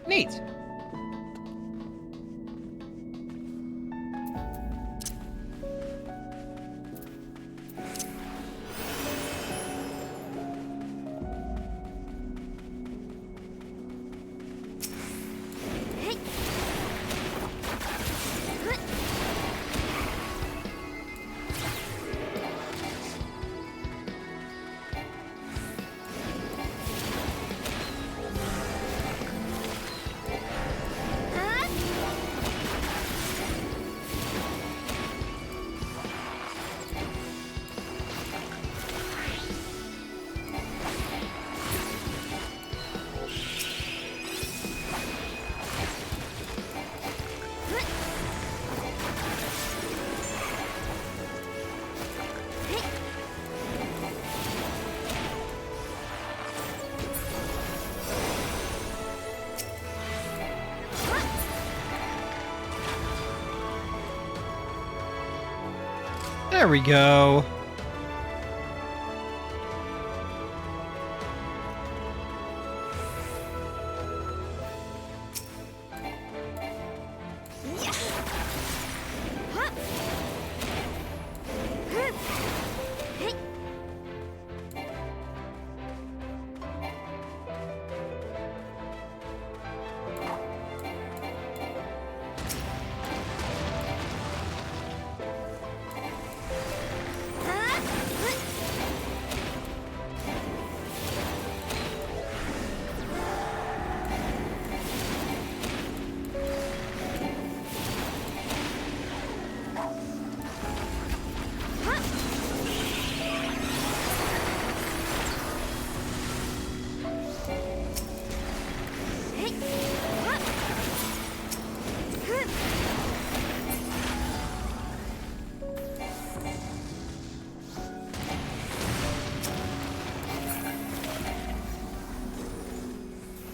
Neat. There we go.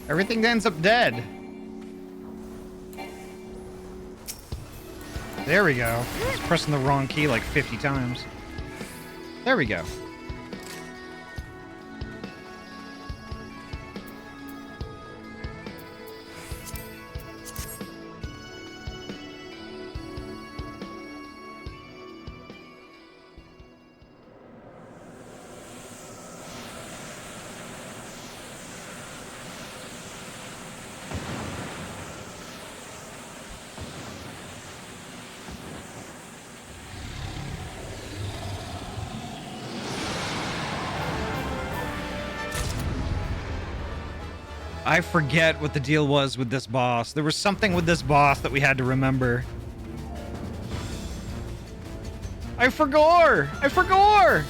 Everything ends up dead. There we go. I was pressing the wrong key like 50 times. There we go. I forget what the deal was with this boss. There was something with this boss that we had to remember. I forgot! I forgot!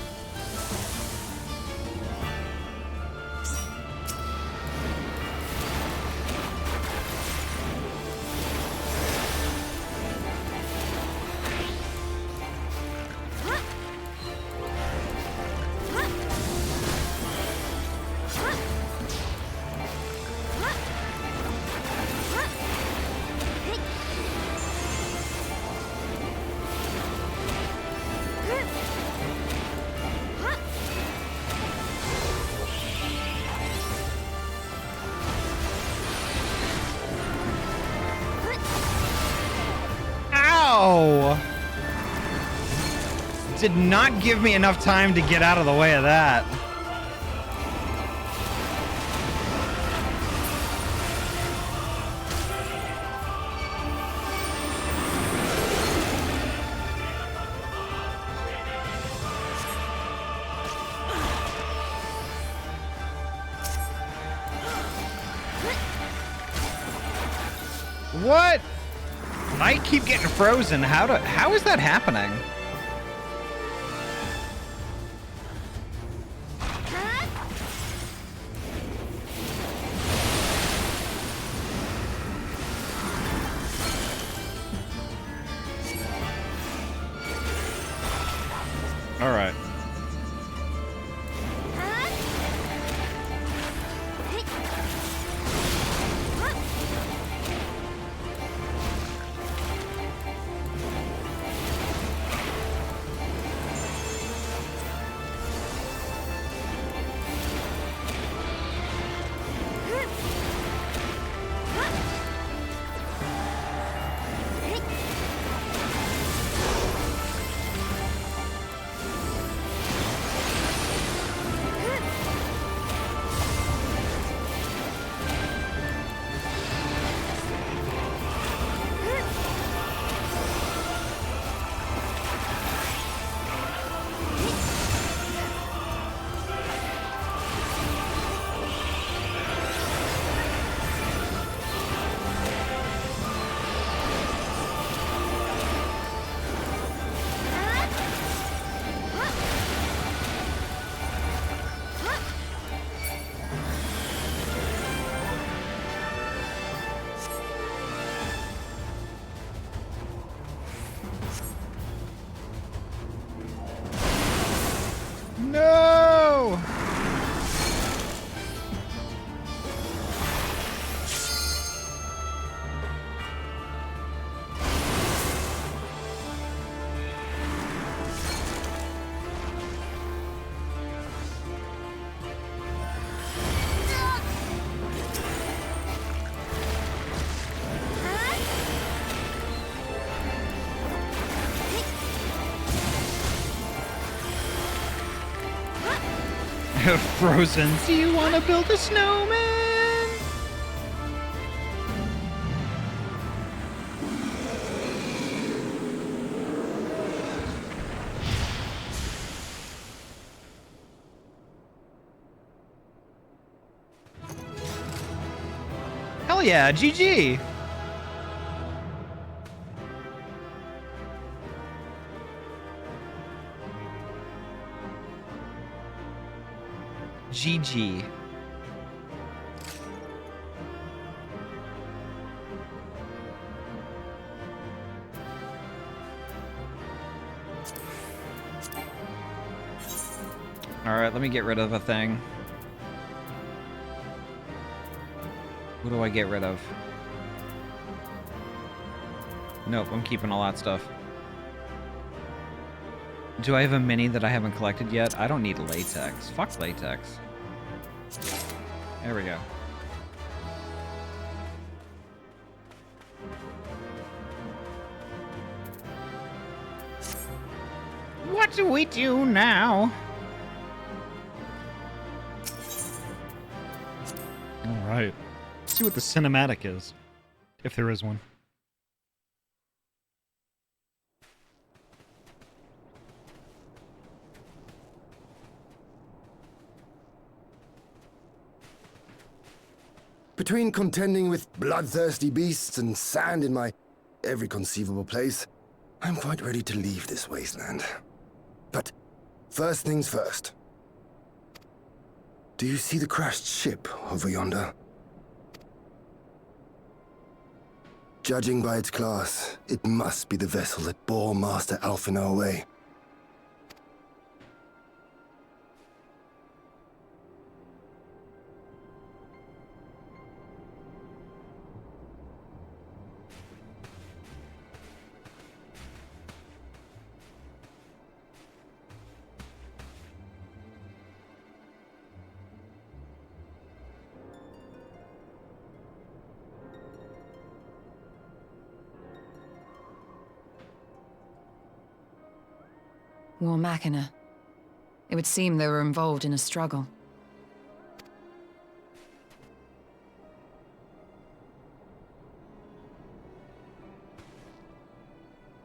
Did not give me enough time to get out of the way of that. What? I keep getting frozen. How is that happening? All right. Frozen. Do you want to build a snowman? Hell yeah, GG! GG. Alright, let me get rid of a thing. What do I get rid of? Nope, I'm keeping all that stuff. Do I have a mini that I haven't collected yet? I don't need latex. Fuck latex. There we go. What do we do now? Alright. Let's see what the cinematic is. If there is one. Between contending with bloodthirsty beasts and sand in my every conceivable place, I'm quite ready to leave this wasteland. But first things first. Do you see the crashed ship over yonder? Judging by its class, it must be the vessel that bore Master Alphinaud away. War Machina. It would seem they were involved in a struggle.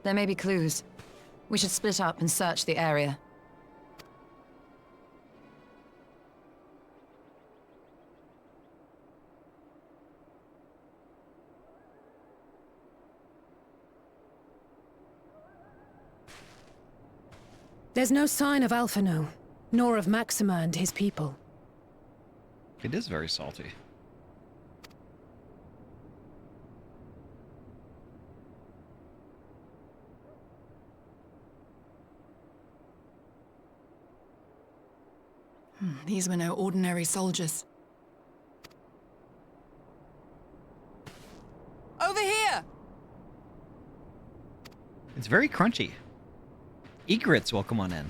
There may be clues. We should split up and search the area. There's no sign of Alphinaud, nor of Maxima and his people. It is very salty. These were no ordinary soldiers. Over here! It's very crunchy. Egrets will come on in.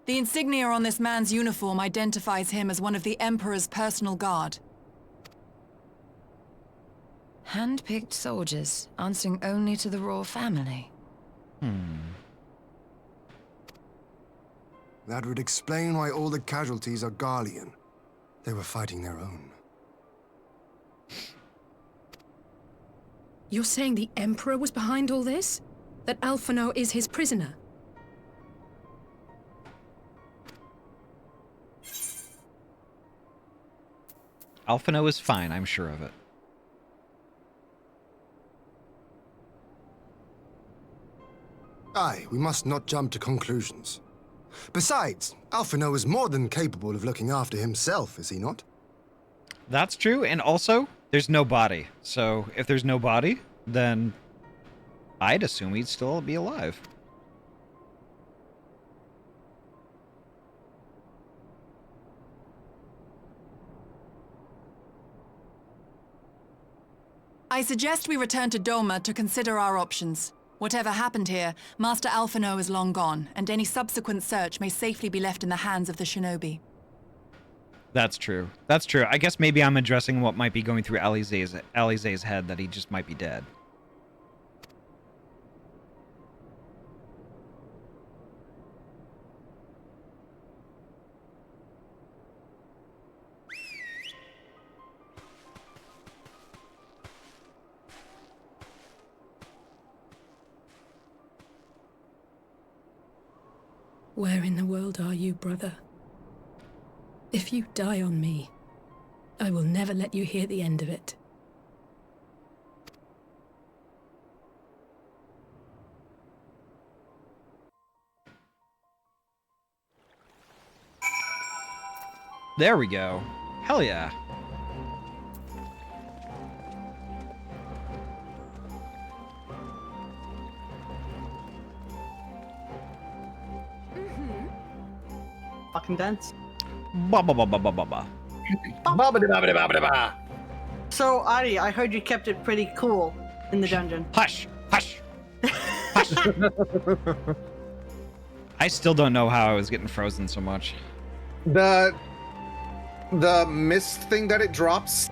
The insignia on this man's uniform identifies him as one of the Emperor's personal guard. Hand-picked soldiers, answering only to the royal family. That would explain why all the casualties are Garlean. They were fighting their own. You're saying the Emperor was behind all this? That Alphinaud is his prisoner? Alphinaud is fine, I'm sure of it. Aye, we must not jump to conclusions. Besides, Alphinaud is more than capable of looking after himself, is he not? That's true, and also, there's no body. So, if there's no body, then I'd assume he'd still be alive. I suggest we return to Doma to consider our options. Whatever happened here, Master Alphinaud is long gone, and any subsequent search may safely be left in the hands of the shinobi. That's true. That's true. I guess maybe I'm addressing what might be going through Alizé's head, that he just might be dead. Where in the world are you, brother? If you die on me, I will never let you hear the end of it. There we go. Hell yeah. Fucking dense. Ba ba ba ba ba ba ba. Ba-ba-da-ba-ba-da-ba-da-ba. So, Ahty, I heard you kept it pretty cool in the dungeon. Hush! Hush! Hush! I still don't know how I was getting frozen so much. The mist thing that it drops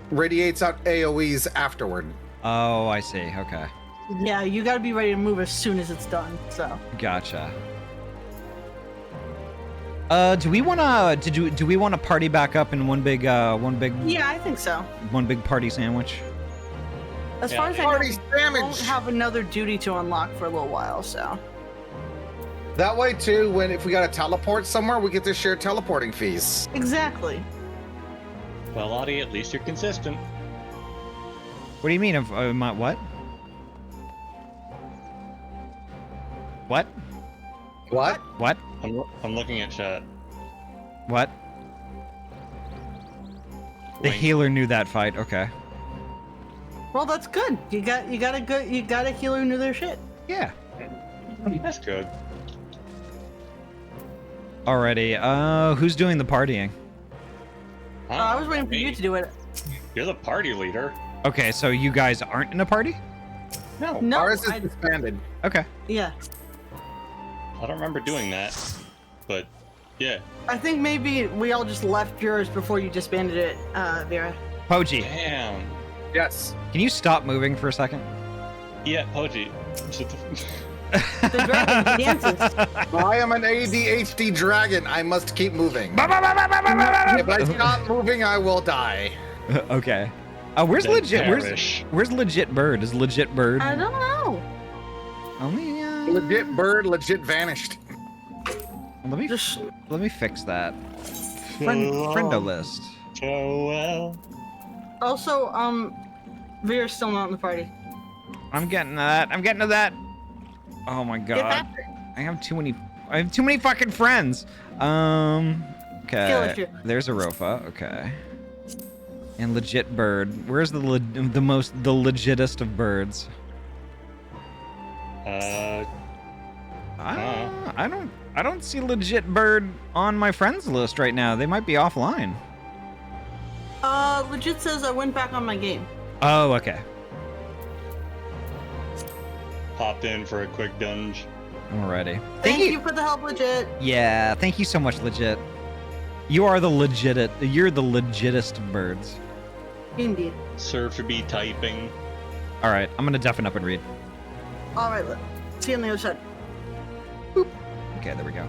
radiates out AoEs afterward. Oh, I see. Okay. Yeah, you gotta be ready to move as soon as it's done, so. Gotcha. Do we wanna party back up in one big Yeah, I think so. one big party sandwich? As far as I Party know, sandwich. we won't have another duty to unlock for a little while, so. That way too, if we gotta teleport somewhere, we get to share teleporting fees. Exactly. Well, Ahty, at least you're consistent. What do you mean? What? What? What? What? I'm looking at chat. What? The healer knew that fight. Okay. Well, that's good. You got a healer who knew their shit. Yeah. That's good. Alrighty. Who's doing the partying? I was waiting for you to do it. You're the party leader. Okay, so you guys aren't in a party? No. No, Ours is disbanded. Okay. Yeah. I don't remember doing that, but yeah. I think maybe we all just left yours before you disbanded it, Vera. Poji. Damn. Yes. Can you stop moving for a second? Yeah, Poji. The dragon dances. I am an ADHD dragon. I must keep moving. If I stop moving, I will die. Okay. Where's Then legit? perish. Where's legit bird? Is legit bird? I don't know. Only. Legit bird, legit vanished. Let me fix that. Friendo list. So well. Also, Vera's still not in the party. I'm getting to that. I'm getting to that. Oh my Get god. back there. I have too many fucking friends. Okay. There's a Rofa. Okay. And legit bird. Where's the legitest of birds? I don't see legit bird on my friends list right now. They might be offline. Legit says I went back on my game. Oh, okay. Popped in for a quick dunge. Alrighty. Thank you for the help, Legit. Yeah, thank you so much, legit. You are the you're the legitest of birds. Indeed. Serve to be typing. Alright, I'm gonna deafen up and read. Alright, see you on the other side. Okay, there we go.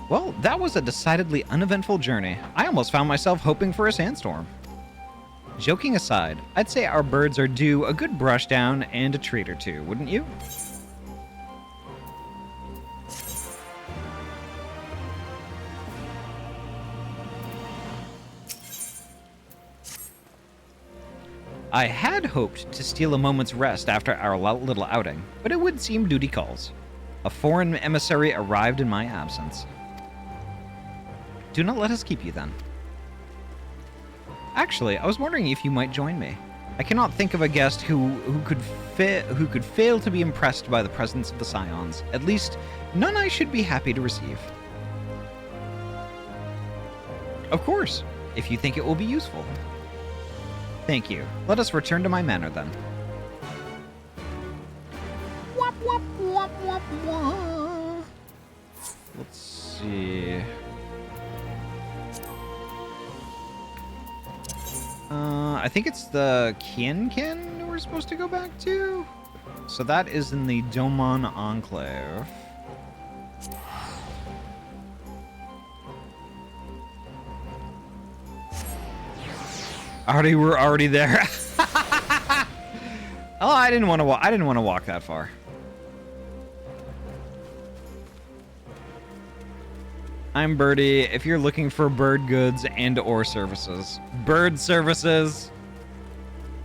Well, that was a decidedly uneventful journey. I almost found myself hoping for a sandstorm. Joking aside, I'd say our birds are due a good brush down and a treat or two, wouldn't you? I had hoped to steal a moment's rest after our little outing, but it would seem duty calls. A foreign emissary arrived in my absence. Do not let us keep you then. Actually, I was wondering if you might join me. I cannot think of a guest who could fail to be impressed by the presence of the Scions. At least, none I should be happy to receive. Of course, if you think it will be useful. Thank you. Let us return to my manor then. Wop, wop, wop, wop, wop. Let's see. I think it's the Kin we're supposed to go back to. So that is in the Domon Enclave. We're already there. Oh, I didn't want to walk that far. I'm Birdie. If you're looking for bird goods and or services. Bird services.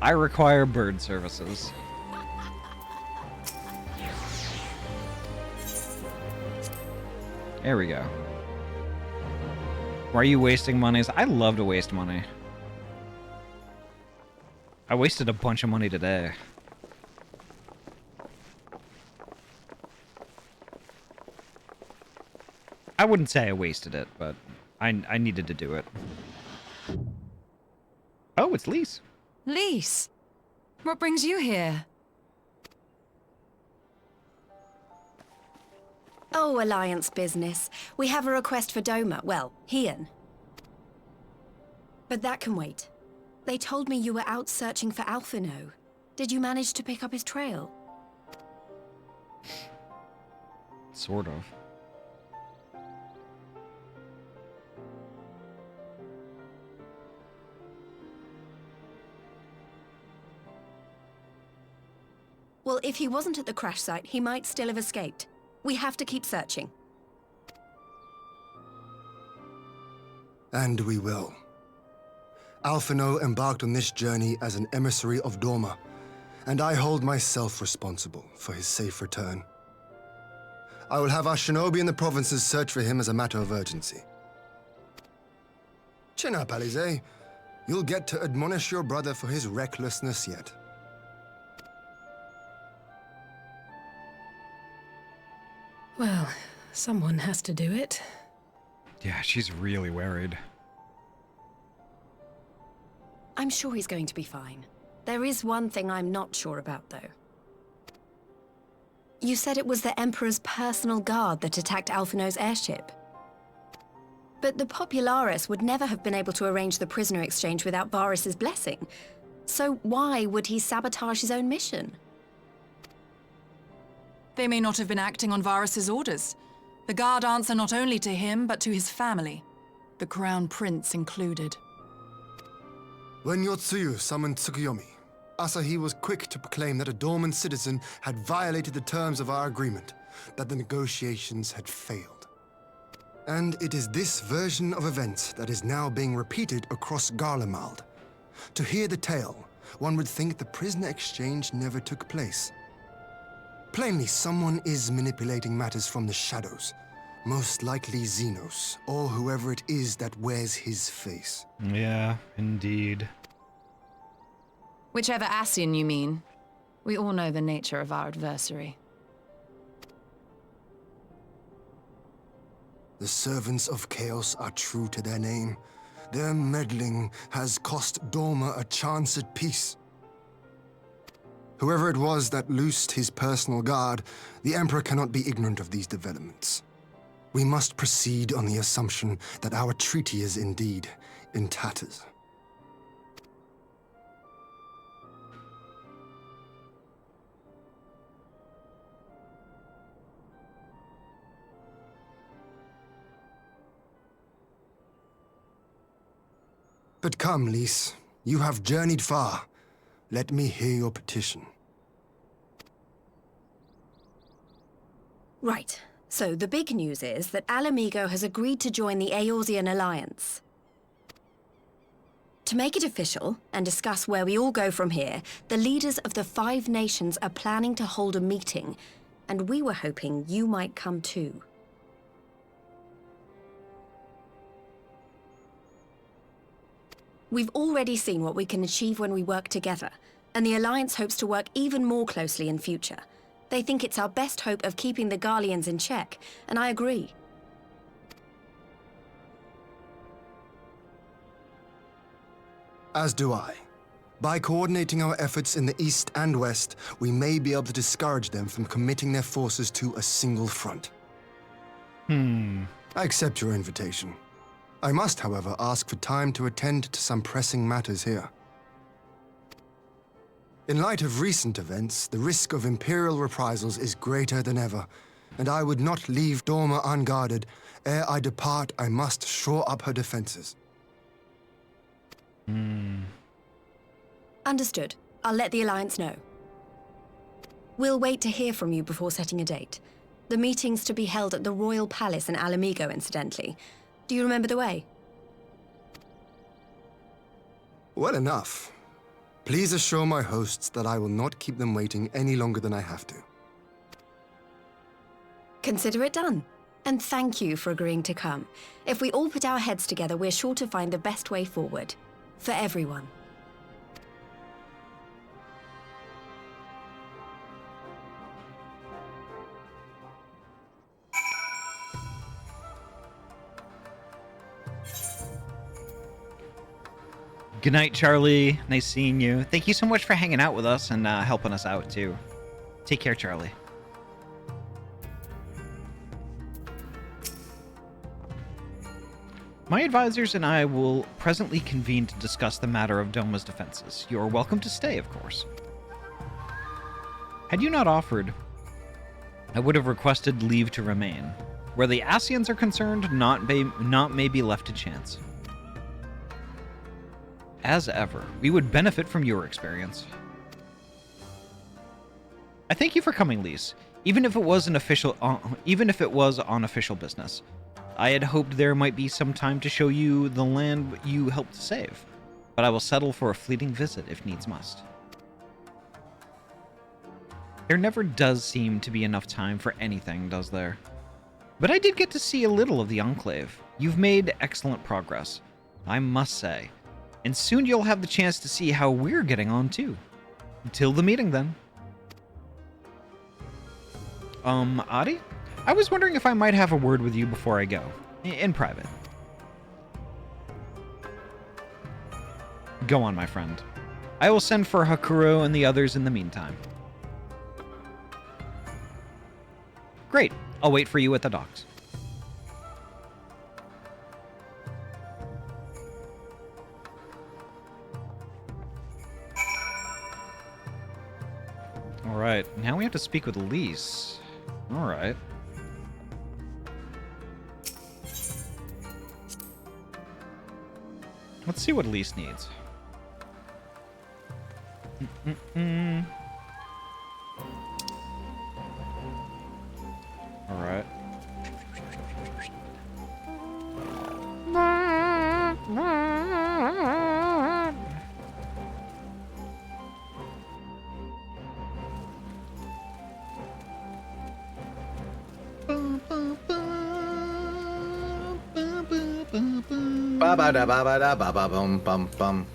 I require bird services. There we go. Why are you wasting monies? I love to waste money. I wasted a bunch of money today. I wouldn't say I wasted it, but I needed to do it. Oh, it's Lise. Lise, what brings you here? Oh, Alliance business. We have a request for Doma. Well, Hien. But that can wait. They told me you were out searching for Alphino. Did you manage to pick up his trail? Sort of. Well, if he wasn't at the crash site, he might still have escaped. We have to keep searching. And we will. Alphino embarked on this journey as an emissary of Doma, and I hold myself responsible for his safe return. I will have our shinobi in the provinces search for him as a matter of urgency. Chin up, Alize. You'll get to admonish your brother for his recklessness yet. Well, someone has to do it. Yeah, she's really worried. I'm sure he's going to be fine. There is one thing I'm not sure about, though. You said it was the Emperor's personal guard that attacked Alphino's airship. But the Popularis would never have been able to arrange the prisoner exchange without Varus's blessing. So why would he sabotage his own mission? They may not have been acting on Varus's orders. The guard answer not only to him, but to his family, the Crown Prince included. When Yotsuyu summoned Tsukuyomi, Asahi was quick to proclaim that a dormant citizen had violated the terms of our agreement, that the negotiations had failed. And it is this version of events that is now being repeated across Garlemald. To hear the tale, one would think the prisoner exchange never took place. Plainly, someone is manipulating matters from the shadows. Most likely Xenos, or whoever it is that wears his face. Yeah, indeed. Whichever Ascian you mean. We all know the nature of our adversary. The servants of chaos are true to their name. Their meddling has cost Doma a chance at peace. Whoever it was that loosed his personal guard, the Emperor cannot be ignorant of these developments. We must proceed on the assumption that our treaty is indeed in tatters. But come, Lise. You have journeyed far. Let me hear your petition. Right. So the big news is that Alamigo has agreed to join the Eorzean Alliance. To make it official, and discuss where we all go from here, the leaders of the 5 nations are planning to hold a meeting, and we were hoping you might come too. We've already seen what we can achieve when we work together, and the Alliance hopes to work even more closely in future. They think it's our best hope of keeping the Garleans in check, and I agree. As do I. By coordinating our efforts in the east and west, we may be able to discourage them from committing their forces to a single front. I accept your invitation. I must, however, ask for time to attend to some pressing matters here. In light of recent events, the risk of Imperial reprisals is greater than ever, and I would not leave Doma unguarded. Ere I depart, I must shore up her defenses. Understood. I'll let the Alliance know. We'll wait to hear from you before setting a date. The meeting's to be held at the Royal Palace in Alamigo, incidentally. Do you remember the way? Well enough. Please assure my hosts that I will not keep them waiting any longer than I have to. Consider it done. And thank you for agreeing to come. If we all put our heads together, we're sure to find the best way forward. For everyone. Good night, Charlie. Nice seeing you. Thank you so much for hanging out with us and helping us out, too. Take care, Charlie. My advisors and I will presently convene to discuss the matter of Doma's defenses. You are welcome to stay, of course. Had you not offered, I would have requested leave to remain. Where the Ascians are concerned, not may be left to chance. As ever, we would benefit from your experience. I thank you for coming, Lise, even if it was on official business. I had hoped there might be some time to show you the land you helped save, but I will settle for a fleeting visit if needs must. There never does seem to be enough time for anything, does there? But I did get to see a little of the Enclave. You've made excellent progress, I must say. And soon you'll have the chance to see how we're getting on, too. Until the meeting, then. Ahty? I was wondering if I might have a word with you before I go. In private. Go on, my friend. I will send for Hakuro and the others in the meantime. Great. I'll wait for you at the docks. Alright, now we have to speak with Lise. Alright. Let's see what Lise needs. Alright. Ba ba da ba ba da ba ba bum bum bum.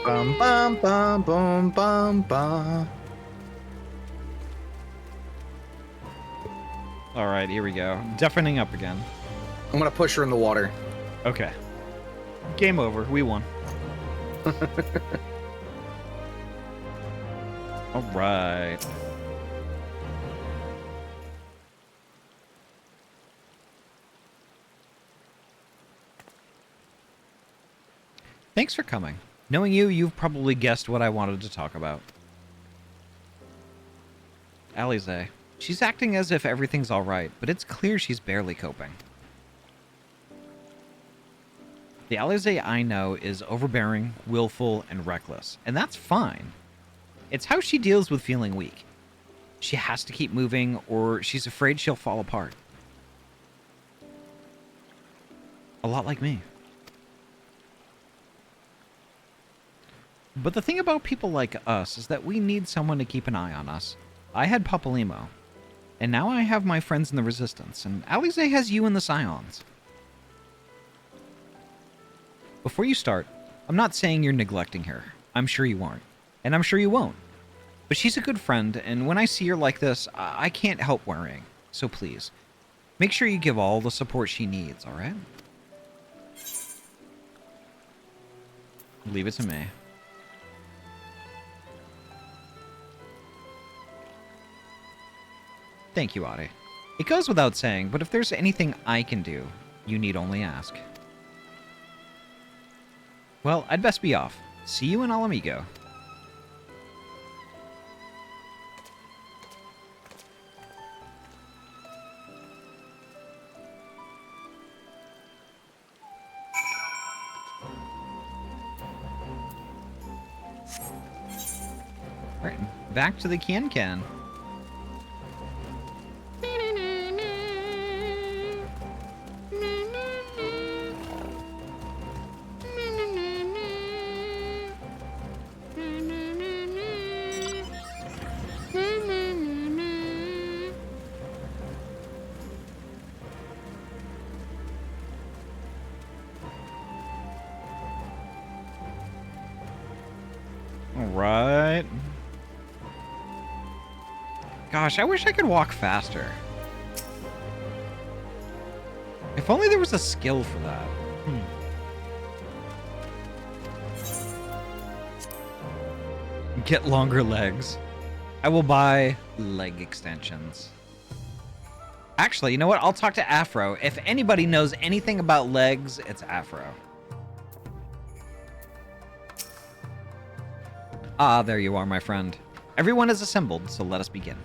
Bum bum bum bum bum bum. All right, here we go. Deafening up again. I'm gonna push her in the water. Okay. Game over. We won. All right. Thanks for coming. Knowing you, you've probably guessed what I wanted to talk about. Alize. She's acting as if everything's alright, but it's clear she's barely coping. The Alize I know is overbearing, willful, and reckless, and that's fine. It's how she deals with feeling weak. She has to keep moving, or she's afraid she'll fall apart. A lot like me. But the thing about people like us is that we need someone to keep an eye on us. I had Papalymo, and now I have my friends in the Resistance, and Alize has you in the Scions. Before you start, I'm not saying you're neglecting her. I'm sure you aren't, and I'm sure you won't. But she's a good friend, and when I see her like this, I can't help worrying. So please, make sure you give all the support she needs, alright? Leave it to me. Thank you, Ahty. It goes without saying, but if there's anything I can do, you need only ask. Well, I'd best be off. See you in Alamigo. Right, Back to the can-can. Alright. Gosh, I wish I could walk faster. If only there was a skill for that. Get longer legs. I will buy leg extensions. Actually, you know what? I'll talk to Afro. If anybody knows anything about legs, it's Afro. Ah, there you are, my friend. Everyone is assembled, so let us begin.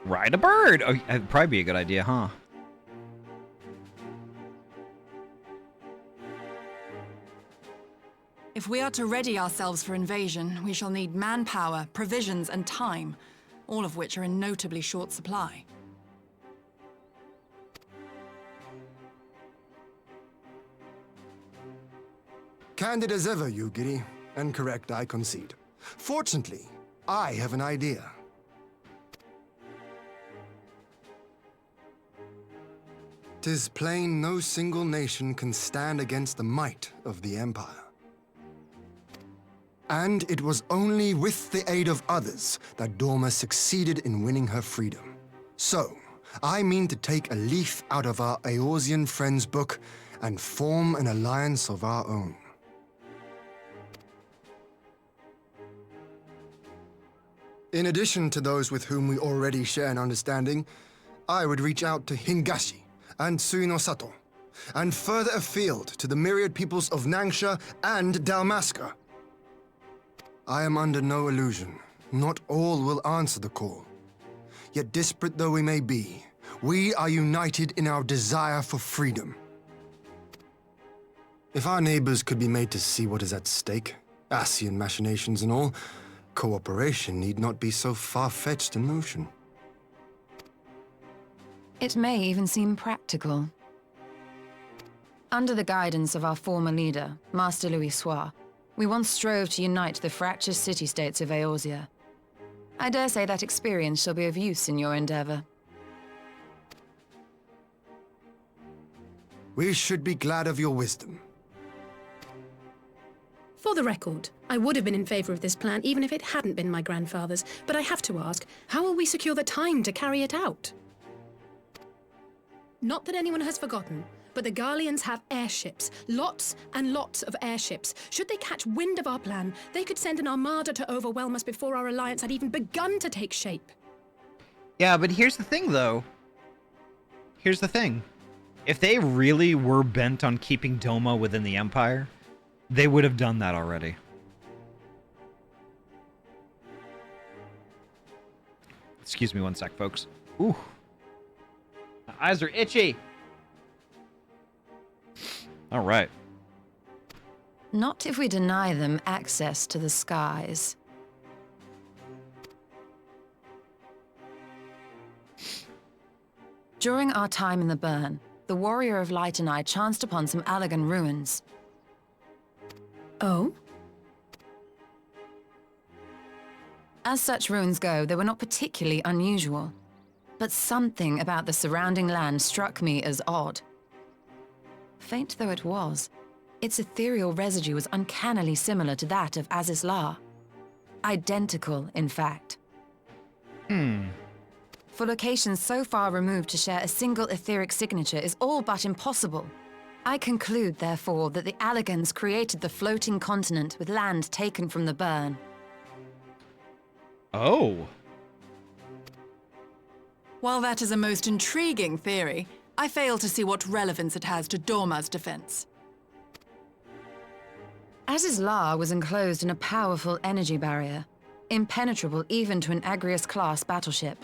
Ride a bird! Oh, that'd probably be a good idea, huh? If we are to ready ourselves for invasion, we shall need manpower, provisions, and time, all of which are in notably short supply. Candid as ever, you giddy. And correct, I concede. Fortunately, I have an idea. 'Tis plain no single nation can stand against the might of the Empire. And it was only with the aid of others that Dorma succeeded in winning her freedom. So, I mean to take a leaf out of our Eorzean friends' book and form an alliance of our own. In addition to those with whom we already share an understanding, I would reach out to Hingashi and Suinosato, and further afield to the myriad peoples of Nangsha and Dalmasca. I am under no illusion. Not all will answer the call. Yet disparate though we may be, we are united in our desire for freedom. If our neighbors could be made to see what is at stake, Ascian machinations and all, cooperation need not be so far-fetched a notion. It may even seem practical. Under the guidance of our former leader, Master Louis Soir, we once strove to unite the fractious city-states of Eorzea. I dare say that experience shall be of use in your endeavor. We should be glad of your wisdom. For the record, I would have been in favor of this plan even if it hadn't been my grandfather's, but I have to ask, how will we secure the time to carry it out? Not that anyone has forgotten, but the Garleans have airships. Lots and lots of airships. Should they catch wind of our plan, they could send an armada to overwhelm us before our alliance had even begun to take shape. Yeah, but here's the thing, though. Here's the thing. If they really were bent on keeping Doma within the Empire, they would have done that already. Excuse me one sec, folks. Ooh. My eyes are itchy. All right. Not if we deny them access to the skies. During our time in the Burn, the Warrior of Light and I chanced upon some Allagan ruins. Oh? As such ruins go, they were not particularly unusual. But something about the surrounding land struck me as odd. Faint though it was, its ethereal residue was uncannily similar to that of Azizlar. Identical, in fact. For locations so far removed to share a single etheric signature is all but impossible. I conclude, therefore, that the Allagans created the floating continent with land taken from the Burn. Oh. While that is a most intriguing theory, I fail to see what relevance it has to Dorma's defense. Azizlar was enclosed in a powerful energy barrier, impenetrable even to an Agrius-class battleship.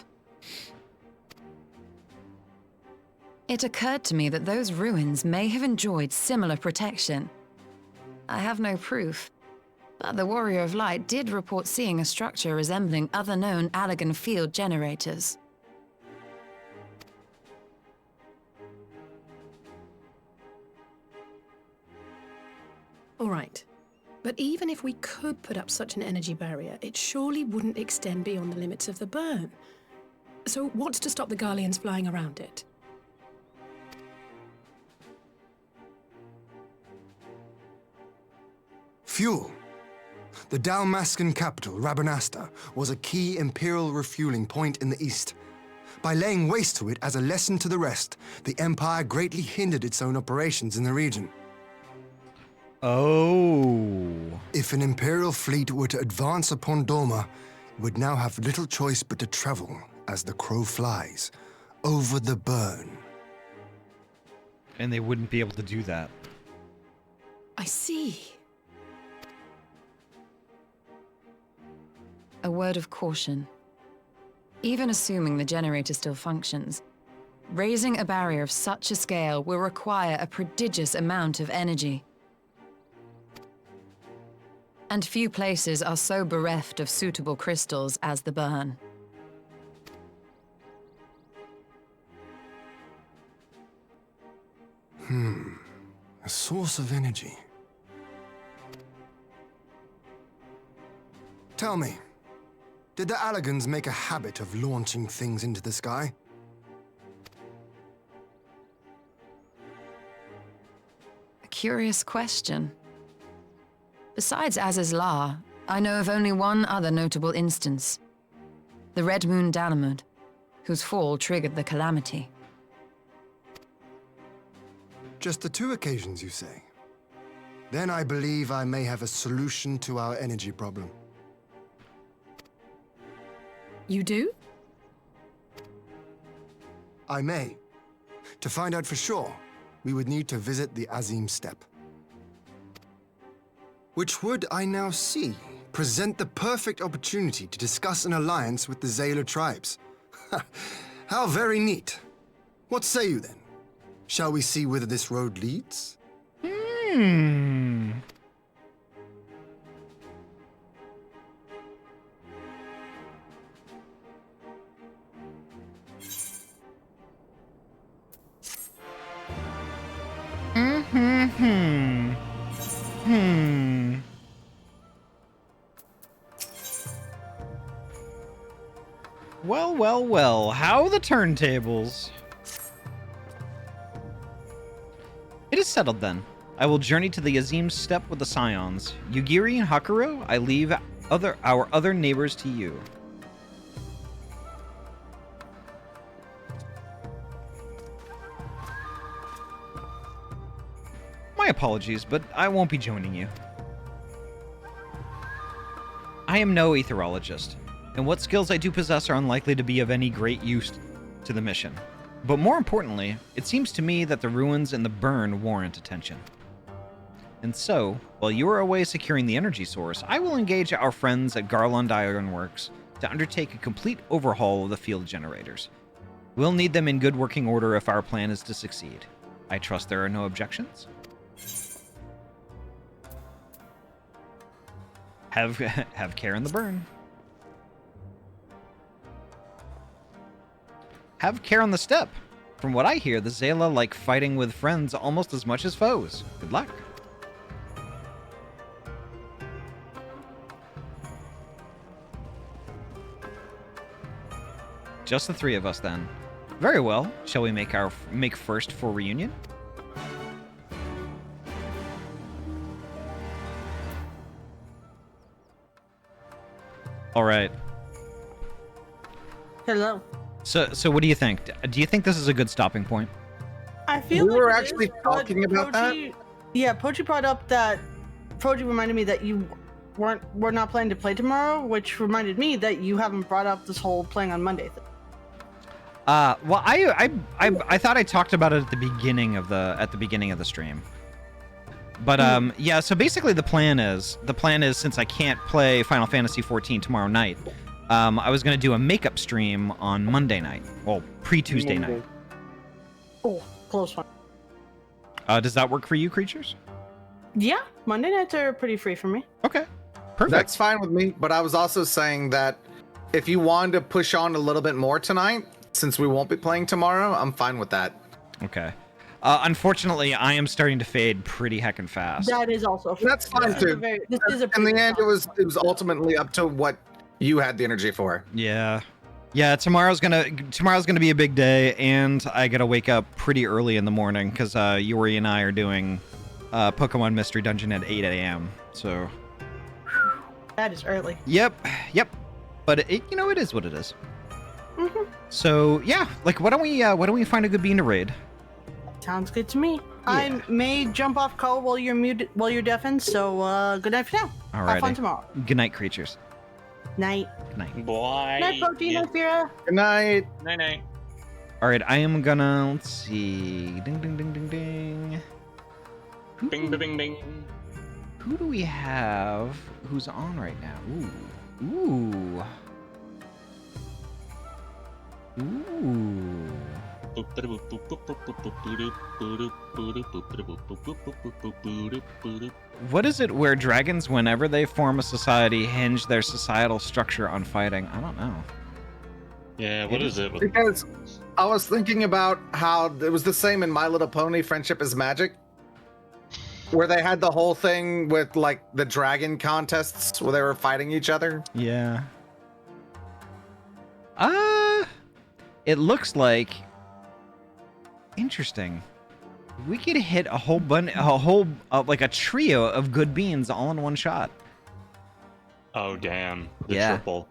It occurred to me that those ruins may have enjoyed similar protection. I have no proof, but the Warrior of Light did report seeing a structure resembling other known Allegan field generators. All right. But even if we could put up such an energy barrier, it surely wouldn't extend beyond the limits of the burn. So what's to stop the Garleans flying around it? Fuel. The Dalmascan capital, Rabanasta, was a key Imperial refueling point in the east. By laying waste to it as a lesson to the rest, the Empire greatly hindered its own operations in the region. Oh. If an Imperial fleet were to advance upon Doma, it would now have little choice but to travel, as the crow flies, over the burn. And they wouldn't be able to do that. I see. A word of caution. Even assuming the generator still functions, raising a barrier of such a scale will require a prodigious amount of energy. And few places are so bereft of suitable crystals as the burn. A source of energy. Tell me, did the Allegans make a habit of launching things into the sky? A curious question. Besides Azizlar, I know of only one other notable instance. The Red Moon Dalamud, whose fall triggered the calamity. Just the 2 occasions, you say? Then I believe I may have a solution to our energy problem. You do? I may. To find out for sure, we would need to visit the Azim Steppe. Which would, I now see, present the perfect opportunity to discuss an alliance with the Zayla tribes. How very neat. What say you then? Shall we see whither this road leads? Well, well, well. How are the turntables? It is settled then. I will journey to the Azim Steppe with the Scions. Yugiri and Hakuro, I leave our other neighbors to you. My apologies, but I won't be joining you. I am no etherologist, and what skills I do possess are unlikely to be of any great use to the mission. But more importantly, it seems to me that the ruins and the burn warrant attention. And so, while you are away securing the energy source, I will engage our friends at Garland Ironworks to undertake a complete overhaul of the field generators. We'll need them in good working order if our plan is to succeed. I trust there are no objections? Have care in the burn. Have care on the steppe. From what I hear, the Zayla like fighting with friends almost as much as foes. Good luck. Just the 3 of us then. Very well. Shall we make first for reunion? All right. Hello. So what do you think? Do you think this is a good stopping point? I feel We like were it actually is, talking about that. Yeah, Pochi brought up that. Pochi reminded me that you were not planning to play tomorrow, which reminded me that you haven't brought up this whole playing on Monday thing. Well, I thought I talked about it at the beginning of the stream. But yeah, so basically the plan is since I can't play Final Fantasy XIV tomorrow night, I was going to do a makeup stream on Monday night. Well, pre-Tuesday night. Oh, close one. Does that work for you, creatures? Yeah, Monday nights are pretty free for me. Okay. Perfect. That's fine with me, but I was also saying that if you wanted to push on a little bit more tonight, since we won't be playing tomorrow, I'm fine with that. Okay. Unfortunately, I am starting to fade pretty heckin' fast. That is also That's fine too. In the end, it was ultimately up to what you had the energy for. Yeah. Yeah, tomorrow's gonna be a big day, and I gotta wake up pretty early in the morning because Yuri and I are doing Pokemon Mystery Dungeon at 8 a.m. So. That is early. Yep. But it is what it is. Mm-hmm. So yeah, like why don't we find a good bean to raid? Sounds good to me. Yeah. I may jump off call while you're muted, while you're deafened. So good night for now. Alrighty. Have fun tomorrow. Good night, creatures. Night. Good night. Boy. Night, Protein. Night, Vera. Good night. Night. All right, I am gonna, let's see. Ding, ding, ding, ding, ding. Bing, bing, bing. Who do we have who's on right now? Ooh. What is it where dragons, whenever they form a society, hinge their societal structure on fighting? I don't know. Yeah, what is it? Because I was thinking about how it was the same in My Little Pony Friendship is Magic, where they had the whole thing with like the dragon contests where they were fighting each other. Yeah. It looks like interesting. We could hit a whole like a trio of good beans all in one shot. Oh damn! The Yeah. triple.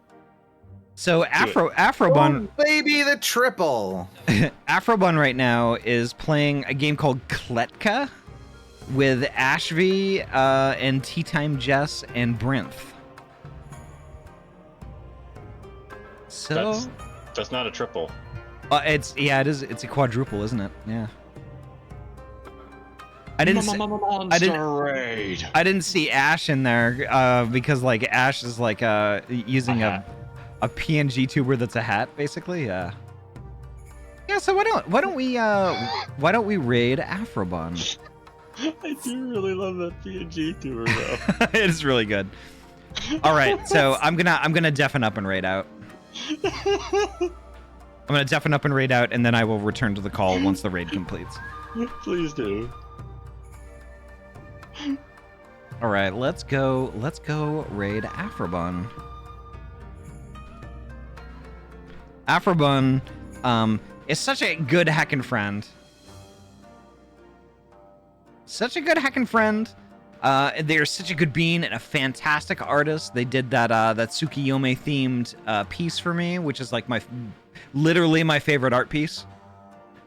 So Afrobun, Oh, baby, the triple. Afrobun right now is playing a game called Kletka with Ashby and Tea Time Jess and Brinth. So That's not a triple. it is. It's a quadruple, isn't it? Yeah. I didn't see Ash in there because like Ash is like using a PNG tuber that's a hat, basically. Yeah. So why don't we raid Afrobun? I do really love that PNG tuber though. It is really good. All right, so I'm gonna deafen up and raid out. I'm gonna deafen up and raid out, and then I will return to the call once the raid completes. Please do. All right, let's go raid Afrobun. Afrobun is such a good heckin' friend. Such a good heckin' friend. They're such a good bean and a fantastic artist. They did that Tsukiyomi themed piece for me, which is like literally my favorite art piece.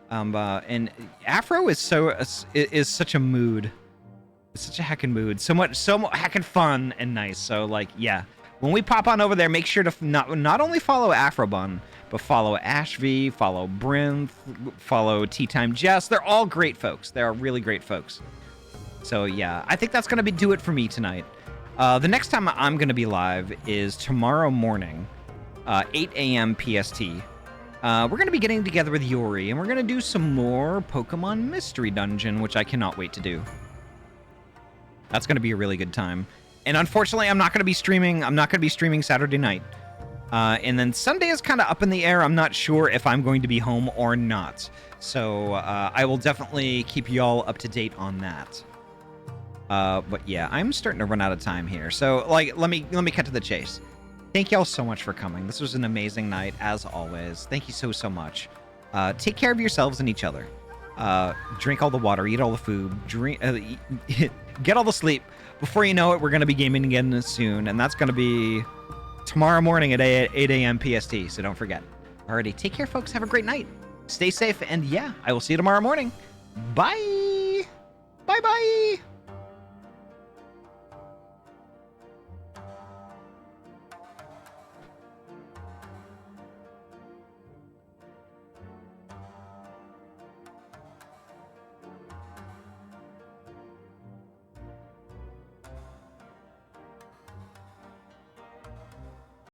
And Afro is such a mood. It's such a heckin' mood. So heckin' fun and nice. So like, yeah. When we pop on over there, make sure to not only follow Afrobun, but follow Ashby, follow Brinth, follow Tea Time Jess. They're all great folks. They are really great folks. So yeah, I think that's gonna do it for me tonight. The next time I'm gonna be live is tomorrow morning, 8 a.m. PST. We're gonna be getting together with Yuri, and we're gonna do some more Pokemon Mystery Dungeon, which I cannot wait to do. That's gonna be a really good time. And unfortunately, I'm not gonna be streaming. I'm not gonna be streaming Saturday night. And then Sunday is kind of up in the air. I'm not sure if I'm going to be home or not. So I will definitely keep y'all up to date on that. But yeah, I'm starting to run out of time here. So like, let me cut to the chase. Thank y'all so much for coming. This was an amazing night, as always. Thank you so much. Take care of yourselves and each other. Drink all the water, eat all the food, get all the sleep. Before you know it, we're going to be gaming again soon, and that's going to be tomorrow morning at 8 a.m. PST, so don't forget. Alrighty, take care, folks. Have a great night. Stay safe, and yeah, I will see you tomorrow morning. Bye! Bye-bye!